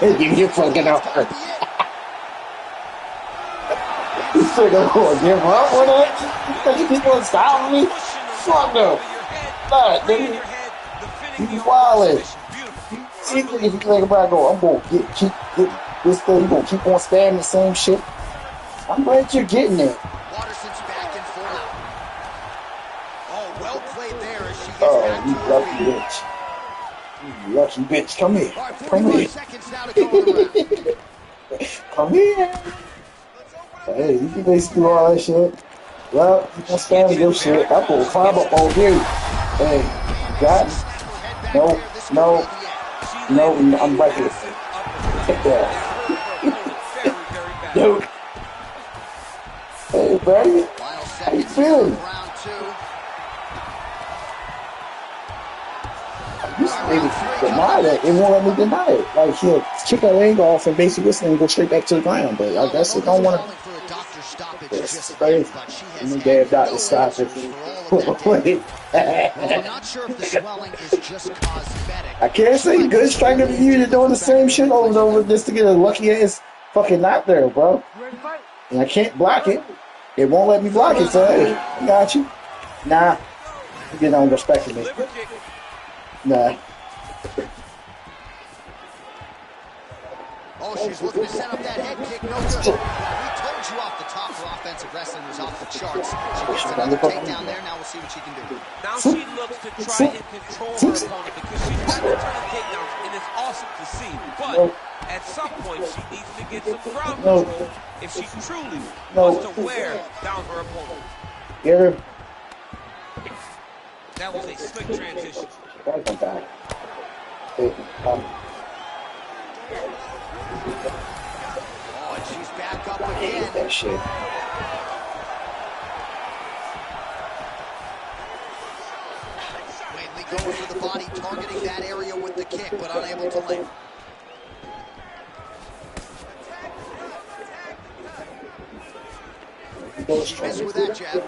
Speaker 1: Hey, give me a fucking offer. You think I'm going to give up with it? Because you keep on stopping me? Fuck no. Nah, nigga. You wildin'. See, if you think about it, go, I'm going to keep this thing. You're going to keep on spamming the same shit. I'm glad you're getting it.
Speaker 2: Waterson's back in full. Oh, well played there as she gets
Speaker 1: Oh,
Speaker 2: back
Speaker 1: you
Speaker 2: to her
Speaker 1: lucky
Speaker 2: feet.
Speaker 1: bitch. You lucky bitch. Come here.
Speaker 2: All right,
Speaker 1: Come
Speaker 2: 45
Speaker 1: here.
Speaker 2: seconds now to go in the round.
Speaker 1: Come here. Hey, you can basically do all that shit. Well, you can spam your shit. I'm gonna climb up on you. Hey, you got me. No, no, no, I'm right here. Take that. Dude. Hey, buddy.
Speaker 2: Final
Speaker 1: How you
Speaker 2: seconds
Speaker 1: feeling?
Speaker 2: of round two.
Speaker 1: You maybe deny that. It won't let me deny it. Like, he'll kick her leg off and basically this thing go straight back to the ground. But I guess it don't want to.
Speaker 2: For a doctor stoppage
Speaker 1: It's
Speaker 2: just
Speaker 1: crazy.
Speaker 2: yet, but she has
Speaker 1: I'm
Speaker 2: had
Speaker 1: damn doctor
Speaker 2: no
Speaker 1: stop
Speaker 2: answers
Speaker 1: it.
Speaker 2: for all of that day. Well, I'm not sure if the swelling is just cosmetic.
Speaker 1: I can't say good striker for you. You're doing the same shit over and over just to get a lucky ass fucking knock there, bro.
Speaker 4: You ready to fight?
Speaker 1: And I can't block it. It won't let me block it, so hey, I got you. Nah, You don't respect me.
Speaker 3: Liver kick.
Speaker 1: Nah.
Speaker 2: Oh, she's looking to set up that head kick. No good. Well, we told you off the top her offensive wrestling was off the charts. She gets another takedown there. Now we'll see what she can do.
Speaker 3: Now she looks to try and control her opponent because she's got to turn takedowns, and it's awesome to see. But at some point, she needs to get some ground control if she truly wants to wear down her opponent.
Speaker 1: Get her.
Speaker 3: That was a slick transition.
Speaker 1: Back on back. Hey,
Speaker 2: Oh, and she's back up
Speaker 1: I hate
Speaker 2: again.
Speaker 1: that shit.
Speaker 2: Waitley going for the body, targeting that area with the kick, but unable to land. She missed with that jab.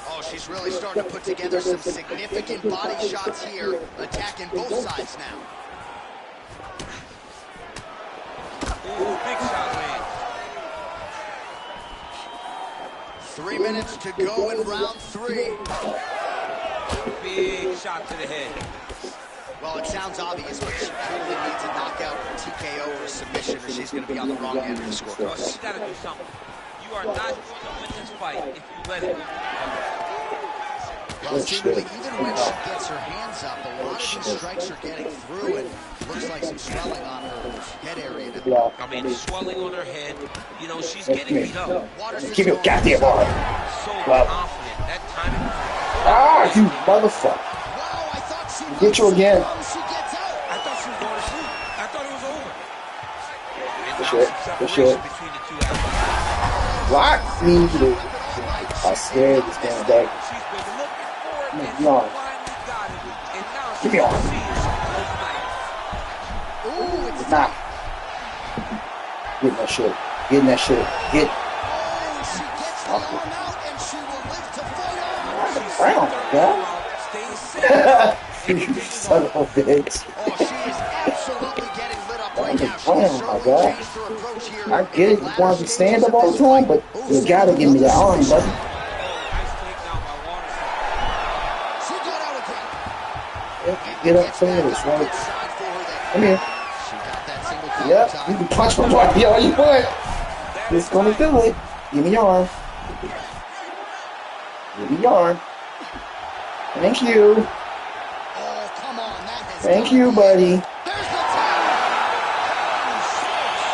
Speaker 2: Oh, she's really starting to put together some significant body shots here, attacking both sides now.
Speaker 3: Ooh, big shot lands.
Speaker 2: 3 minutes to go in round 3.
Speaker 3: Big shot to the head.
Speaker 2: Well, it sounds obvious, but she clearly needs a knockout, TKO, or a submission, or she's going to be on the wrong end of the scorecard.
Speaker 3: Well, she's got to do something. You are not going to win this fight if you let it go.
Speaker 2: Well, seemingly, even when she gets her hands up, a lot of these strikes are getting through, and looks like some swelling on her head area.
Speaker 3: I mean, swelling on her head. You know, she's getting beat up.
Speaker 1: Keep your goddamn arm.
Speaker 3: So confident. That timing.
Speaker 1: Ah, you motherfucker.
Speaker 2: Wow, I thought she
Speaker 1: Get you again.
Speaker 2: She gets out.
Speaker 3: I thought she was going to sleep. I thought it was over. And now
Speaker 1: Good
Speaker 3: some
Speaker 1: shit.
Speaker 3: separation between the two athletes.
Speaker 1: Lock me, dude. I scared this damn day.
Speaker 3: She's been looking for it, and she
Speaker 1: No.
Speaker 3: finally got it. And now
Speaker 1: Give
Speaker 3: she's
Speaker 1: me
Speaker 3: going
Speaker 1: on.
Speaker 3: to see if she can close the night.
Speaker 2: Ooh, it's
Speaker 1: Nah. Getting that shit. Getting that shit. Get.
Speaker 2: oh, she gets the arm out, and she will live to fight on.
Speaker 1: Brown, yeah.
Speaker 3: Stays safe.
Speaker 1: You son of a bitch.
Speaker 2: Oh, she is absolutely getting lit up right now. She
Speaker 1: Oh,
Speaker 2: has
Speaker 1: my
Speaker 2: certainly
Speaker 1: God.
Speaker 2: changed her approach here.
Speaker 1: I get it. You
Speaker 2: in the
Speaker 1: want to
Speaker 2: latter
Speaker 1: stand
Speaker 2: stages
Speaker 1: up all
Speaker 2: of
Speaker 1: the
Speaker 2: this
Speaker 1: time,
Speaker 2: fight.
Speaker 1: but you gotta give me that arm, buddy.
Speaker 3: Nice takedown by Waterson.
Speaker 2: She got out again.
Speaker 1: Get up fast, right?
Speaker 2: Good side for her there.
Speaker 1: Come here.
Speaker 2: She got that single collar
Speaker 1: Yep.
Speaker 2: tie.
Speaker 1: You can punch my body all you want. It's gonna do it. Give me your arm. Give me your arm. Thank you.
Speaker 2: Oh, come on. That has
Speaker 1: Thank
Speaker 2: gotta
Speaker 1: you,
Speaker 2: be
Speaker 1: buddy.
Speaker 2: it. There's the tap.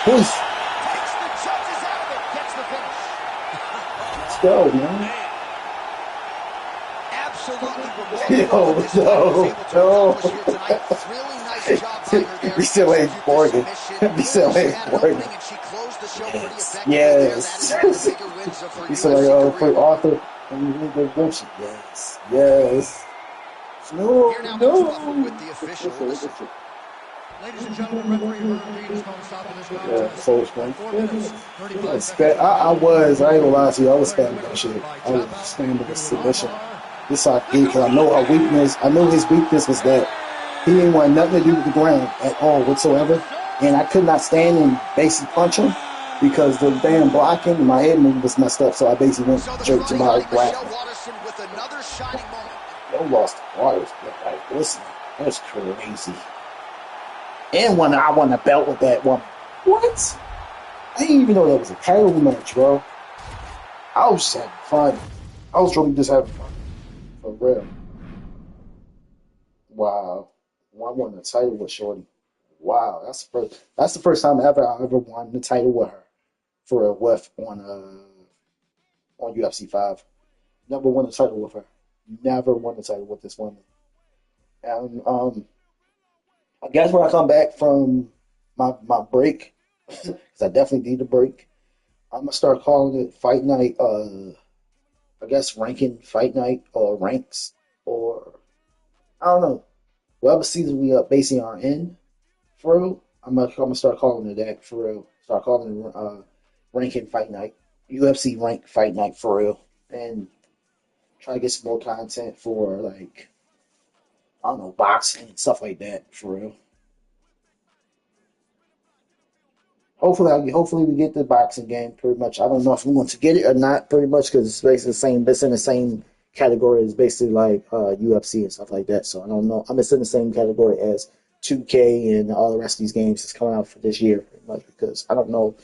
Speaker 1: Peace.
Speaker 2: Takes the judges out of it. Gets the finish.
Speaker 1: Let's go, man.
Speaker 2: Absolutely
Speaker 1: Yo,
Speaker 2: remarkable what this fight was able to
Speaker 1: no.
Speaker 2: accomplish here tonight. Really nice job by her there.
Speaker 1: We still ain't
Speaker 2: Execute the
Speaker 1: Morgan.
Speaker 2: submission.
Speaker 1: We still
Speaker 2: She
Speaker 1: ain't
Speaker 2: had an
Speaker 1: Morgan.
Speaker 2: opening and she closed the show pretty effectively
Speaker 1: Yes.
Speaker 2: there. That is one of the bigger wins of her
Speaker 1: You said,
Speaker 2: UFC
Speaker 1: for
Speaker 2: career.
Speaker 1: Arthur and redemption. Yes. Yes. No,
Speaker 2: Here now comes Buffer
Speaker 1: no.
Speaker 2: with the official decision.
Speaker 4: Ladies and gentlemen, referee Herb Dean is going to stop this
Speaker 1: Yeah,
Speaker 4: contest
Speaker 1: so it's fun.
Speaker 4: at 4 minutes, 35
Speaker 1: I
Speaker 4: seconds.
Speaker 1: I ain't gonna lie to you, I was spamming that shit. I was spamming the submission. This I did because I know her weakness. I know his weakness was that he didn't want nothing to do with the ground at all whatsoever. And I could not stand and basically punch him because the damn blocking and my head movement was messed up. So I basically went
Speaker 2: So the
Speaker 1: straight to my
Speaker 2: fighting
Speaker 1: grab.
Speaker 2: Michelle Waterson with another shining moment.
Speaker 1: Yo lost the waters. Like, listen, that's crazy. And when I won the belt with that one. What? I didn't even know that was a title match, bro. I was just having fun. I was really just having fun. For real. Wow. I won the title with Shorty. Wow. That's the first time I ever won the title with her. For a with on UFC 5. Never won the title with her. Never won the title with this woman. And I guess when I come back from my break, because I definitely need a break, I'm gonna start calling it Fight Night. I guess ranking Fight Night or ranks or I don't know. Whatever season we are basing our in for real, I'm gonna start calling it that for real. Start calling it ranking Fight Night, UFC rank Fight Night for real, and try to get some more content for like I don't know boxing and stuff like that for real. Hopefully we get the boxing game pretty much. I don't know if we want to get it or not pretty much because it's basically the same. It's in the same category is basically like UFC and stuff like that. So I don't know. I'm just in the same category as 2K and all the rest of these games that's coming out for this year, pretty much, because I don't know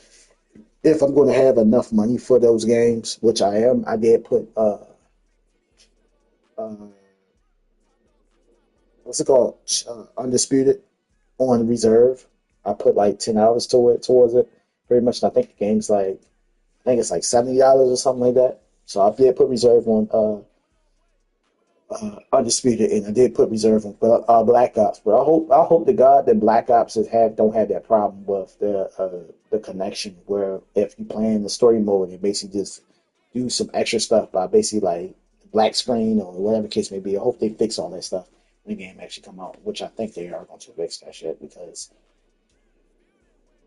Speaker 1: if I'm going to have enough money for those games, which I am. I did put uh, what's it called, Undisputed on reserve. I put like $10 towards it, pretty much. And I think the game's like I think it's like $70 or something like that. So I did put reserve on Undisputed, and I did put reserve on Black Ops. But I hope to God that Black Ops don't have that problem with the connection, where if you play in the story mode, and basically just do some extra stuff by basically like black screen or whatever the case may be. I hope they fix all that stuff when the game actually come out, which I think they are going to fix that shit because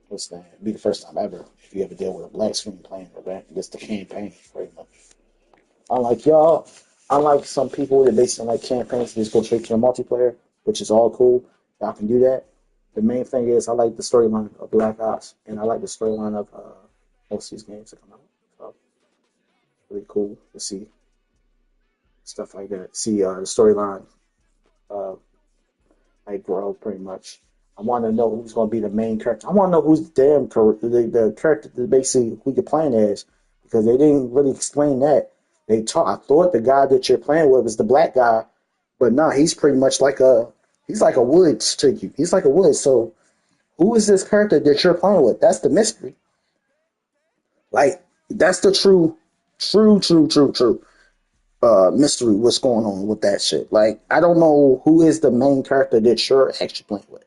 Speaker 1: what's that? It'd be the first time ever if you ever deal with a black screen playing or back against the campaign, pretty much. Unlike y'all, unlike some people that based on like campaigns, they just go straight to the multiplayer, which is all cool. Y'all can do that. The main thing is I like the storyline of Black Ops, and I like the storyline of most of these games that come out. So really cool to see stuff like that. See the storyline uh, like grow pretty much. I want to know who's going to be the main character. I want to know who's the character that basically who you're playing as, because they didn't really explain that. I thought the guy that you're playing with was the black guy, but no, he's pretty much he's like a Woods to you. He's like a Woods. So who is this character that you're playing with? That's the mystery. Like that's the true mystery. What's going on with that shit? Like I don't know who is the main character that you're actually playing with.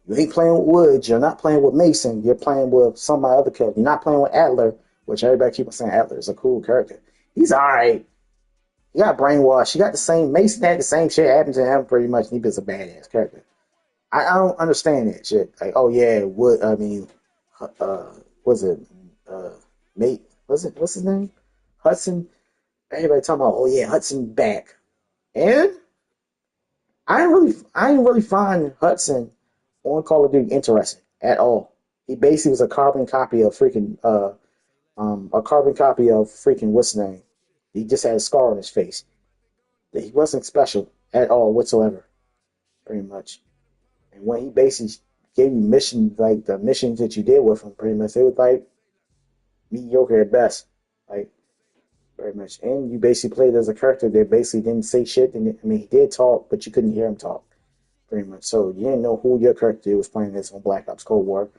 Speaker 1: You ain't playing with Woods. You're not playing with Mason. You're playing with some of my other characters. You're not playing with Adler, which everybody keeps saying Adler is a cool character. He's all right. He got brainwashed. He got the same. Mason had the same shit happen to him pretty much. And he was a badass character. I don't understand that shit. Like, oh yeah, Wood. I mean, was it mate? What's his name? Hudson. Everybody talking about, oh yeah, Hudson back. And I didn't really find Hudson on Call of Duty interesting at all. He basically was a carbon copy of freaking what's his name. He just had a scar on his face. He wasn't special at all whatsoever, pretty much. And when he basically gave you missions, like the missions that you did with him, pretty much, it was like mediocre at best, like very much. And you basically played as a character that basically didn't say shit. And I mean, he did talk, but you couldn't hear him talk, pretty much. So you didn't know who your character was playing as on Black Ops Cold War,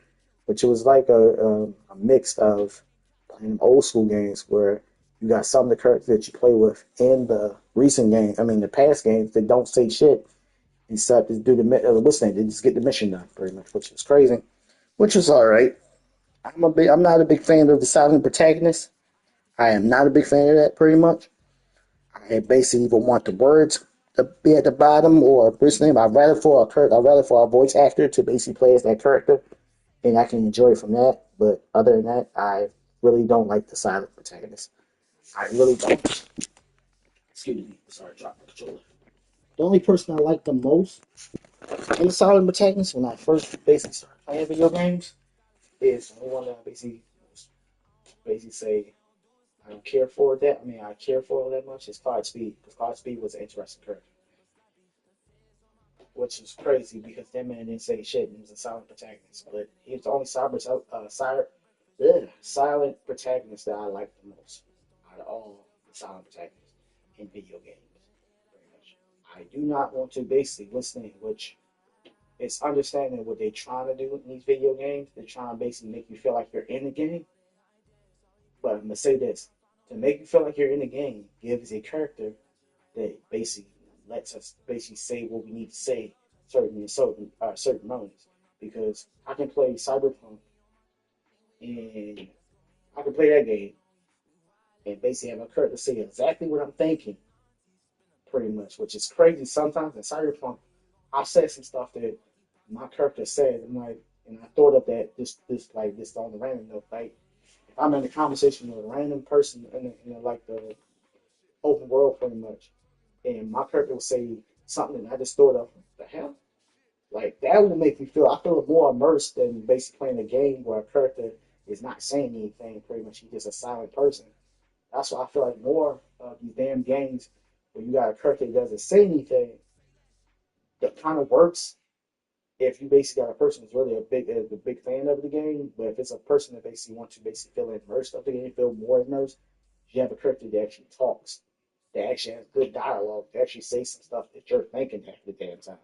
Speaker 1: which was like a mix of playing old school games where you got some of the characters that you play with in the recent game. I mean, the past games that don't say shit except to do what's name. They just get the mission done, pretty much, which was crazy, which was all right. I'm not a big fan of the silent protagonist. I am not a big fan of that, pretty much. I basically even want the words to be at the bottom or what's name. I'd rather for a voice actor to basically play as that character, and I can enjoy it from that. But other than that, I really don't like the silent protagonist. I really don't. Excuse me. Sorry, drop my controller. The only person I like the most in the silent protagonist when I first basically started playing video games is the one that I basically say I don't care for that. I mean, I care for it that much. Is Cloud Speed, because Cloud Speed was an interesting character, which is crazy because that man didn't say shit and he was a silent protagonist. But he was the only silent protagonist that I like the most out of all the silent protagonists in video games. Very much. I do not want to basically listen, which it's understanding what they're trying to do in these video games. They're trying to basically make you feel like you're in the game. But I'm gonna say this: to make you feel like you're in the game, gives a character that basically lets us basically say what we need to say certain moments. Because I can play Cyberpunk and I can play that game and basically have a character say exactly what I'm thinking, pretty much, which is crazy. Sometimes in Cyberpunk, I said some stuff that my character said, and I thought of that this on the random note. Like if I'm in a conversation with a random person in like the open world, pretty much, and my character will say something that I just thought of. The hell, like that will make me feel. I feel more immersed than basically playing a game where a character is not saying anything. Pretty much, he's just a silent person. That's why I feel like more of these damn games where you got a character that doesn't say anything that kind of works if you basically got a person who's really a big fan of the game. But if it's a person that basically wants to basically feel immersed of the game, feel more immersed, you have a character that actually talks, that actually has good dialogue, that actually say some stuff that you're thinking half the damn time.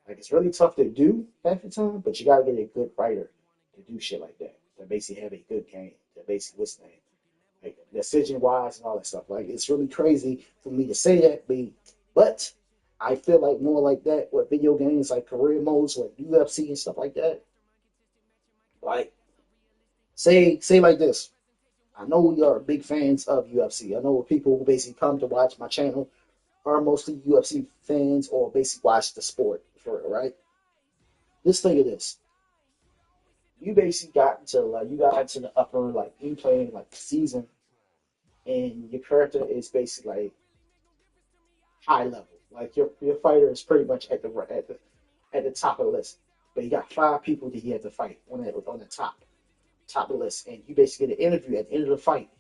Speaker 1: Like it's really tough to do half the time, but you gotta get a good writer to do shit like that. To basically have a good game. To basically what's the name? Like decision wise and all that stuff. Like it's really crazy for me to say that, but I feel like more like that with video games like career modes like UFC and stuff like that. Like say like this. I know we are big fans of UFC. I know people who basically come to watch my channel are mostly UFC fans or basically watch the sport for it, right? Just think of this. You basically got into the upper like you playing like the season and your character is basically like high level. Like your fighter is pretty much at the top of the list. But you got five people that you have to fight on the top of the list. And you basically get an interview at the end of the fight.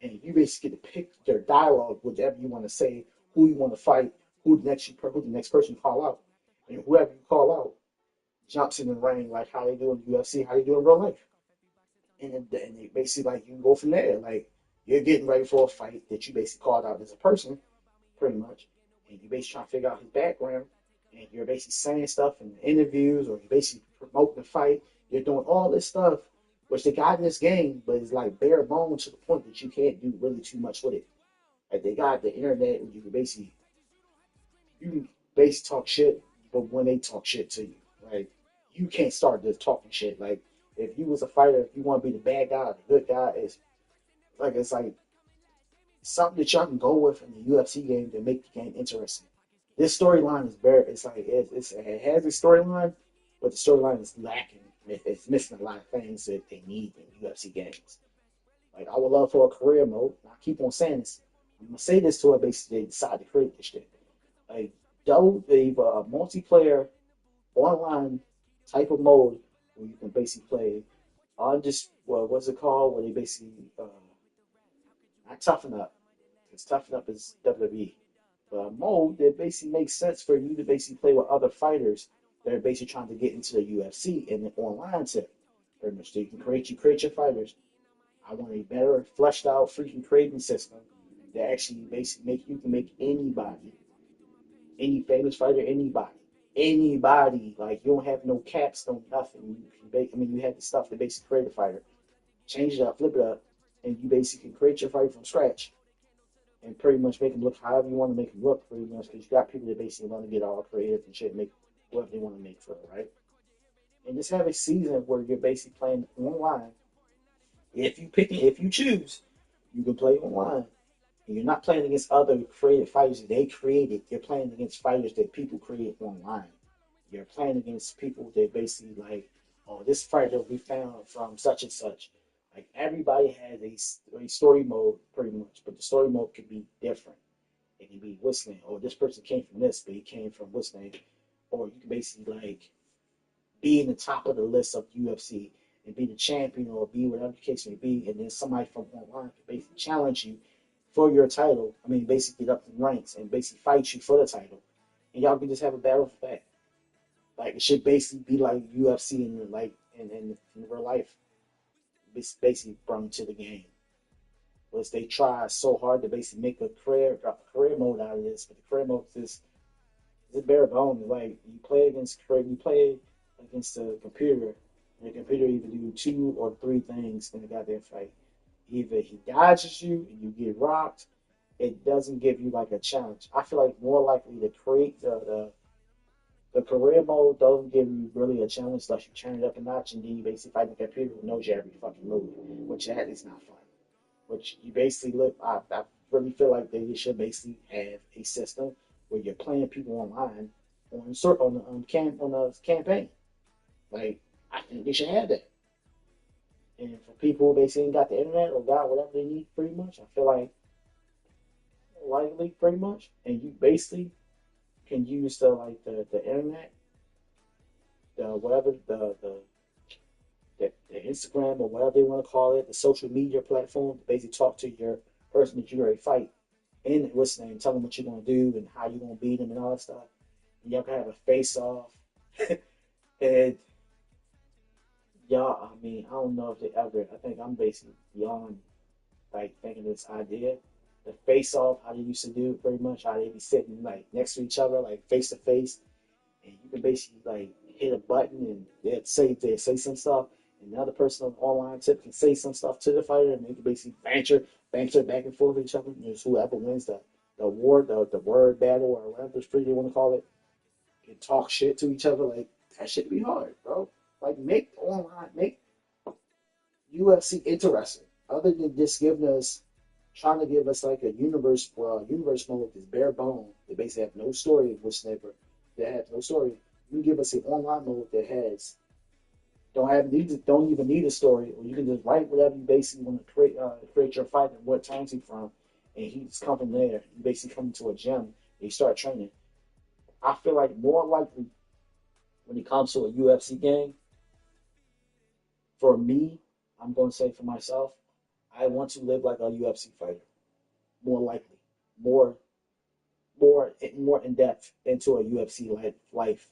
Speaker 1: And you basically get to pick their dialogue, whatever you want to say, who you want to fight, who the next person you call out. And whoever you call out jumps in the ring like how they do in UFC, how they do in real life. And they basically like you can go from there. Like you're getting ready for a fight that you basically called out as a person, pretty much. And you basically trying to figure out his background. And you're basically saying stuff in interviews or you're basically promoting the fight. You're doing all this stuff, which they got in this game, but it's like bare bones to the point that you can't do really too much with it. Like they got the internet and you can basically talk shit, but when they talk shit to you, like you can't start just talking shit. Like if you was a fighter, if you want to be the bad guy or the good guy, it's like something that y'all can go with in the UFC game to make the game interesting. This storyline is very, it's like it has a storyline, but the storyline is lacking. It's missing a lot of things that they need in UFC games. Like I would love for a career mode. And I keep on saying this. I'm gonna say this to it. Basically, they decide to create this shit. A multiplayer online type of mode where you can basically play on just what's it called? Where they basically not toughen up. Because toughen up is WWE. But a mode that basically makes sense for you to basically play with other fighters that are basically trying to get into the UFC and the online tip. Pretty much, so you create your fighters. I want a better fleshed out freaking trading system that actually basically make you can make anybody, any famous fighter, anybody. Like you don't have no caps, no nothing. You had the stuff to basically create a fighter, change it up, flip it up, and you basically create your fighter from scratch and pretty much make them look however you want to make them look, pretty much, because you got people that basically want to get all creative and shit, make whatever they want to make for it, right? And just have a season where you're basically playing online. If you choose, you can play online. And you're not playing against other creative fighters that they created. You're playing against fighters that people create online. You're playing against people that basically like, oh, this fighter we found from such and such. Like everybody has a story mode pretty much, but the story mode can be different. It can be whistling, or this person came from this, but he came from whistling. Or you can basically like be in the top of the list of UFC and be the champion or be whatever the case may be, and then somebody from online can basically challenge you for your title. I mean, basically get up in ranks and basically fight you for the title, and y'all can just have a battle for that. Like it should basically be like UFC in in real life. It's basically brought to the game. Was they try so hard to basically make a career mode out of this, but the career mode is bare bones. Like you play against the computer, and the computer either do two or three things in the goddamn fight. Either he dodges you and you get rocked, it doesn't give you like a challenge. I feel like more likely to create the career mode doesn't give you really a challenge unless you turn it up a notch and then you basically fight the computer who knows you every fucking move, which that is not fun. Which you basically look, I really feel like they should basically have a system where you're playing people online on a campaign. Like I think they should have that. And for people who basically ain't got the internet or got whatever they need, pretty much, I feel like likely pretty much, and you basically can use the internet, the whatever the the Instagram or whatever they want to call it, the social media platform, to basically talk to your person that you're ready to fight in what's name, tell them what you're gonna do and how you're gonna beat them and all that stuff. And y'all can have a face off. And y'all, I mean, I don't know if they ever. I think I'm basically beyond like thinking this idea. The face off, how they used to do it, pretty much how they be sitting like next to each other, like face to face, and you can basically like hit a button and they say some stuff, and the other person on the online tip can say some stuff to the fighter, and they can basically banter back and forth with each other. And it's whoever wins the award, the word battle or whatever street they want to call it, can talk shit to each other. Like that should be hard, bro. Like make UFC interesting, other than just giving us trying to give us like a universe mode that's bare bone. They basically have no story, which never that have no story. You can give us an online mode that has don't even need a story, or you can just write whatever you basically want to create your fight and what town's he from, and he just come from there. You basically come to a gym and you start training. I feel like more likely when it comes to a UFC game, for me, I'm going to say for myself, I want to live like a UFC fighter. More likely, more more in depth into a UFC life,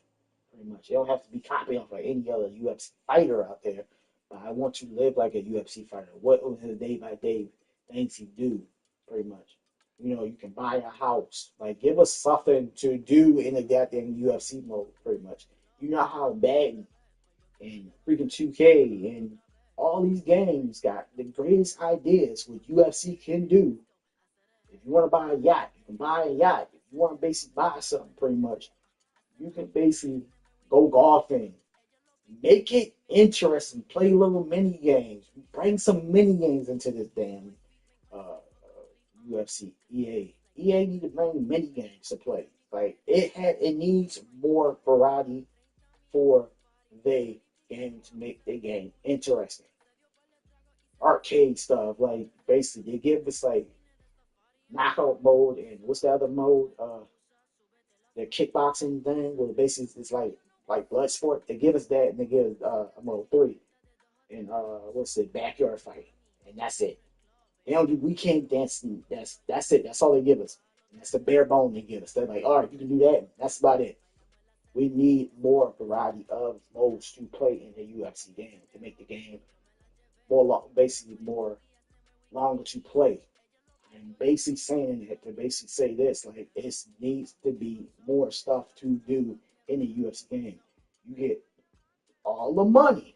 Speaker 1: pretty much. You don't have to be copying off like any other UFC fighter out there, but I want to live like a UFC fighter. What was his day by day things he do, pretty much. You know, you can buy a house. Like, give us something to do in a goddamn UFC mode, pretty much. You know how bad and freaking 2K and all these games got the greatest ideas what UFC can do. If you want to buy a yacht, you can buy a yacht. If you want to basically buy something, pretty much, you can basically go golfing. Make it interesting. Play little mini games. Bring some mini games into this damn UFC. EA. EA need to bring mini games to play. Like it needs more variety for the game to make the game interesting. Arcade stuff, like basically they give us like knockout mode and what's the other mode? The kickboxing thing where basically it's like blood sport. They give us that and they give mode three and what's it, backyard fight, and that's it. They don't do we can't dance. That's it. That's all they give us. And that's the bare bone they give us. They're like, all right, you can do that. That's about it. We need more variety of modes to play in the UFC game to make the game basically more longer to play. I'm basically saying that to basically say this, like it needs to be more stuff to do in the UFC game. You get all the money.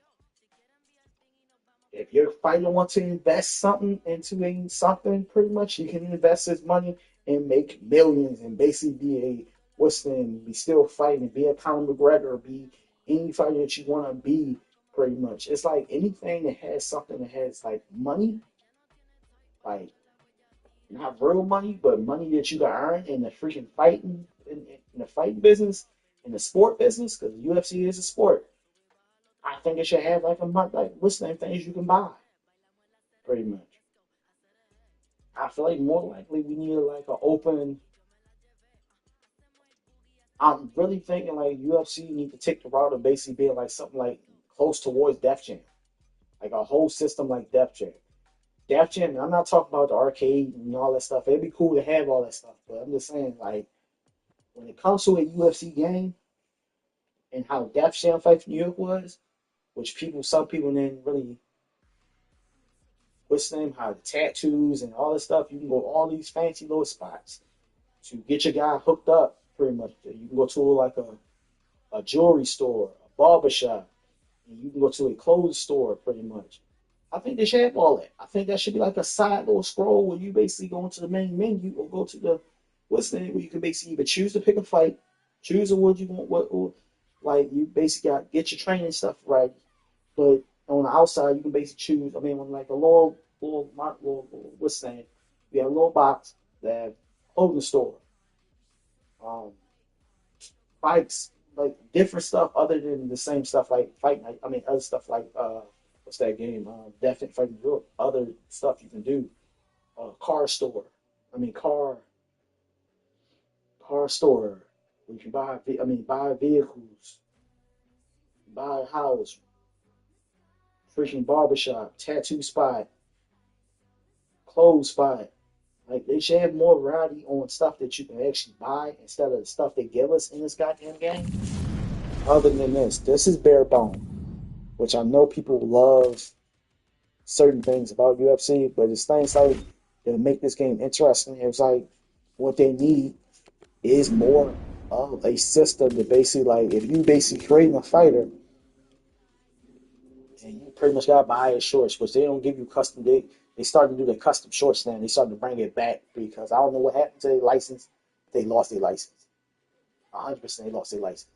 Speaker 1: If your fighter wants to invest something into something, pretty much you can invest his money and make millions and basically be a what's the name, be still fighting, be a Conor McGregor, be any fighter that you want to be, pretty much. It's like anything that has something that has like money, like not real money, but money that you can earn in the freaking fighting in the fighting business, in the sport business, because UFC is a sport. I think it should have like a month, like what's the name things you can buy, pretty much. I feel like more likely we need like an open. I'm really thinking like UFC need to take the route of basically being like something like close towards Def Jam, like a whole system like Def Jam. Def Jam. I'm not talking about the arcade and all that stuff. It'd be cool to have all that stuff, but I'm just saying like when it comes to a UFC game and how Def Jam Fight for New York was, which some people didn't really, what's the name, how the tattoos and all this stuff, you can go all these fancy little spots to get your guy hooked up, pretty much. You can go to like a jewelry store, a barber shop, and you can go to a clothes store, pretty much. I think they should have all that. I think that should be like a side little scroll where you basically go into the main menu or go to the what's the name where you can basically either choose to pick a fight, choose a what you want, what or like you basically got get your training stuff right. But on the outside you can basically choose. I mean, on like a little what's the name? We have a little box that have clothing store, um, bikes, like different stuff other than the same stuff like fight night. I mean, other stuff like what's that game? Definite Fighting Europe. Other stuff you can do. Car store. I mean, car store. Where you can buy vehicles, buy a house, freaking barbershop, tattoo spot, clothes spot. Like they should have more variety on stuff that you can actually buy instead of the stuff they give us in this goddamn game. Other than this is bare bone, which I know people love certain things about UFC, but it's things like that make this game interesting. It's like what they need is more of a system that basically like if you basically creating a fighter and you pretty much gotta buy his shorts, which they don't give you custom. They started to do their custom shorts now. They started to bring it back because I don't know what happened to their license. They lost their license. 100% they lost their license.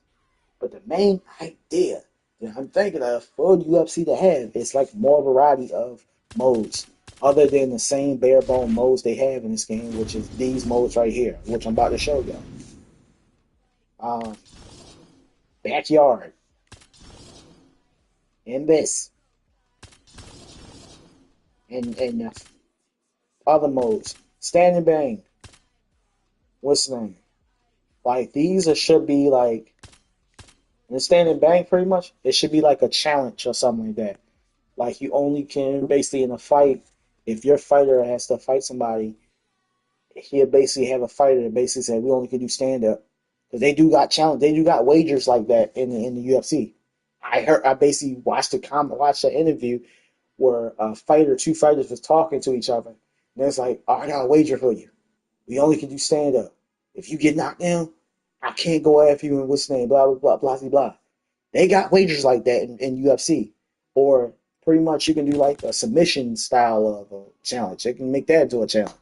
Speaker 1: But the main idea that I'm thinking of for UFC to have is like more variety of modes other than the same bare bone modes they have in this game, which is these modes right here, which I'm about to show you. Um, Backyard and this and other modes. Stand and bang. What's the name? Like these are, should be like in the stand and bang pretty much. It should be like a challenge or something like that. Like you only can basically in a fight, if your fighter has to fight somebody, he'll basically have a fighter that basically say we only can do stand up. Because they do got challenge, they do got wagers like that in the UFC. I basically watched the interview where two fighters was talking to each other. And it's like, oh, I got a wager for you. We only can do stand up. If you get knocked down, I can't go after you and what's the name, blah blah blah blah blah blah. They got wagers like that in UFC. Or pretty much you can do like a submission style of a challenge. They can make that into a challenge.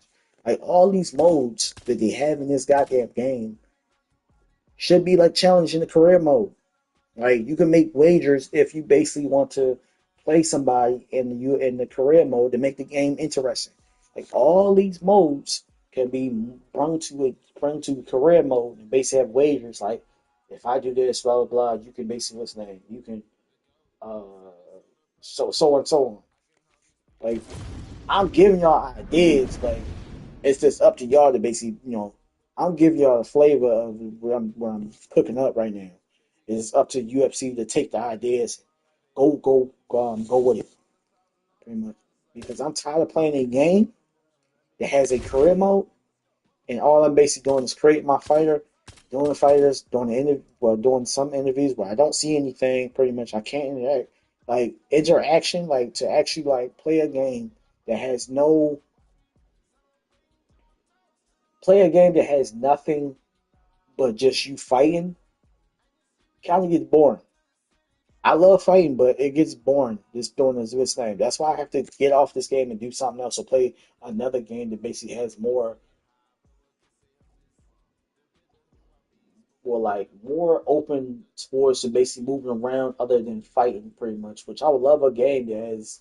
Speaker 1: Like all these modes that they have in this goddamn game should be like challenge in the career mode. Like you can make wagers if you basically want to play somebody in the career mode to make the game interesting. Like all these modes can be brought to career mode and basically have wagers. Like if I do this, blah blah blah, you can basically what's the name? You can uh so on so on. Like I'm giving y'all ideas. Like it's just up to y'all to basically I'm giving y'all a flavor of what I'm cooking up right now. It's up to UFC to take the ideas, go with it, pretty much. Because I'm tired of playing a game that has a career mode, and all I'm basically doing is creating my fighter, doing the fighters, doing some interviews where I don't see anything. Pretty much, I can't interact. Like interaction, like to actually like play a game that has no play a game that has nothing but just you fighting. Kind of gets boring. I love fighting, but it gets boring just doing this thing. That's why I have to get off this game and do something else or play another game that basically has more, or like more open towards to basically moving around other than fighting, pretty much. Which I would love a game that has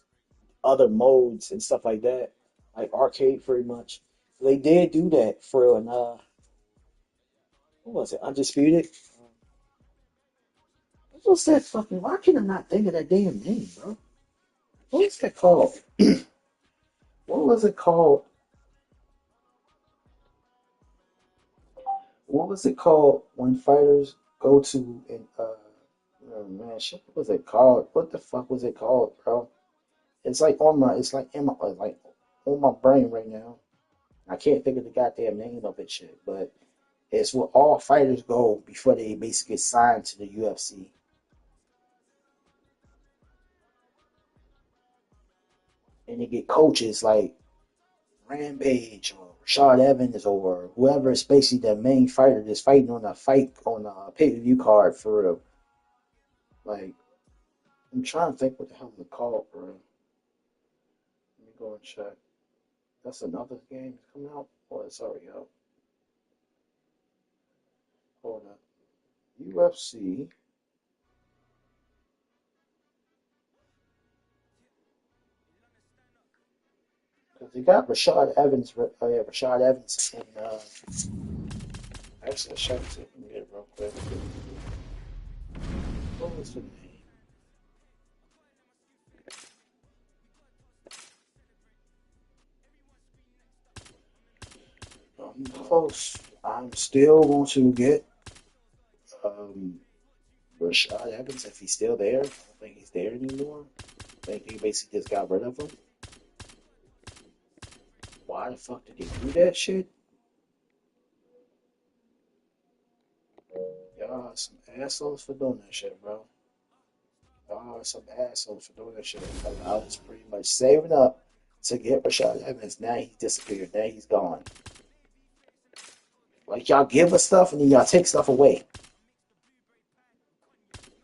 Speaker 1: other modes and stuff like that, like arcade, pretty much. They did do that for an what was it, Undisputed? What was that fucking? Why can I not think of that damn name, bro? What was that called? What was it called? What was it called when fighters go to and oh man, shit, what was it called? What the fuck was it called, bro? It's like in my like on my brain right now. I can't think of the goddamn name of it, shit, but it's where all fighters go before they basically get signed to the UFC, and they get coaches like Rampage or Rashad Evans or whoever is basically the main fighter that's fighting on a pay per view card for real. Like I'm trying to think what the hell it's called, bro. Let me go and check. That's another game coming out. Oh, it's already out. Hold up. UFC. Because they got Rashad Evans. Oh yeah, Rashad Evans. And actually, I'll check it. Let me get it real quick. What was the name? I'm close. I'm still going to get um, Rashad Evans if he's still there. I don't think he's there anymore. think he basically just got rid of him. Why the fuck did he do that shit? Y'all are some assholes for doing that shit, bro. Y'all are some assholes for doing that shit. I was pretty much saving up to get Rashad Evans. Now he disappeared. Now he's gone. Like y'all give us stuff and then y'all take stuff away.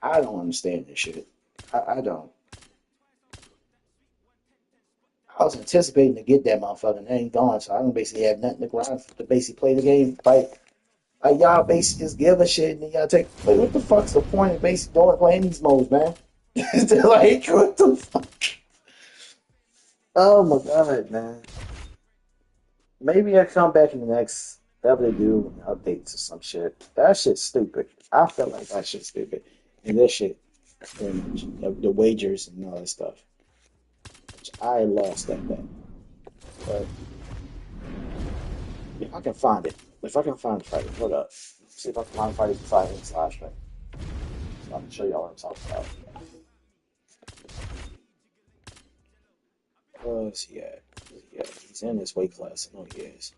Speaker 1: I don't understand this shit. I don't. I was anticipating to get that motherfucker and they ain't gone, so I don't basically have nothing to grind to basically play the game. Like y'all basically just give a shit and then y'all take. Like, what the fuck's the point of basically doing playing these modes, man? Like, what the fuck? Oh my god, man. Maybe I come back in the next whatever they do updates or some shit. That shit's stupid. I feel like that shit's stupid. And this shit, pretty much, the wagers and all that stuff. Which I lost that bet. But if I can find it, if I can find the fight, hold up. See if I can find the fight you can find in this live stream. So I can show y'all what I'm talking about. Where is he at? Yeah, he's in this weight class. I know he is.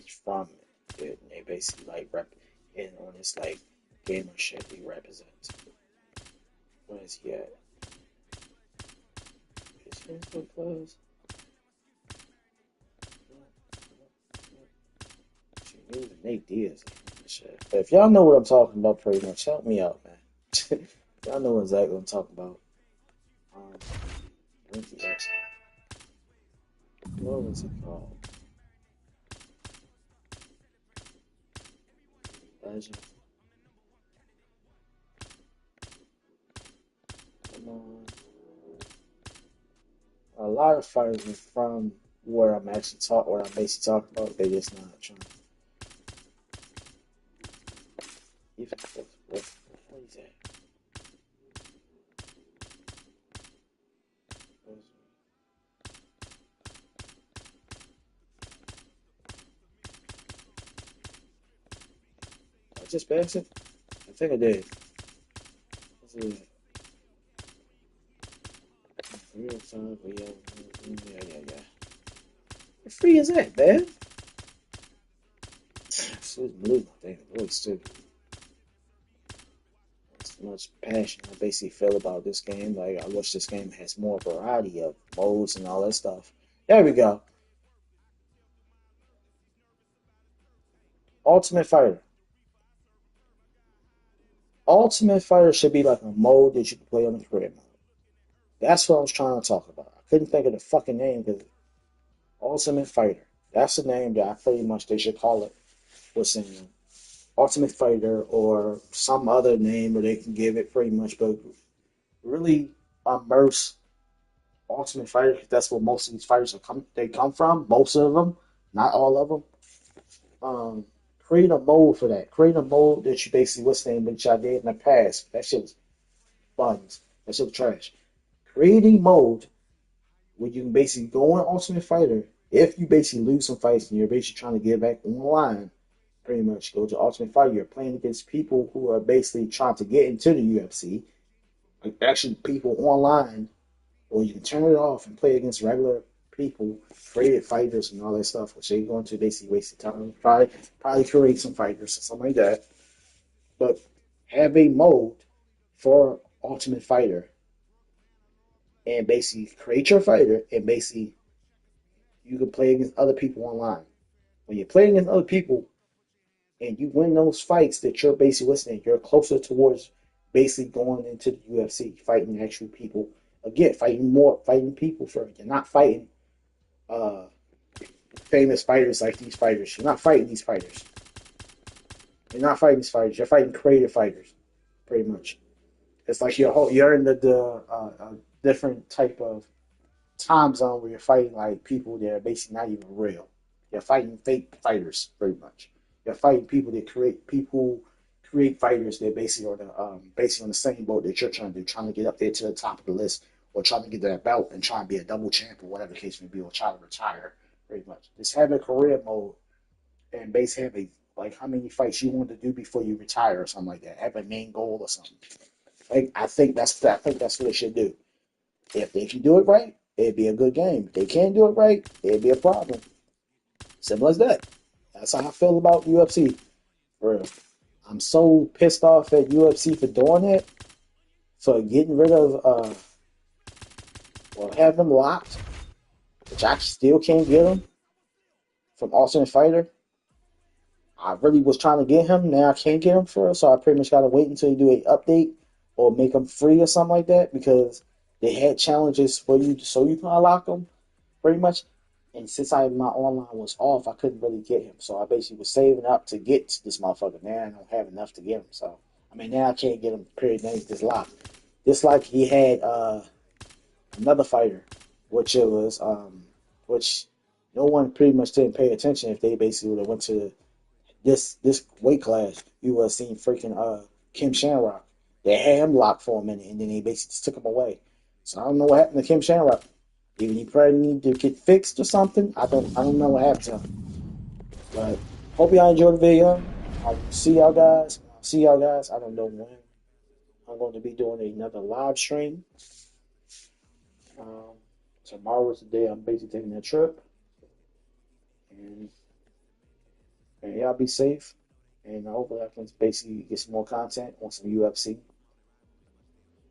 Speaker 1: He's from it. And they basically like rep in on this like gamer shit he represents. Where is he at? Is he in this weight class? Even Nate Diaz. Shit. But if y'all know what I'm talking about, pretty much help me out, man. Y'all know exactly what I'm talking about. What was it called? Legend. Come on. A lot of fighters are from where I'm actually where I'm basically talking about. They just not trying. Even what is that? I just passed it? I think I did. What's it? Real time, yeah. What free is that, man? So blue, I think. Really stupid. As much passion I basically feel about this game. Like, I wish this game has more variety of modes and all that stuff. There we go. Ultimate Fighter. Ultimate Fighter should be like a mode that you can play on the career mode. That's what I was trying to talk about. I couldn't think of the fucking name because Ultimate Fighter. That's the name that I pretty much they should call it. What's in Ultimate Fighter or some other name where they can give it pretty much, but really immerse Ultimate Fighter because that's where most of these fighters come from. Most of them, not all of them. Um, Create a mode for that. Create a mode that you basically what's the name which I did in the past. That shit was buns. That shit was trash. Create a mode where you can basically go on Ultimate Fighter. If you basically lose some fights and you're basically trying to get back online, pretty much go to Ultimate Fighter. You're playing against people who are basically trying to get into the UFC, like actually people online, or you can turn it off and play against regular people, created fighters and all that stuff, which they're going to basically waste the time. Probably create some fighters or something like that. But have a mode for Ultimate Fighter and basically create your fighter and basically you can play against other people online. When you're playing against other people and you win those fights that you're basically listening, you're closer towards basically going into the UFC, fighting actual people. Again, fighting people for you're not fighting uh, famous fighters like these fighters. You're not fighting these fighters. You're not fighting these fighters. You're fighting creative fighters, pretty much. It's like you're in the different type of time zone where you're fighting like people that are basically not even real. You're fighting fake fighters, pretty much. You're fighting create fighters that basically are basically on the same boat that you're trying to do, trying to get up there to the top of the list, or trying to get that belt and try and be a double champ or whatever the case may be, or try to retire, pretty much. Just have a career mode and basically have a like how many fights you want to do before you retire or something like that. Have a main goal or something. Like I think that's what they should do. If they can do it right, it'd be a good game. If they can't do it right, it'd be a problem. Simple as that. That's how I feel about UFC. For real. I'm so pissed off at UFC for doing it, for getting rid of well, have them locked, which I still can't get them from alternate fighter. I really was trying to get him. Now I can't get him for us, so I pretty much got to wait until you do a update or make them free or something like that because they had challenges for you so you can unlock them pretty much. And since my online was off, I couldn't really get him. So I basically was saving up to get to this motherfucker. Now I don't have enough to get him. So I mean, now I can't get him. Period. Now he's just locked. Just like he had another fighter, which it was which no one pretty much didn't pay attention if they basically would have went to this weight class. You would have seen freaking Kim Shamrock. They had him locked for a minute, and then they basically just took him away. So I don't know what happened to Kim Shamrock. Even he probably need to get fixed or something. I don't know what happened to him. But hope y'all enjoyed the video. I'll see y'all guys. I don't know when I'm going to be doing another live stream. Um, Tomorrow is the day I'm basically taking that trip. And, and y'all be safe. And hopefully I can basically get some more content on some UFC.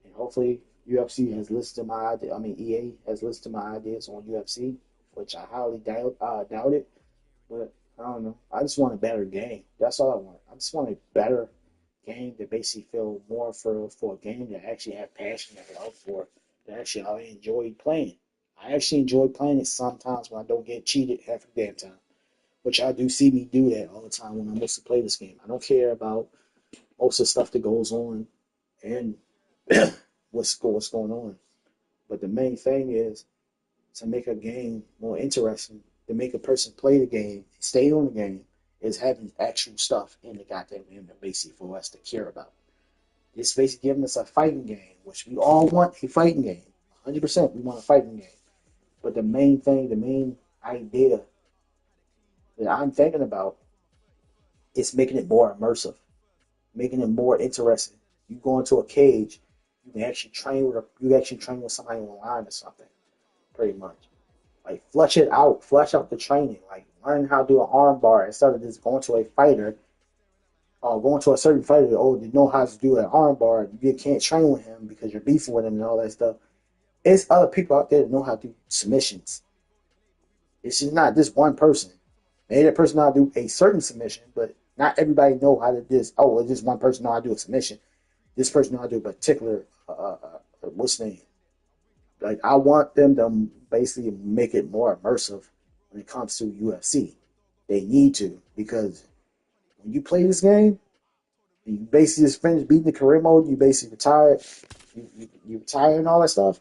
Speaker 1: And hopefully UFC has listed my idea. I mean EA has listed my ideas on UFC, which I highly doubt it. But I don't know. I just want a better game. That's all I want. I just want a better game that basically feel more for a game that I actually have passion and love for. That actually I enjoy playing. I actually enjoy playing it sometimes when I don't get cheated half the damn time. Which I do see me do that all the time when I mostly play this game. I don't care about most of the stuff that goes on and what's going on. But the main thing is to make a game more interesting, to make a person play the game, stay on the game, is having actual stuff in the goddamn game that basically for us to care about. It's basically giving us a fighting game, which we all want a fighting game. 100% we want a fighting game. But the main thing, the main idea that I'm thinking about is making it more immersive, making it more interesting. You go into a cage, you can actually train with somebody online or something, pretty much. Like flesh out the training. Like learn how to do an arm bar instead of just going to a fighter or going to a certain fighter. Oh, they know how to do an arm bar. You can't train with him because you're beefing with him and all that stuff. It's other people out there that know how to do submissions. It's just not this one person. Maybe that person know how to do a certain submission, but not everybody know how to do this. Oh, well, this one person know how to do a submission. This person know how to do a particular what's the name? Like I want them to basically make it more immersive when it comes to UFC. They need to because when you play this game, you basically just finish beating the career mode. You basically retire. You retire and all that stuff.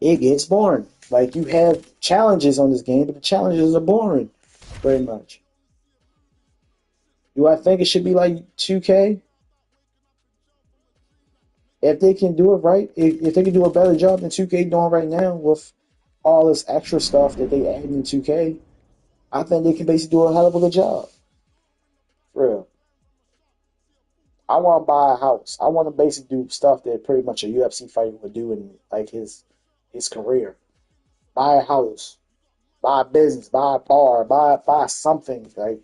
Speaker 1: It gets boring. Like you have challenges on this game, but the challenges are boring, very much. Do I think it should be like 2K? If they can do it right, if they can do a better job than 2K doing right now with all this extra stuff that they add in 2K, I think they can basically do a hell of a good job. For real. I want to buy a house. I want to basically do stuff that pretty much a UFC fighter would do in like his career. Buy a house, buy a business, buy a bar, buy something like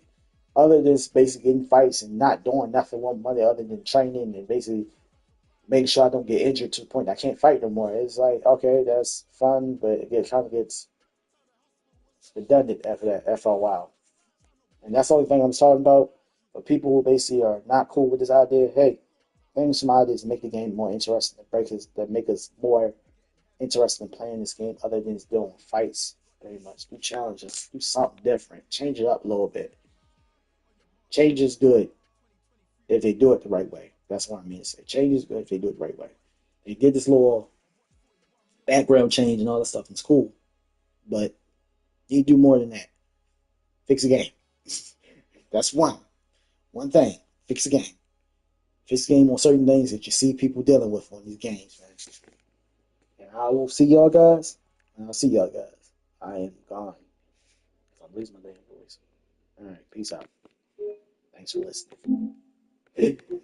Speaker 1: other than just basically getting fights and not doing nothing with money other than training and basically making sure I don't get injured to the point I can't fight no more. It's like okay, that's fun, but it kind of gets redundant after that after a while. And that's the only thing I'm talking about. But people who basically are not cool with this idea, hey, think some ideas to make the game more interesting, that make us more interested in playing this game other than just doing fights. Very much do challenges, do something different, change it up a little bit. Change is good if they do it the right way. That's what I mean to say. Change is good if they do it the right way. They did this little background change and all that stuff. It's cool, but you do more than that. Fix the game. That's one thing. Fix the game. Fix the game on certain things that you see people dealing with on these games, man. And I will see y'all guys. And I'll see y'all guys. I am gone. I'm losing my damn voice. All right, peace out. Thanks for listening.